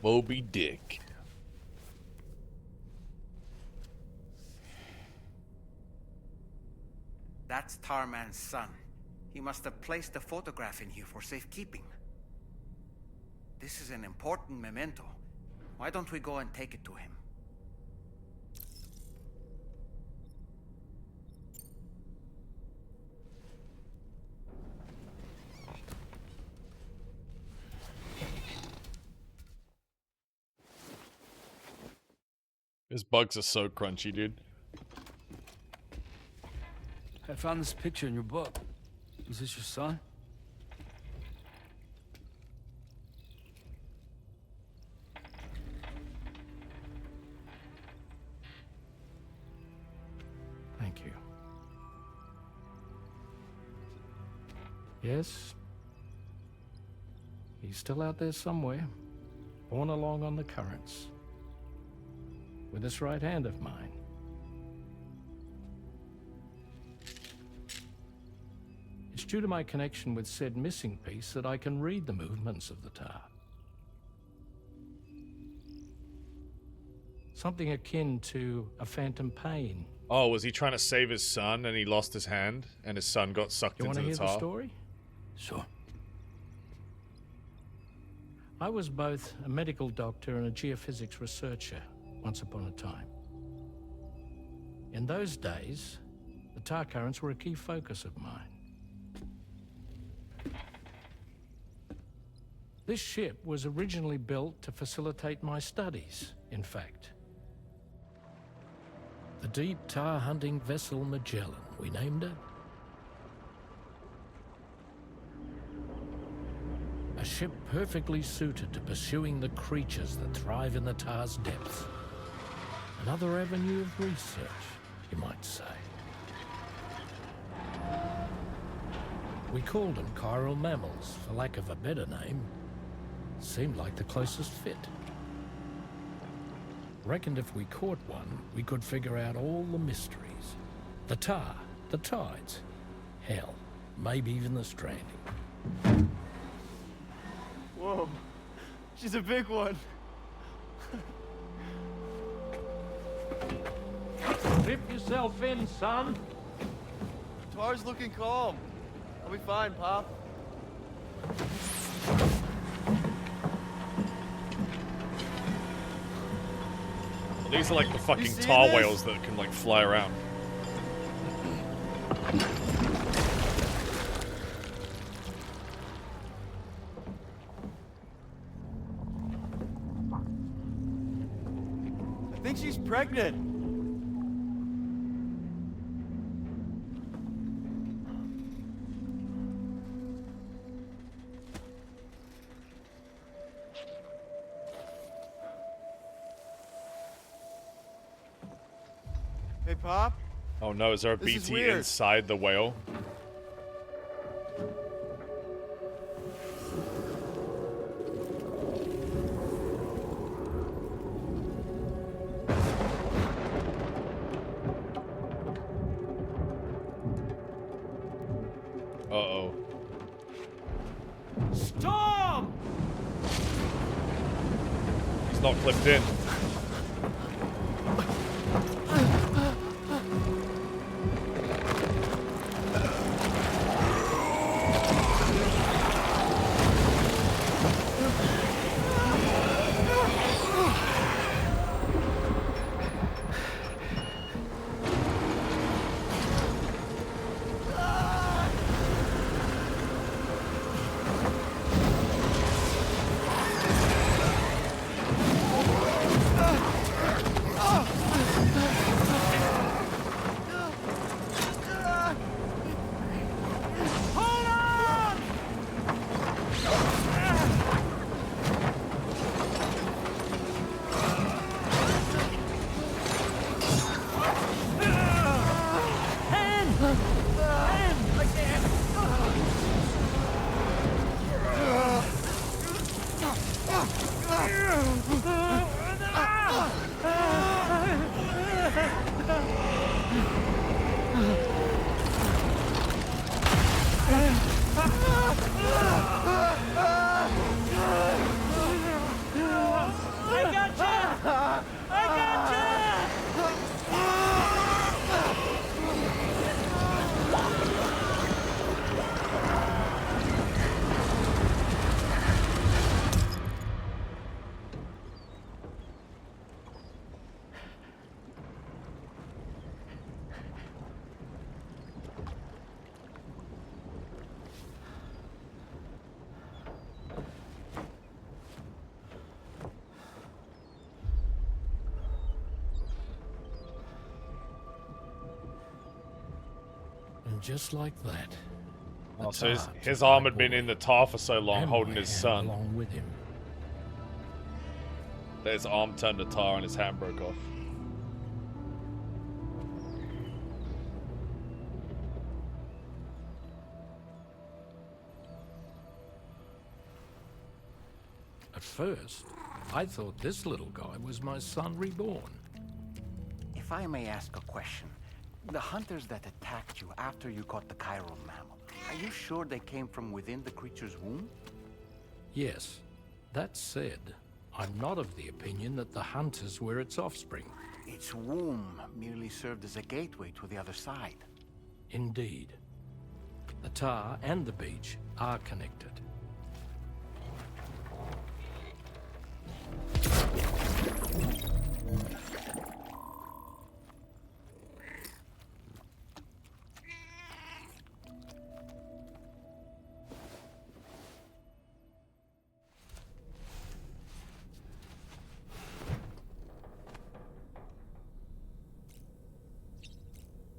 Moby Dick. That's Tarman's son. He must have placed a photograph in here for safekeeping. This is an important memento. Why don't we go and take it to him? His bugs are so crunchy, dude. I found this picture in your book. Is this your son? Thank you. Yes. He's still out there somewhere, borne along on the currents, with this right hand of mine. It's due to my connection with said missing piece that I can read the movements of the tar. Something akin to a phantom pain. Oh, was he trying to save his son and he lost his hand and his son got sucked You into want to the hear tar? the story? Sure. I was both a medical doctor and a geophysics researcher once upon a time. In those days, the tar currents were a key focus of mine. This ship was originally built to facilitate my studies, in fact. The deep tar hunting vessel Magellan, we named it. A ship perfectly suited to pursuing the creatures that thrive in the tar's depths. Another avenue of research, you might say. We called them chiral mammals, for lack of a better name. Seemed like the closest fit. Reckoned if we caught one, we could figure out all the mysteries. The tar, the tides, hell, maybe even the stranding. Whoa, she's a big one. Strip yourself in, son. Tar's looking calm. I'll be fine, Pop. Well, these are like the fucking see tar this? whales that can like fly around. I think she's pregnant. Hey, Pop. Oh no, is there a This is BT weird. inside the whale? Uh-oh. Stop! He's not clipped in. And just like that, Oh, so Tar his took arm my had been boy in the tar for so long, and holding my his hand son, along with him. that his arm turned to tar and his hand broke off. At first, I thought this little guy was my son reborn. If I may ask a question, the hunters that attacked you after you caught the chiral mammal, are you sure they came from within the creature's womb? Yes. That said, I'm not of the opinion that the hunters were its offspring. Its womb merely served as a gateway to the other side. Indeed. The tar and the beach are connected.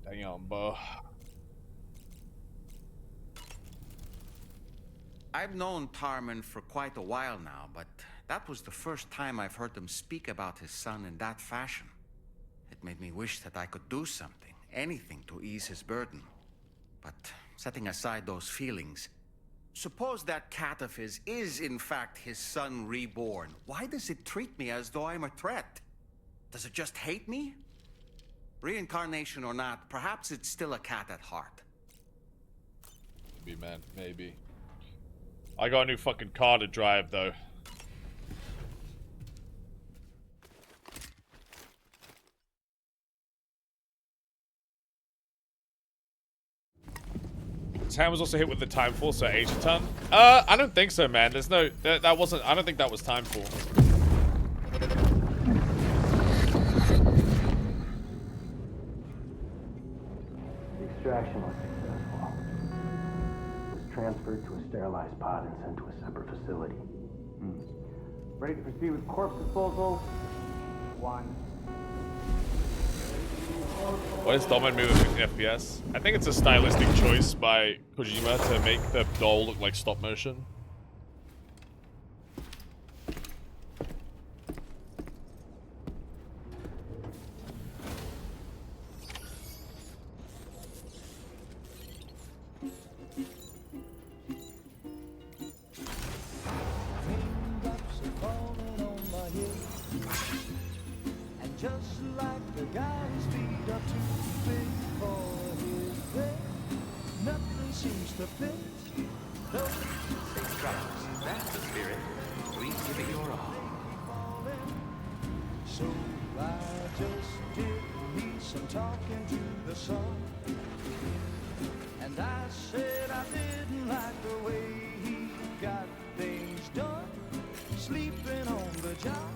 Damn, bro. I've known Tarman for quite a while now, but that was the first time I've heard him speak about his son in that fashion. It made me wish that I could do something, anything to ease his burden. But setting aside those feelings, suppose that cat of his is in fact his son reborn. Why does it treat me as though I'm a threat? Does it just hate me? Reincarnation or not, perhaps it's still a cat at heart. Maybe, man, maybe. I got a new fucking car to drive, though. Sam was also hit with the Timefall, so age a ton. I don't think so, man. There's no... That wasn't... I don't think that was Timefall. The extraction was successful. It was transferred to a sterilized pod and sent to a separate facility. Ready to proceed with corpse disposal? 1. Why is Domin moving 50 FPS? I think it's a stylistic choice by Kojima to make the doll look like stop motion. Just like the guy whose feet are too big for his bed, nothing seems to fit. Travelers, that's the spirit. Please give it your all. So I just did me some talking to the sun, and I said I didn't like the way he got things done, sleeping on the job.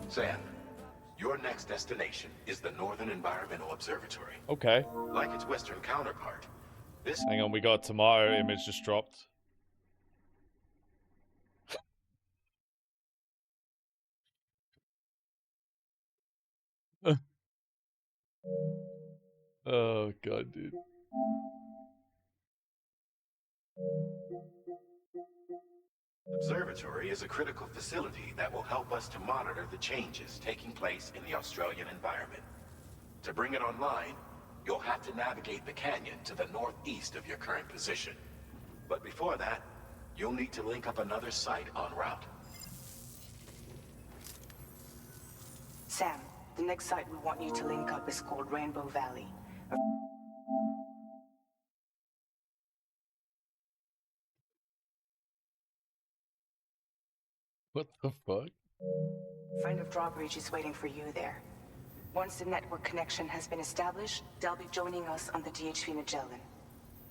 Sam, your next destination is the Northern Environmental Observatory. Okay. Like its western counterpart, this... Hang on, we got a tomato image just dropped. Oh god, dude. Observatory is a critical facility that will help us to monitor the changes taking place in the Australian environment. To bring it online, you'll have to navigate the canyon to the northeast of your current position. But before that, you'll need to link up another site en route. Sam, the next site we want you to link up is called Rainbow Valley. What the fuck? A friend of Drawbridge is waiting for you there. Once the network connection has been established, they'll be joining us on the DHV Magellan.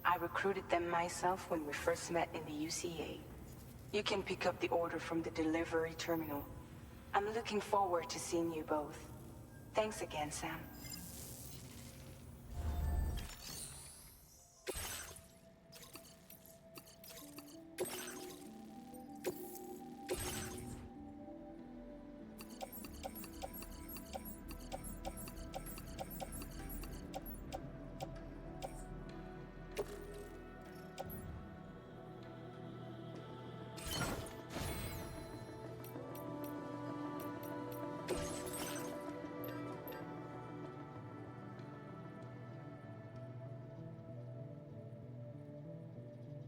I recruited them myself when we first met in the UCA. You can pick up the order from the delivery terminal. I'm looking forward to seeing you both. Thanks again, Sam.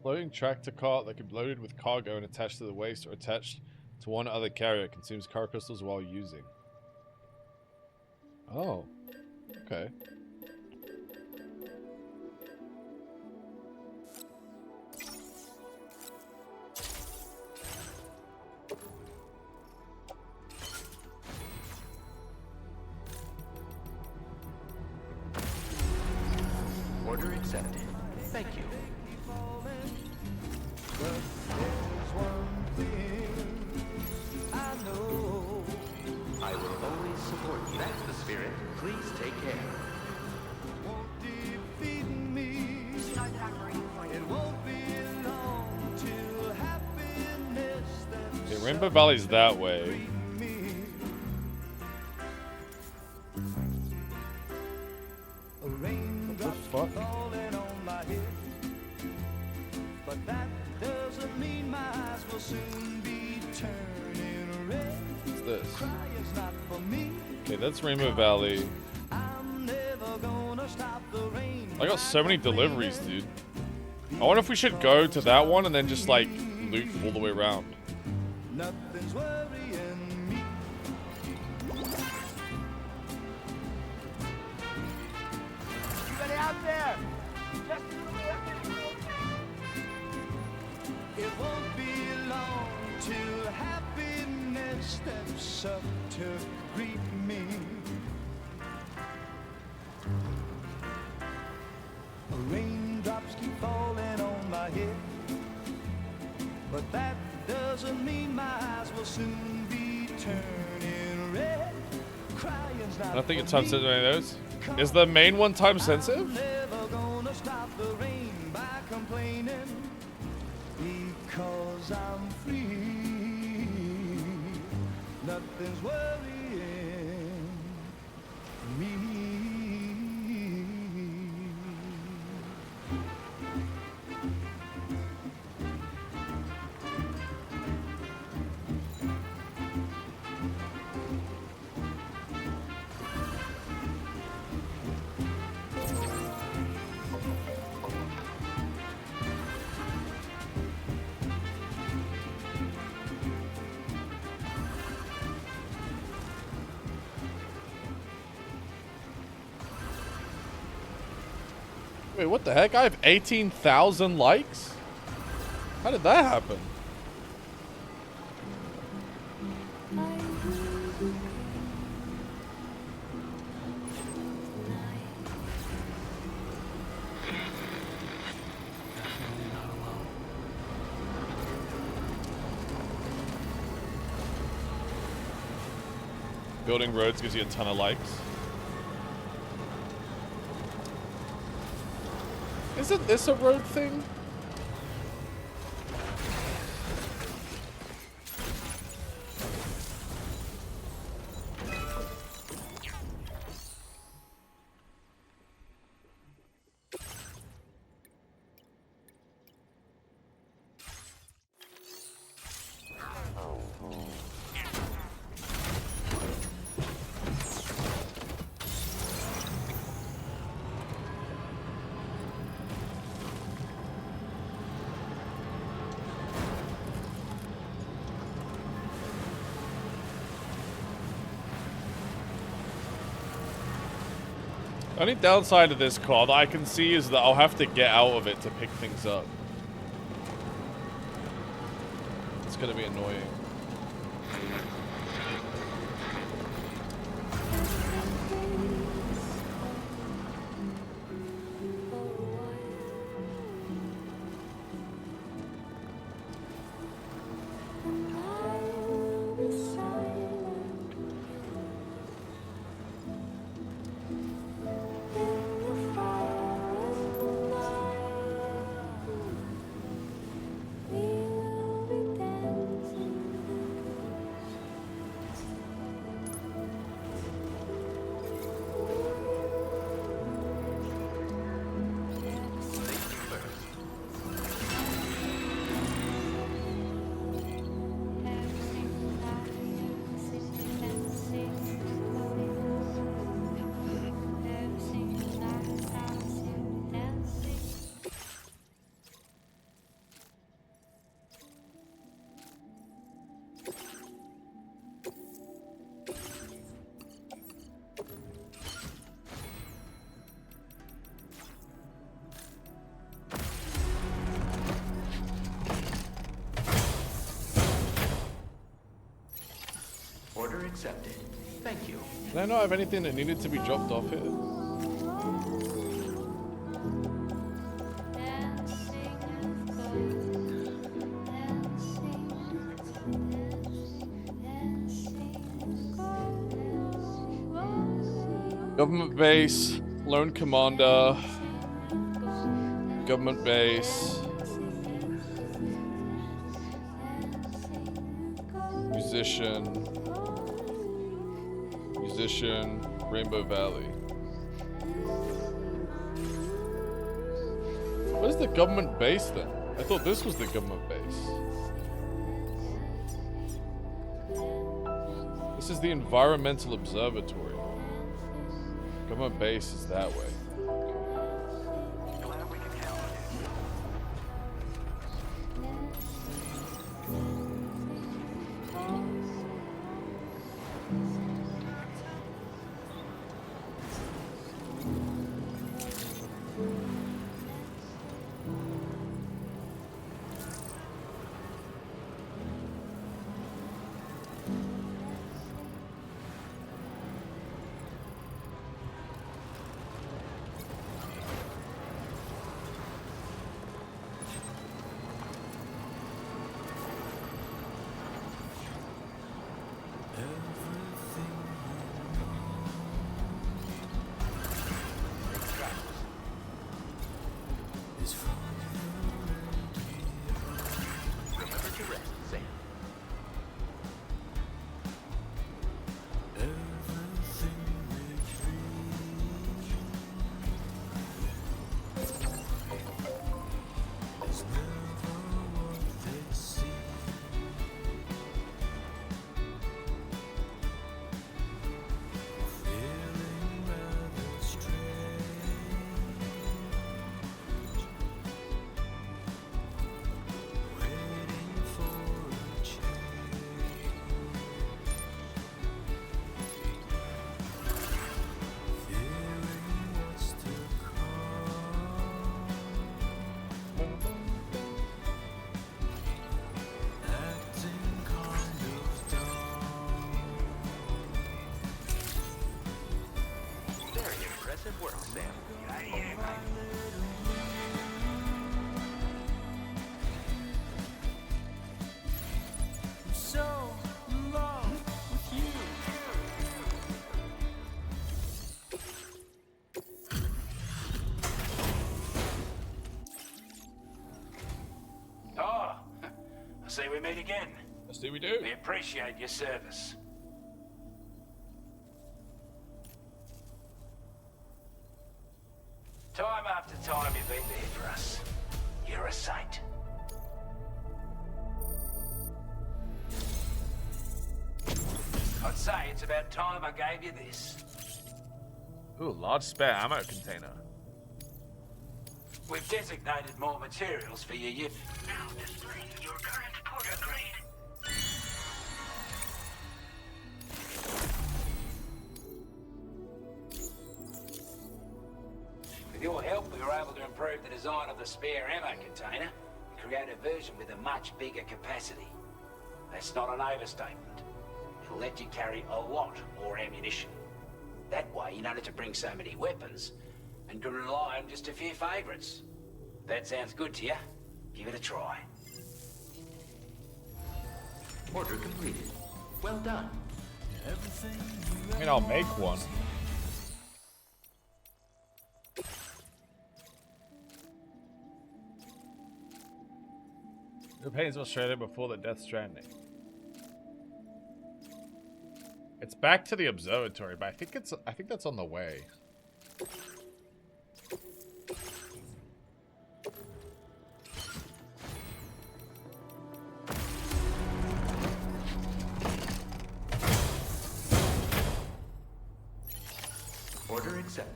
Floating tractor cart that can be loaded with cargo and attached to the waist or attached to one other carrier. Consumes car crystals while using. Oh. Okay. Order accepted. Thank you. I will always support you. That's the spirit. Please take care. Okay, Rainbow Valley's that way. What the fuck? But that doesn't mean my eyes will soon be turning red. What's this? Crying's not for me. Okay, that's Rainbow Valley. I'm never gonna stop the rain. I got so many deliveries, dude. I wonder if we should go to that one and then just like loop all the way around. Nothing's worrying me. Anybody out there? Just it won't be long till happiness steps up to greet me. Raindrops keep falling on my head, but that doesn't mean my eyes will soon be turning red. Crying's not I don't think it's for time me. sensitive, any of those. Is the main one time sensitive? Never gonna stop the rain by complaining, because I'm free. Nothing's worrying me. Wait, what the heck? I have 18,000 likes? How did that happen? Building roads gives you a ton of likes. Isn't this a road thing? The only downside of this car that I can see is that I'll have to get out of it to pick things up. It's gonna be annoying. Order accepted. Thank you. Did I not have anything that needed to be dropped off here? Government base, lone commander, government base, musician, Rainbow Valley. What is the government base then? I thought this was the government base. This is the environmental observatory. Government base is that way. See, we meet again. I see we do. We appreciate your service. Time after time you've been there for us. You're a saint. I'd say it's about time I gave you this. Ooh, large spare ammo container. We've designated more materials for your yiff. Now displaying your current porter grade. With your help, we were able to improve the design of the spare ammo container and create a version with a much bigger capacity. That's not an overstatement. It'll let you carry a lot more ammunition. That way, you don't have to bring so many weapons and can rely on just a few favorites. That sounds good to you? Give it a try. Order completed. Well done. I mean, I'll make one. The pains of Australia before the Death Stranding. It's back to the observatory, but I think that's on the way. Order accepted.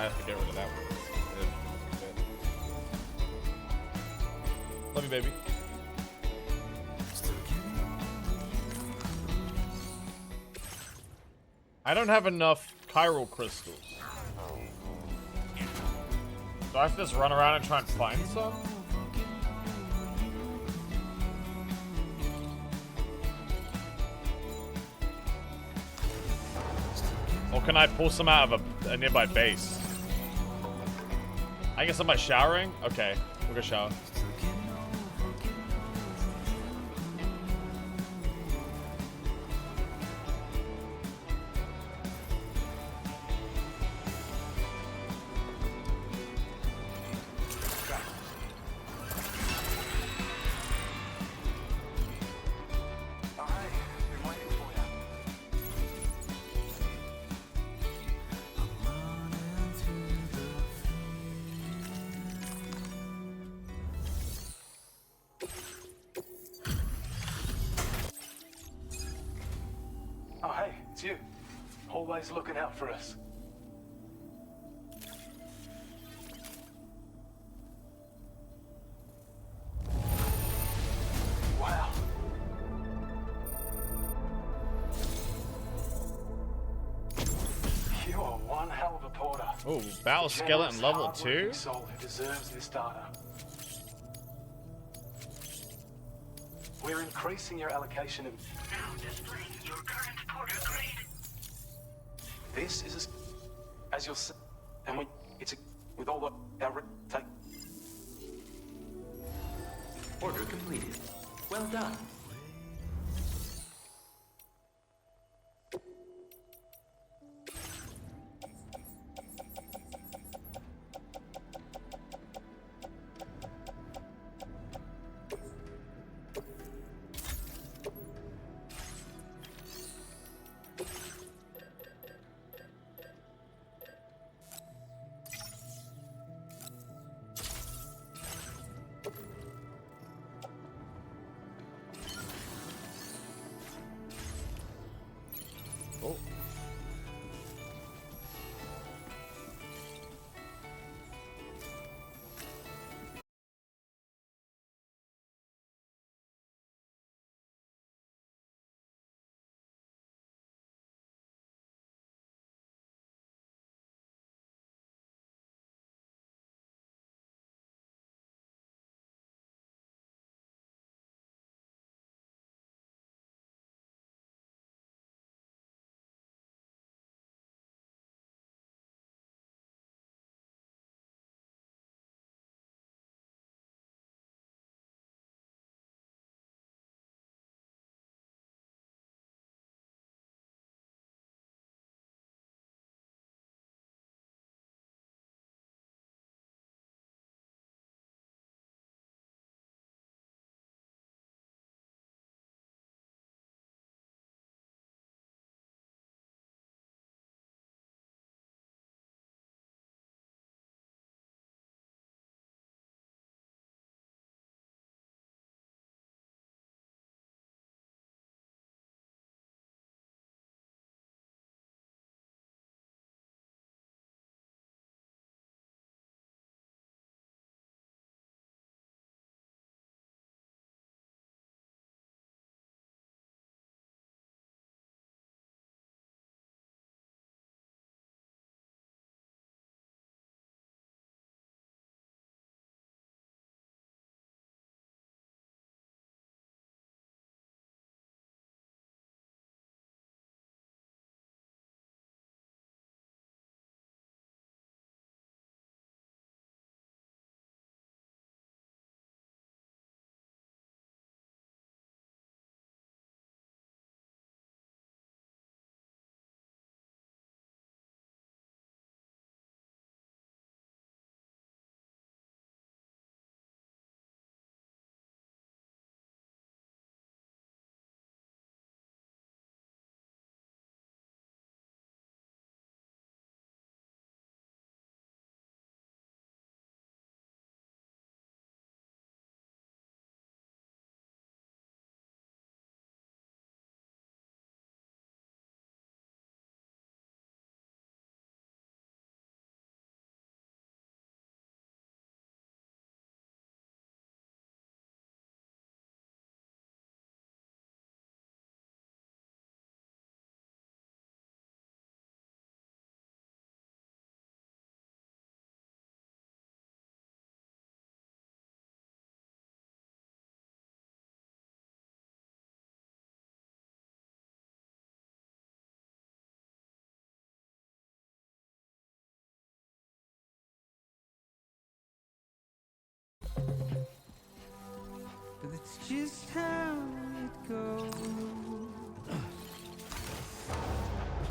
I have to get rid of that one. Love you, baby. I don't have enough chiral crystals. Do I have to just run around and try and find some? Or can I pull some out of a nearby base? I guess am I showering? Okay, we'll go shower. Oh, hey, it's you. Always looking out for us. Wow. You're one hell of a porter. Oh, battle skeleton level 2? Soul who deserves this data. We're increasing your allocation of... Now displaying your current porter grade. This is as you'll see, and it's with all the our take. Order completed. Well done.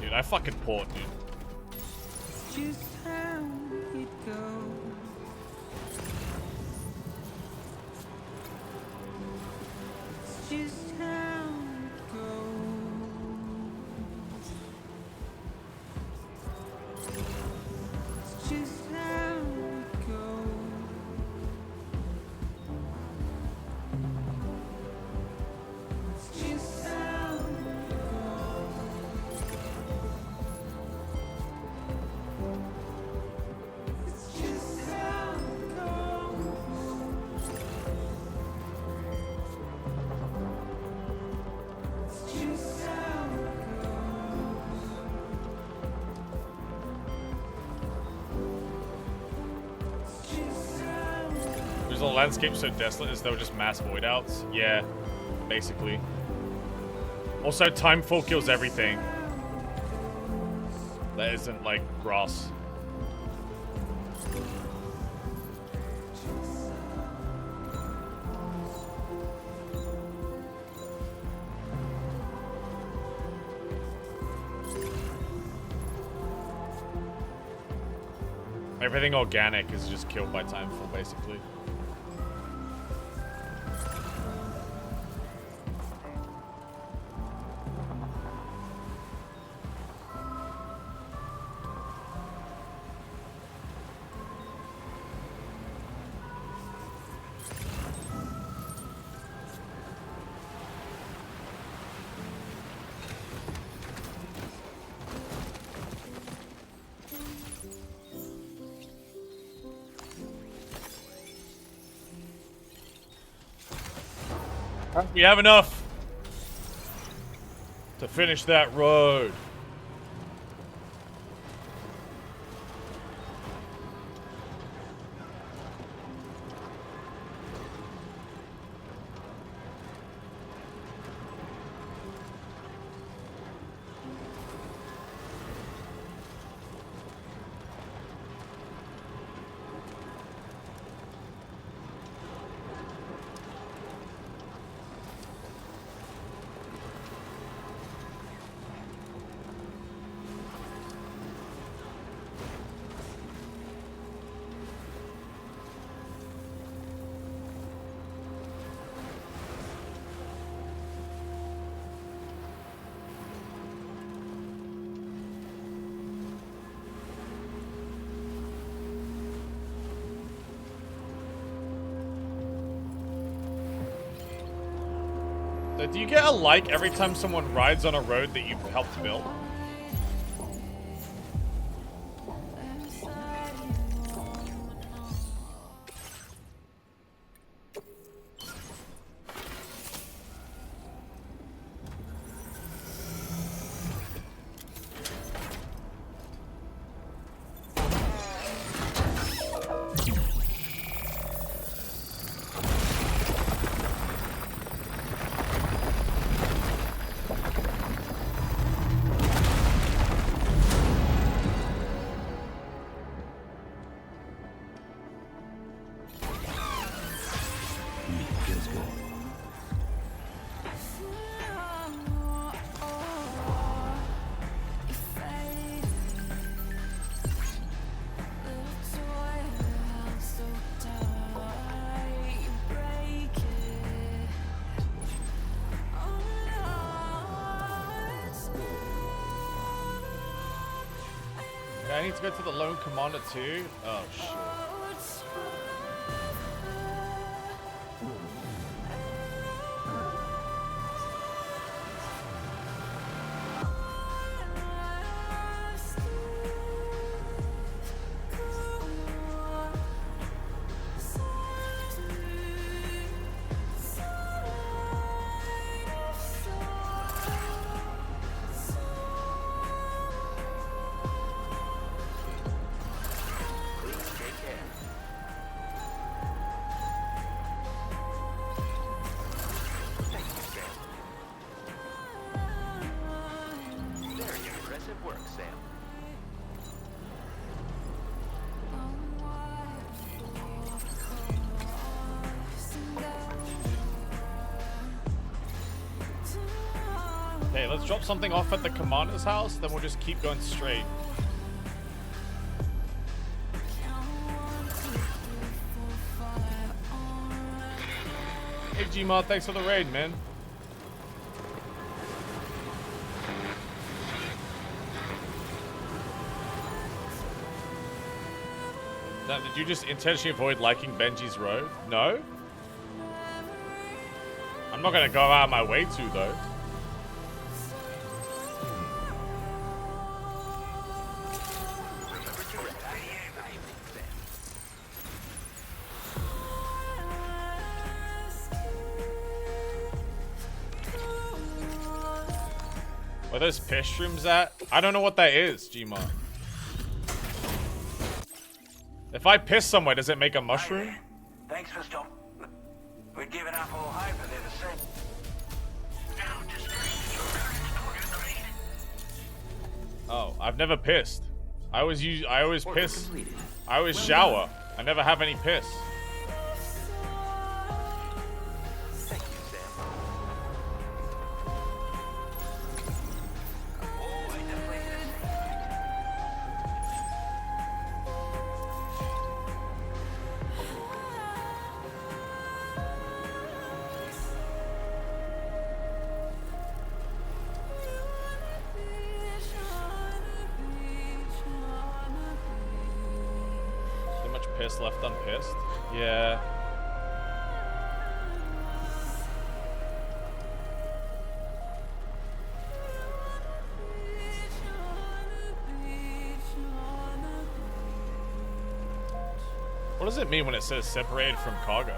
dude. I fucking port, dude. Just how it goes. It's just how it goes. It's just how it goes. It's just how it goes. It's just how it goes. It's just how it goes. It's just how it goes. There's a landscape so desolate as though just mass void outs. Yeah, basically. Also, Timefall kills everything. That isn't like grass. Everything organic is just killed by Timefall, basically. We have enough to finish that road. So do you get a like every time someone rides on a road that you've helped build? I need to go to the Lone Commander too? Oh, shit. let's drop something off at the commander's house, then we'll just keep going straight. Hey Gma, thanks for the raid, man. Now, did you just intentionally avoid liking Benji's road? No? I'm not gonna go out of my way to, though. Where those piss shrooms at? I don't know what that is, Gma. If I piss somewhere, does it make a mushroom? Thanks for stopping. We're giving up all hope of their descent. Oh, I've never pissed. I always piss. I always shower. I never have any piss. Thank you, Sam. Oh, I definitely Too much piss left unpissed? Yeah. What does it mean when it says separated from cargo?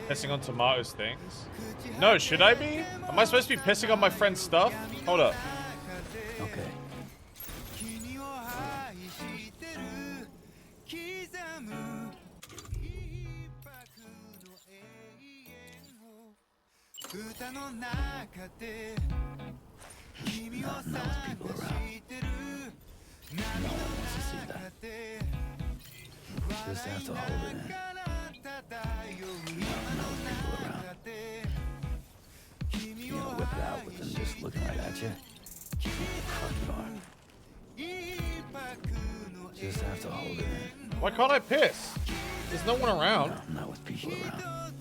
Pissing on tomatoes things? No, should I be? Am I supposed to be pissing on my friend's stuff? Hold up. Okay. Not with people around. No one wants to see that. Just have to hold it in. Not with people around. You know, whip it out with them just looking right at you. Fuck you are. Just have to hold it in. Why can't I piss? There's no one around. No, not with people around.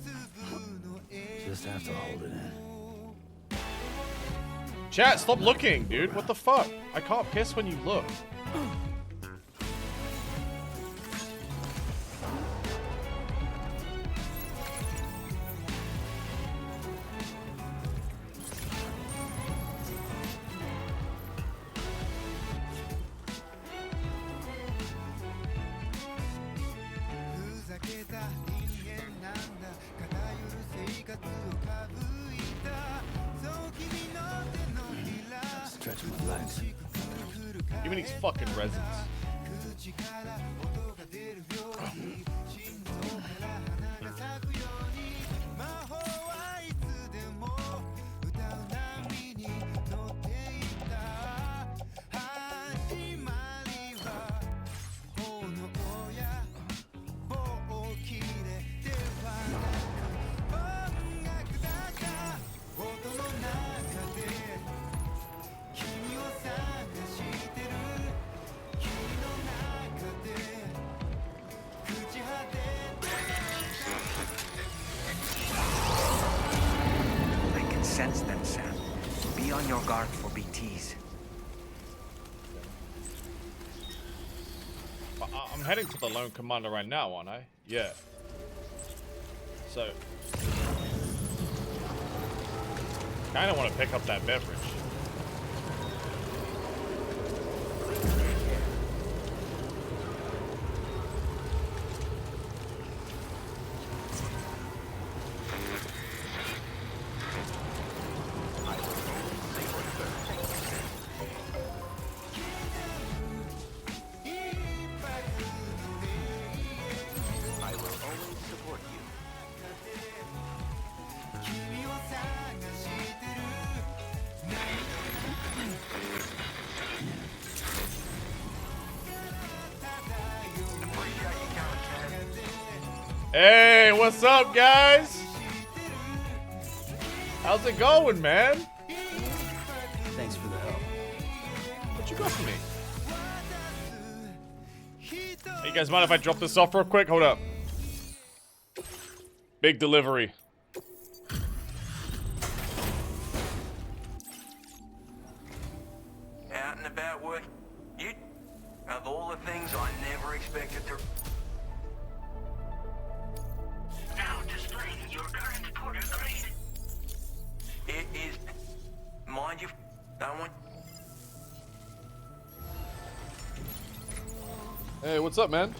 Just have to hold it in. Chat, stop looking, dude. What the fuck? I can't piss when you look. Stretch my legs. Give me these fucking resins. Sense them, Sam. Be on your guard for BTs. I'm heading to the Lone Commander right now, aren't I? Yeah. So, kind of want to pick up that beverage. Hey, what's up, guys? How's it going, man? Thanks for the help. What you got for me? Hey, you guys mind if I drop this off real quick? Hold up. Big delivery. Out and about work. You, of all the things I never expected to... Now displaying your current porter grade. It is... Mind you, don't want... Hey, what's up, man?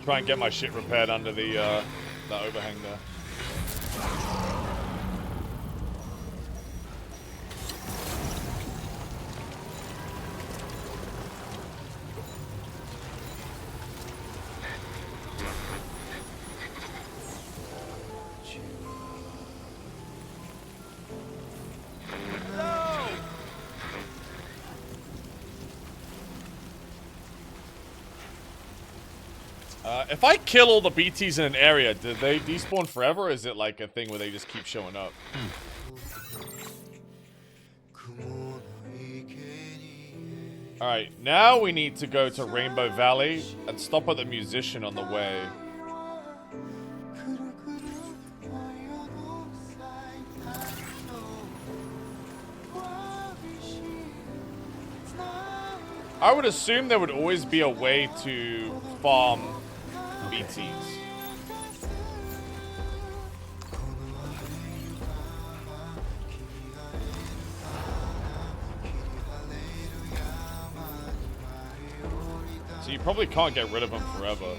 Try and get my shit repaired under the overhang there. If I kill all the BTs in an area, do they despawn forever, or is it like a thing where they just keep showing up? Alright, now we need to go to Rainbow Valley and stop at the musician on the way. I would assume there would always be a way to farm BTs. So you probably can't get rid of them forever.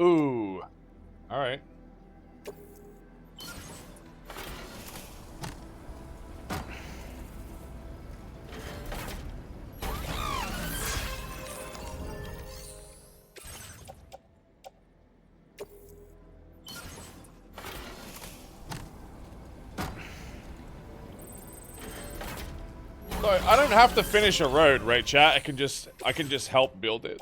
Ooh. Alright. So I don't have to finish a road, right, chat? I can just help build it.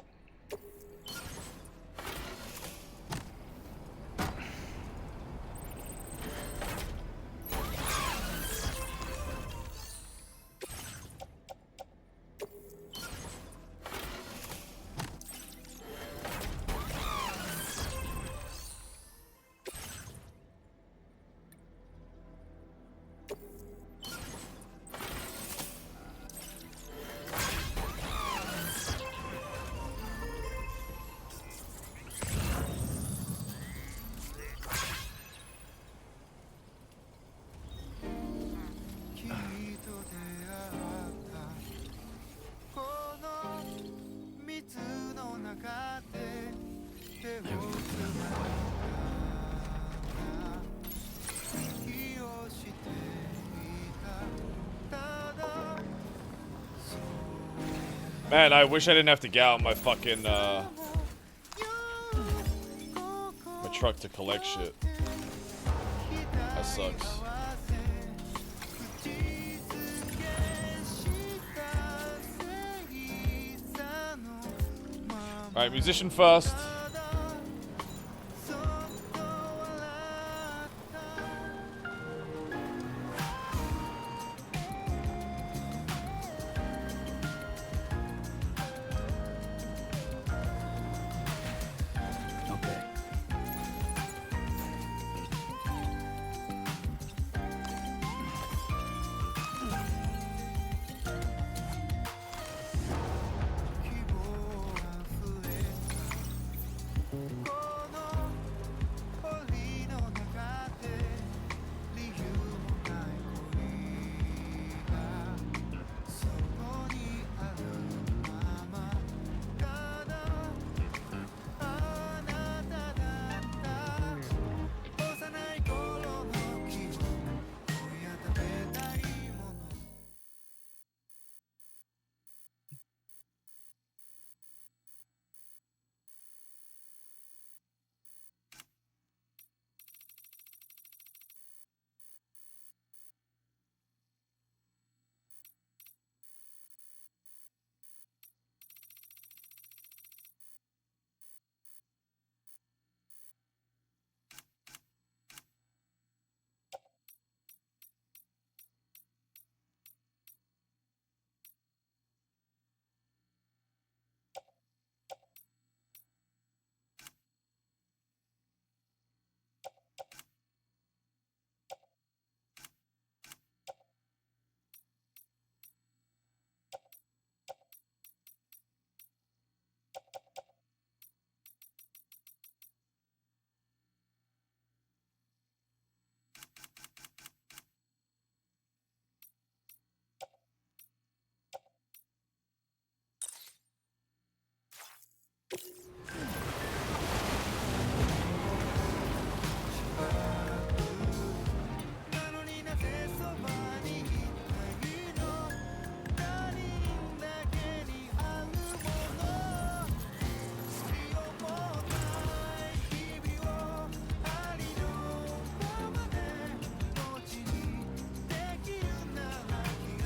Man, I wish I didn't have to get out my fucking, my truck to collect shit. That sucks. Alright, musician first.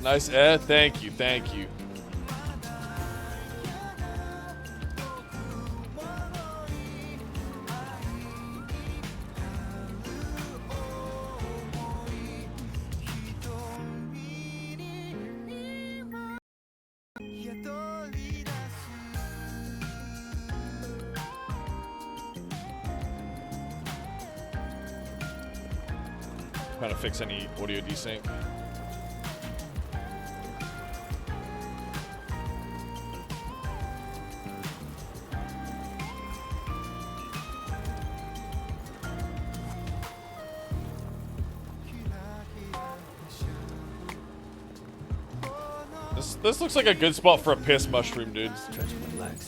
Nice, Ed. Thank you, thank you. Trying to fix any audio desync. This looks like a good spot for a piss mushroom, dude. Try to relax.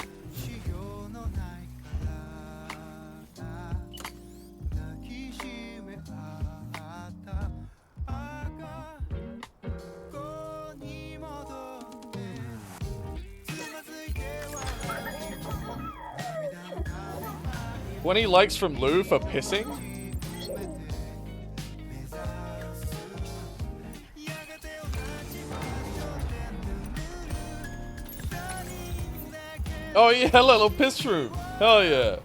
20 likes from Lou for pissing? Oh yeah, little piss room. Hell yeah.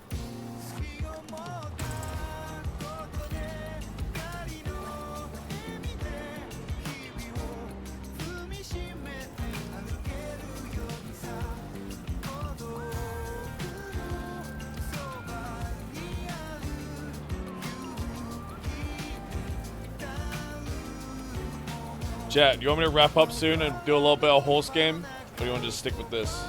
Chat, do you want me to wrap up soon and do a little bit of horse game? Or do you want to just stick with this?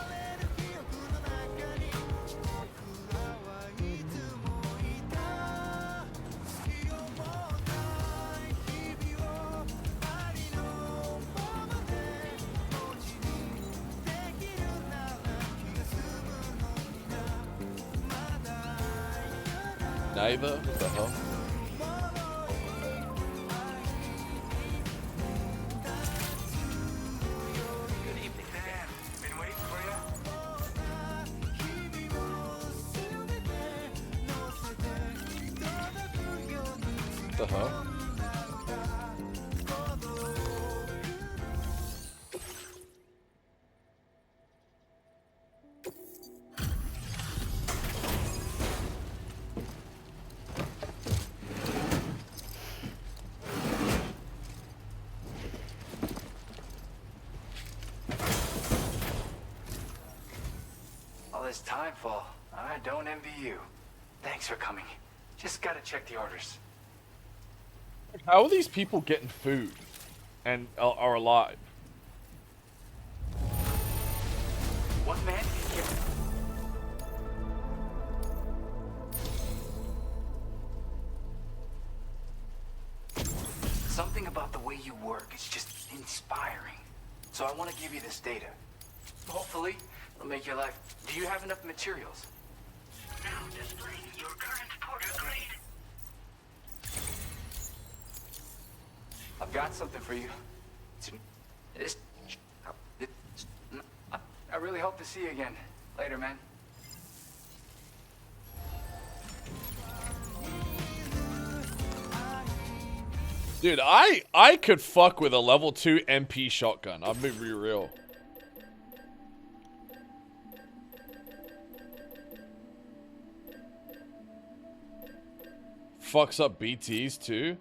Neither? What the hell? What the hell? All this timefall, I don't envy you. Thanks for coming. Just gotta check the orders. How are these people getting food and are alive? One man can get... Something about the way you work is just inspiring. So I want to give you this data. Hopefully, it'll make your life... Do you have enough materials? Now displaying your current porter grade. I've got something for you. I really hope to see you again. Later, man. Dude, I could fuck with a level 2 MP shotgun. I'll be real. Fucks up BTs too.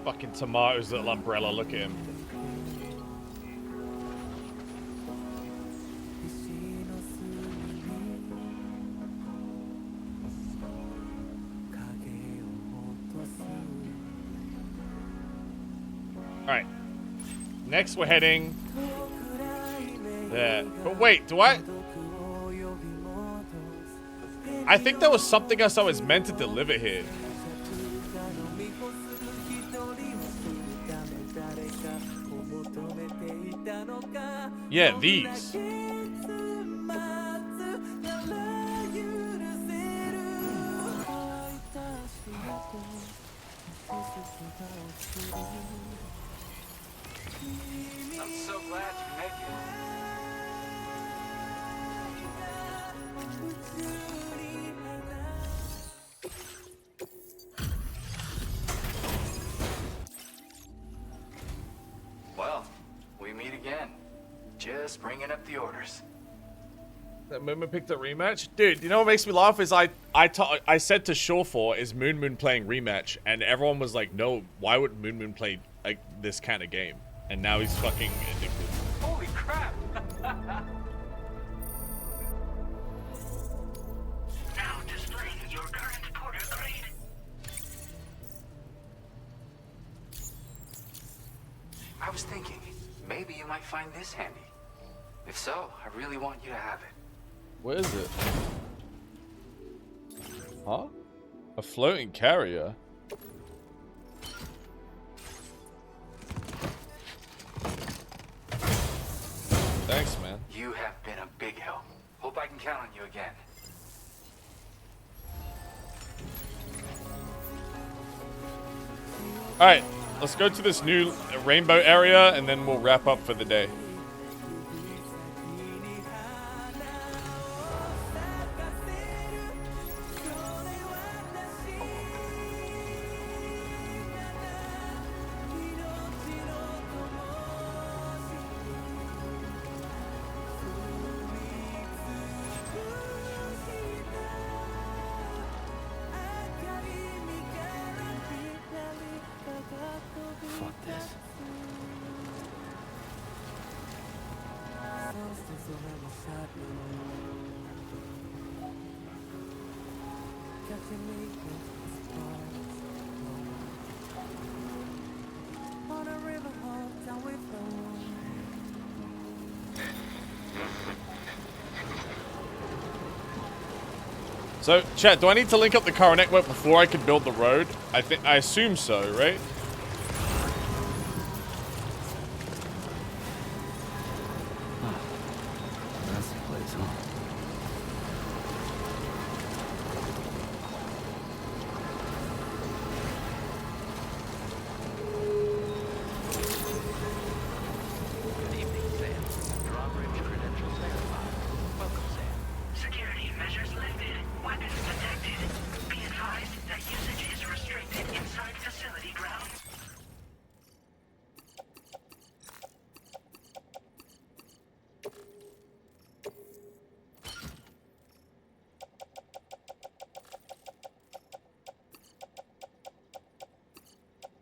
Fucking tomatoes, little umbrella, look at him. Alright. Next we're heading Yeah. But wait, do I think there was something else I was meant to deliver here. Yeah, these. I'm so glad you make it. Well, we meet again. Just bringing up the orders. That Moon Moon picked a rematch? Dude, you know what makes me laugh is I said to Shawfor, is Moon Moon playing rematch? And everyone was like, no, why would Moon Moon play like this kind of game? And now he's fucking addicted. Holy crap! Now displaying your current porter grade. I was thinking, maybe you might find this handy. If so, I really want you to have it. What is it? Huh? A floating carrier? Thanks, man. You have been a big help. Hope I can count on you again. Alright, let's go to this new rainbow area and then we'll wrap up for the day. Fuck this. So, chat, do I need to link up the car network before I can build the road? I assume so, right? That's the place, huh? Security measures lifted. Weapons detected. Be advised that usage is restricted inside facility grounds.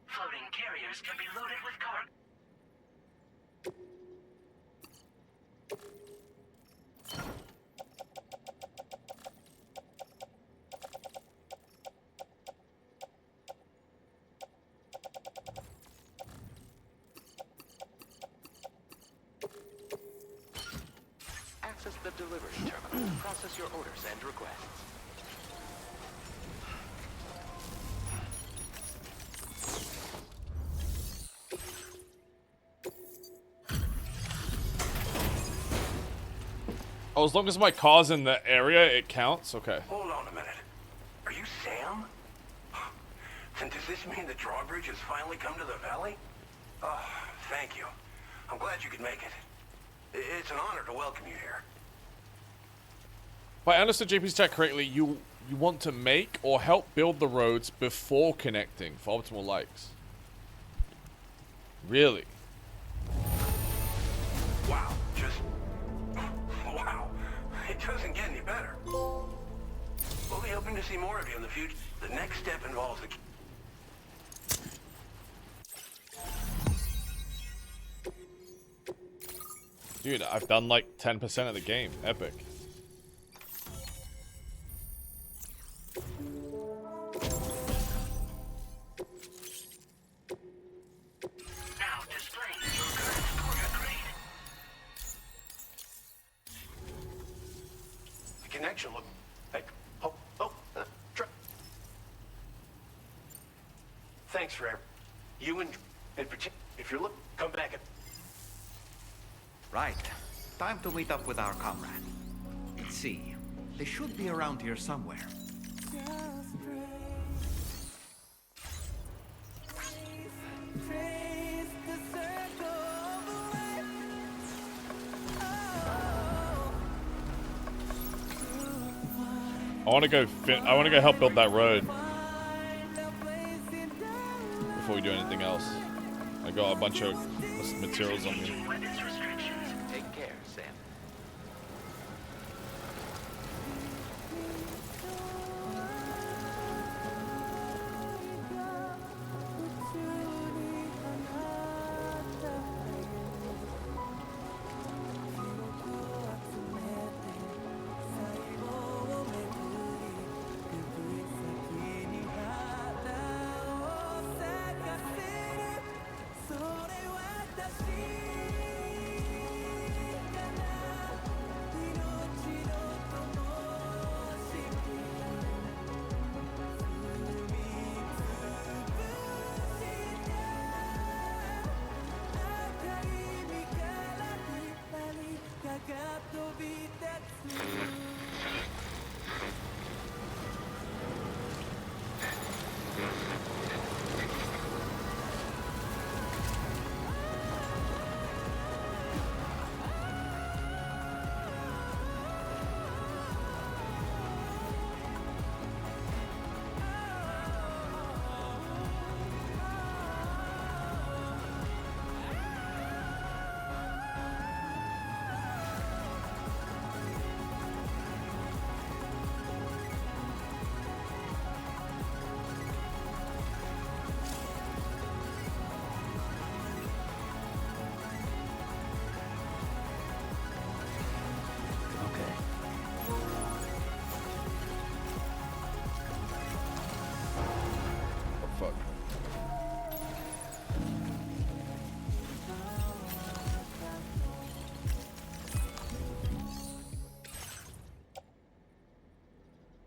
Floating carriers can be loaded with cargo. Access the delivery terminal to process your orders and requests. Oh, as long as my car's in the area, it counts? Okay. Hold on a minute. Are you Sam? And does this mean the drawbridge has finally come to the valley? Oh, thank you. I'm glad you could make it. It's an honor to welcome you here. If I understood JP's chat correctly, you want to make or help build the roads before connecting for optimal likes. Really? Wow, just... wow. It doesn't get any better. We'll be hoping to see more of you in the future. The next step involves the... Dude, I've done like 10% of the game. Epic. Now displaying your current porter grade. extraction look. Hey, thanks for you and if you're looking, come back and. Right. Time to meet up with our comrade. Let's see. They should be around here somewhere. I want to go. I want to go help build that road before we do anything else. I got a bunch of materials on me. Take care, Sam.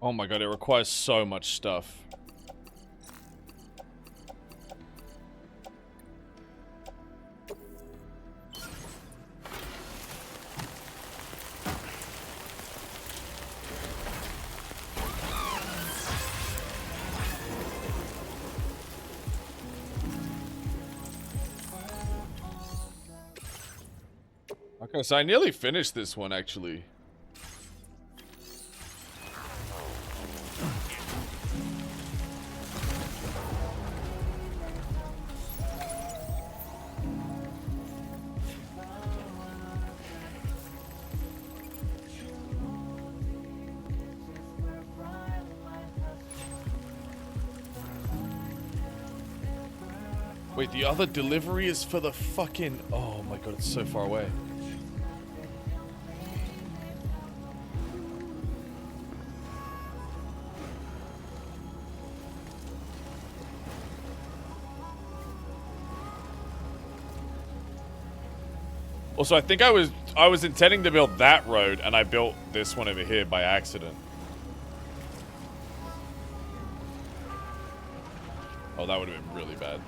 Oh my god, it requires so much stuff. Okay, so I nearly finished this one actually. Wait, the other delivery is for the fucking... Oh my god, it's so far away. Also, I think I was intending to build that road, and I built this one over here by accident. Oh, that would have been really bad.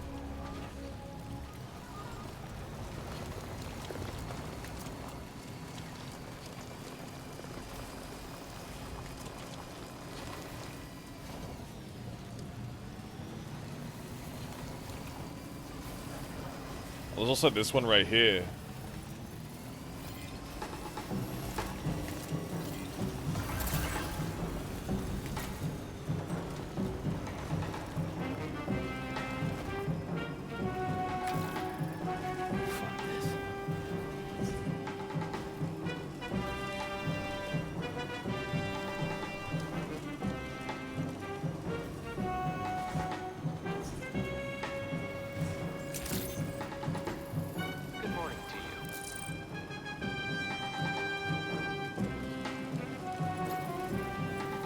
There's also this one right here.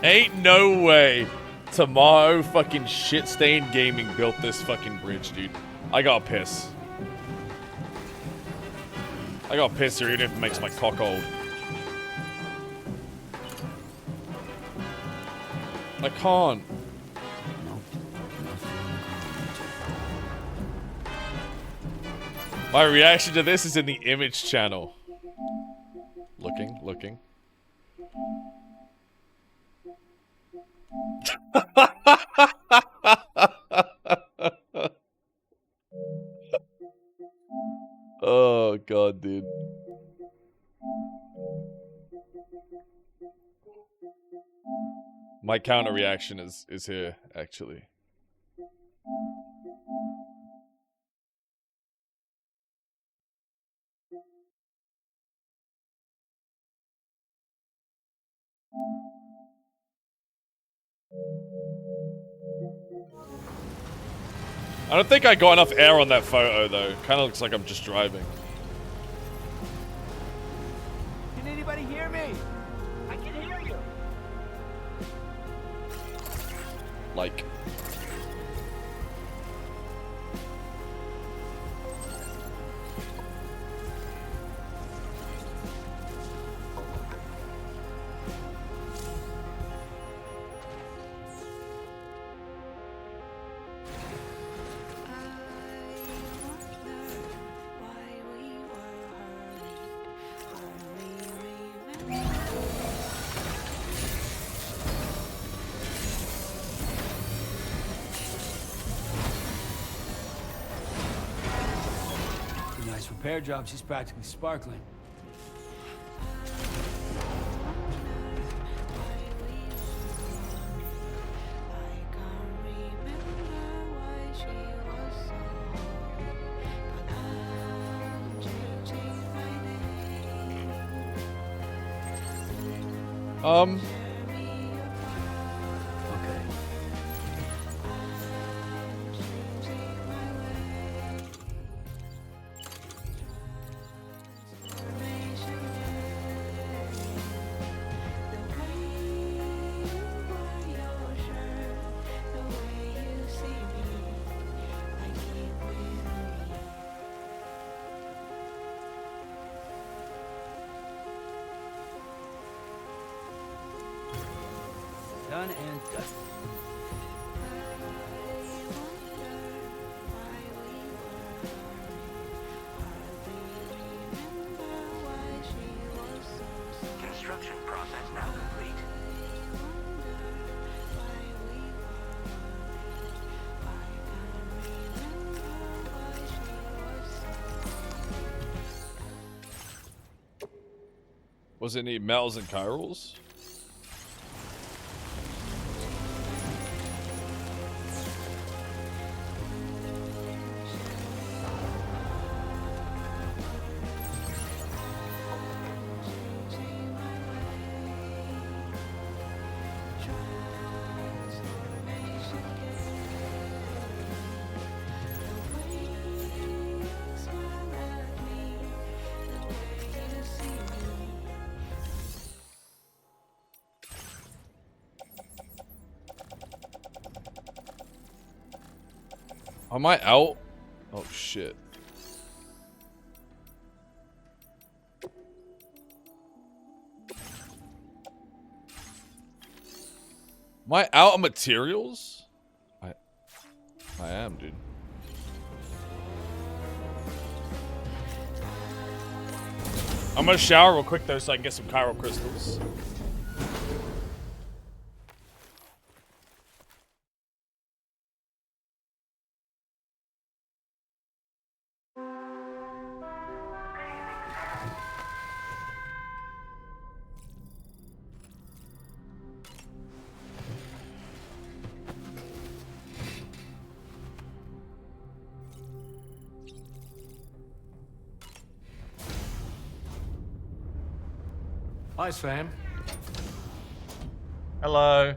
Ain't no way Tomato fucking shit-stained gaming built this fucking bridge, dude. I gotta piss. I gotta piss here even if it makes my cock old. I can't. My reaction to this is in the image channel. Looking. Oh god, dude. My counter reaction is here, actually. I don't think I got enough air on that photo, though. Kind of looks like I'm just driving. Can anybody hear me? I can hear you. Like... Nice repair job. She's practically sparkling. Done and done. Construction process now complete. Was it any metals and chirals? Am I out? Oh shit. Am I out of materials? I am, dude. I'm gonna shower real quick though so I can get some chiral crystals. Hi, Sam. Hello.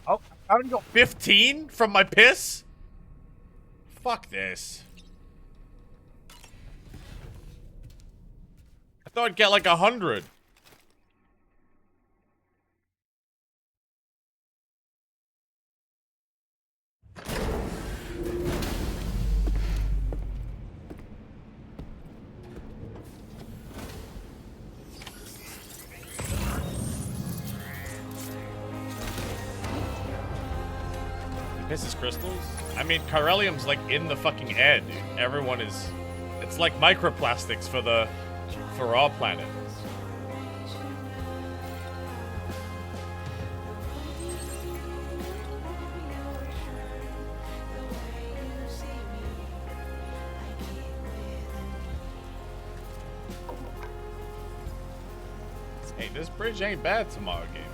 Oh, I only got 15 from my piss? Fuck this. thought I'd get like 100. He pisses crystals? I mean, Chiralium's like in the fucking air, dude. Everyone is... It's like microplastics for our planet. Hey, this bridge ain't bad tomorrow gaming.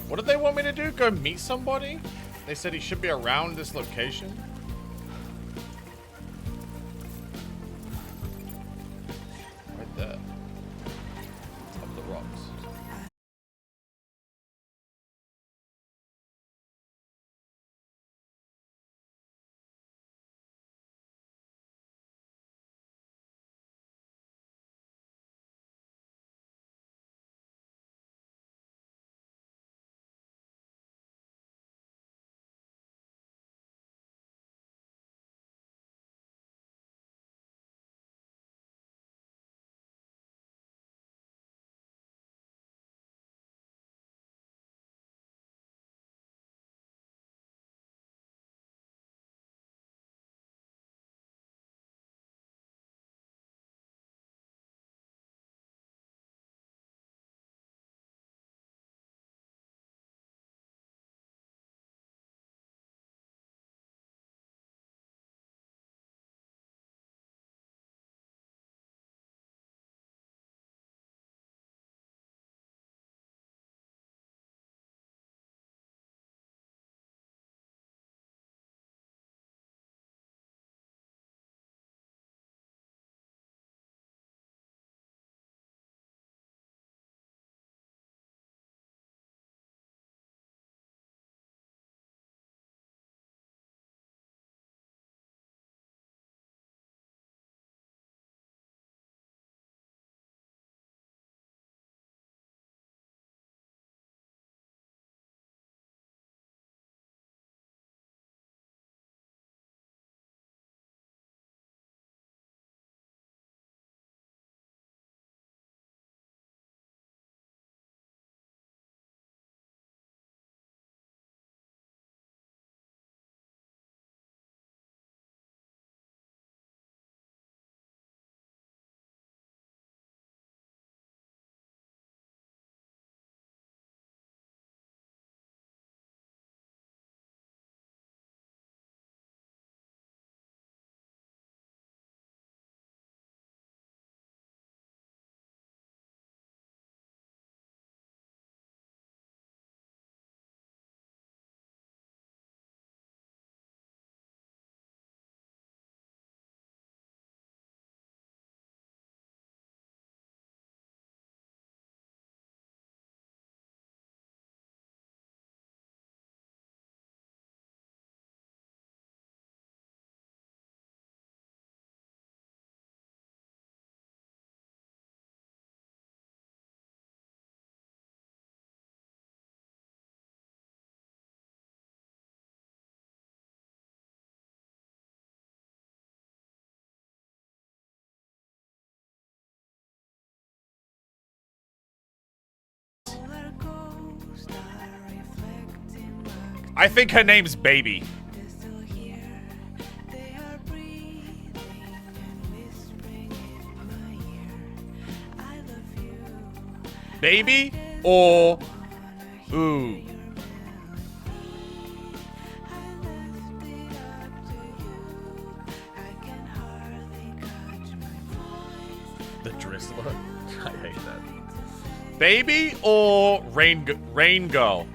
What did they want me to do? Go meet somebody? They said he should be around this location. Right there. Up the rocks. I think her name's Baby. Baby or ooh. The Drizzler. I hate that. Baby or Rain Girl.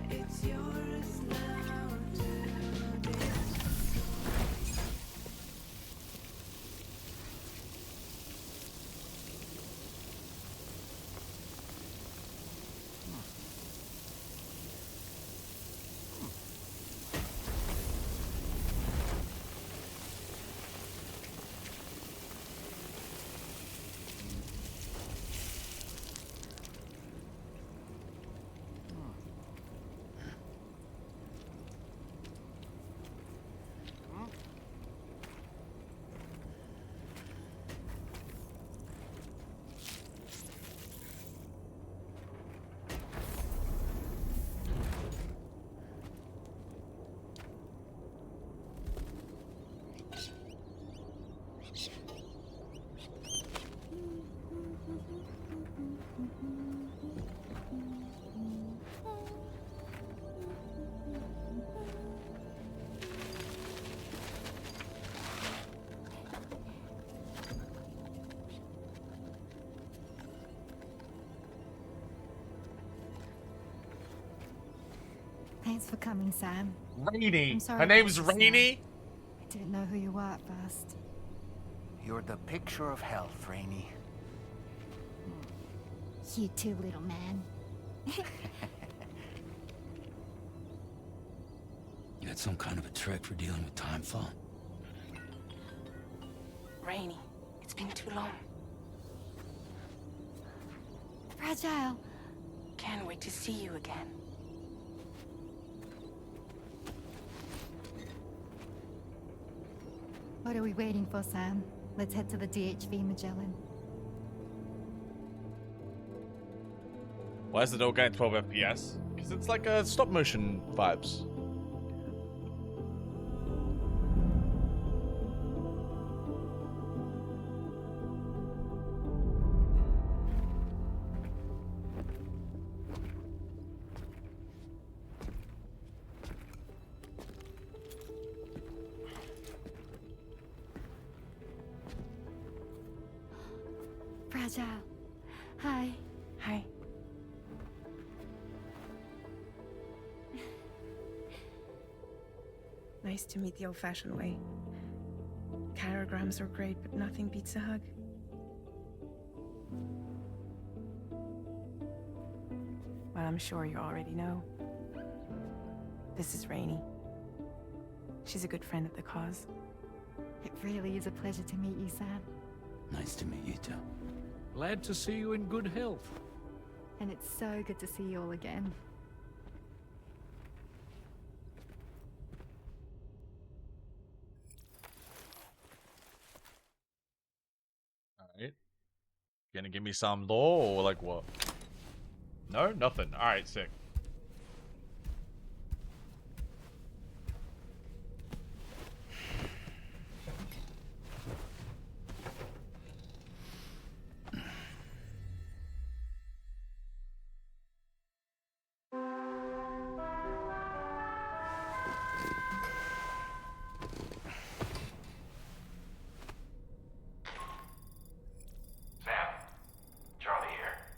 Thanks for coming, Sam. Rainy. I'm sorry Her about name's just now. Rainy. I didn't know who you were at first. You're the picture of health, Rainy. You too, little man. You got some kind of a trick for dealing with time fall? Rainy, it's been too long. Fragile. Can't wait to see you again. What are we waiting for, Sam? Let's head to the DHV Magellan. Why is the dog going at 12 FPS? Because it's like a stop motion vibes. Fragile. Hi. Hi. Nice to meet the old-fashioned way. Chirograms are great, but nothing beats a hug. Well, I'm sure you already know. This is Rainy. She's a good friend of the cause. It really is a pleasure to meet you, Sam. Nice to meet you too. Glad to see you in good health. And it's so good to see you all again. Alright. Gonna give me some lore or like what? No? Nothing. Alright, sick.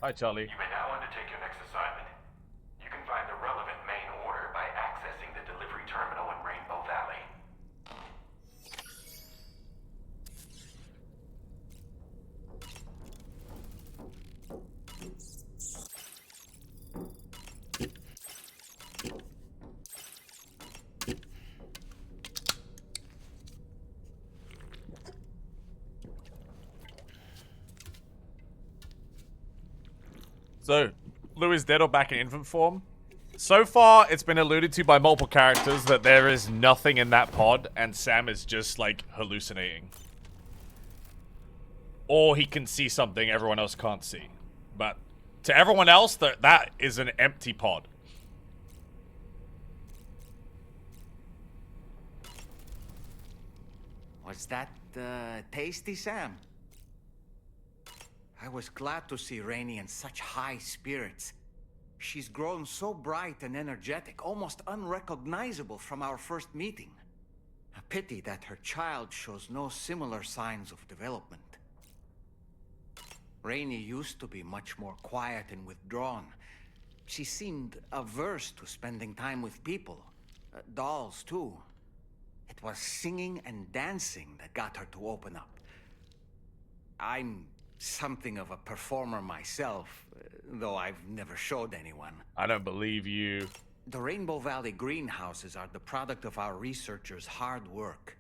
Hi, Charlie. You may now undertake your next assignment. You can find the relevant main order by accessing the delivery terminal in Rainbow Valley. So, Lou is dead or back in infant form. So far, it's been alluded to by multiple characters that there is nothing in that pod, and Sam is just, like, hallucinating. Or he can see something everyone else can't see. But to everyone else, that is an empty pod. Was that tasty, Sam? I was glad to see Rainy in such high spirits. She's grown so bright and energetic, almost unrecognizable from our first meeting. A pity that her child shows no similar signs of development. Rainy used to be much more quiet and withdrawn. She seemed averse to spending time with people. Dolls, too. It was singing and dancing that got her to open up. I'm something of a performer myself, though I've never showed anyone. I don't believe you. The Rainbow Valley greenhouses are the product of our researchers' hard work.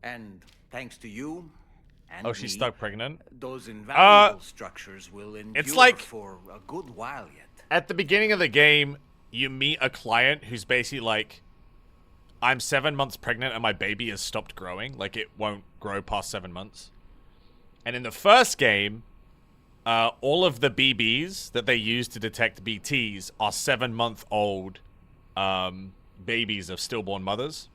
And thanks to you and she's me, stuck pregnant? those invaluable structures will endure it's like, for a good while yet. At the beginning of the game, you meet a client who's basically like, I'm 7 months pregnant and my baby has stopped growing. Like, it won't grow past 7 months. And in the first game, all of the BBs that they use to detect BTs are 7-month-old babies of stillborn mothers.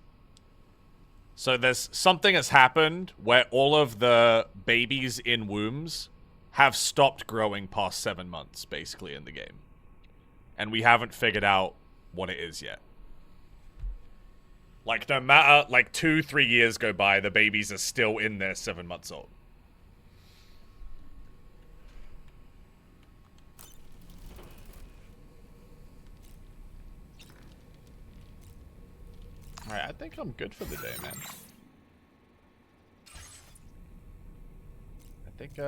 So there's something has happened where all of the babies in wombs have stopped growing past 7 months, basically, in the game. And we haven't figured out what it is yet. Like, no matter, like, 2-3 years go by, the babies are still in there 7 months old. Alright, I think I'm good for the day, man. I think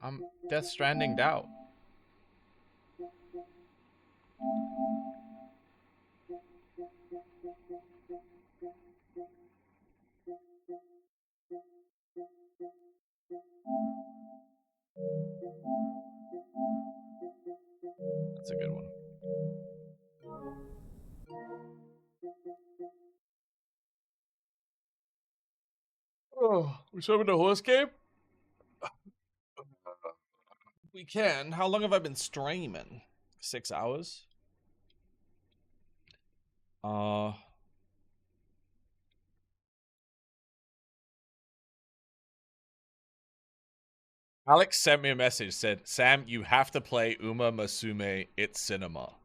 I'm Death Stranding'd out. That's a good one. Oh, we swimming a horse game? We can. How long have I been streaming? 6 hours? Alex sent me a message, said, Sam, you have to play Uma Musume, It's Cinema.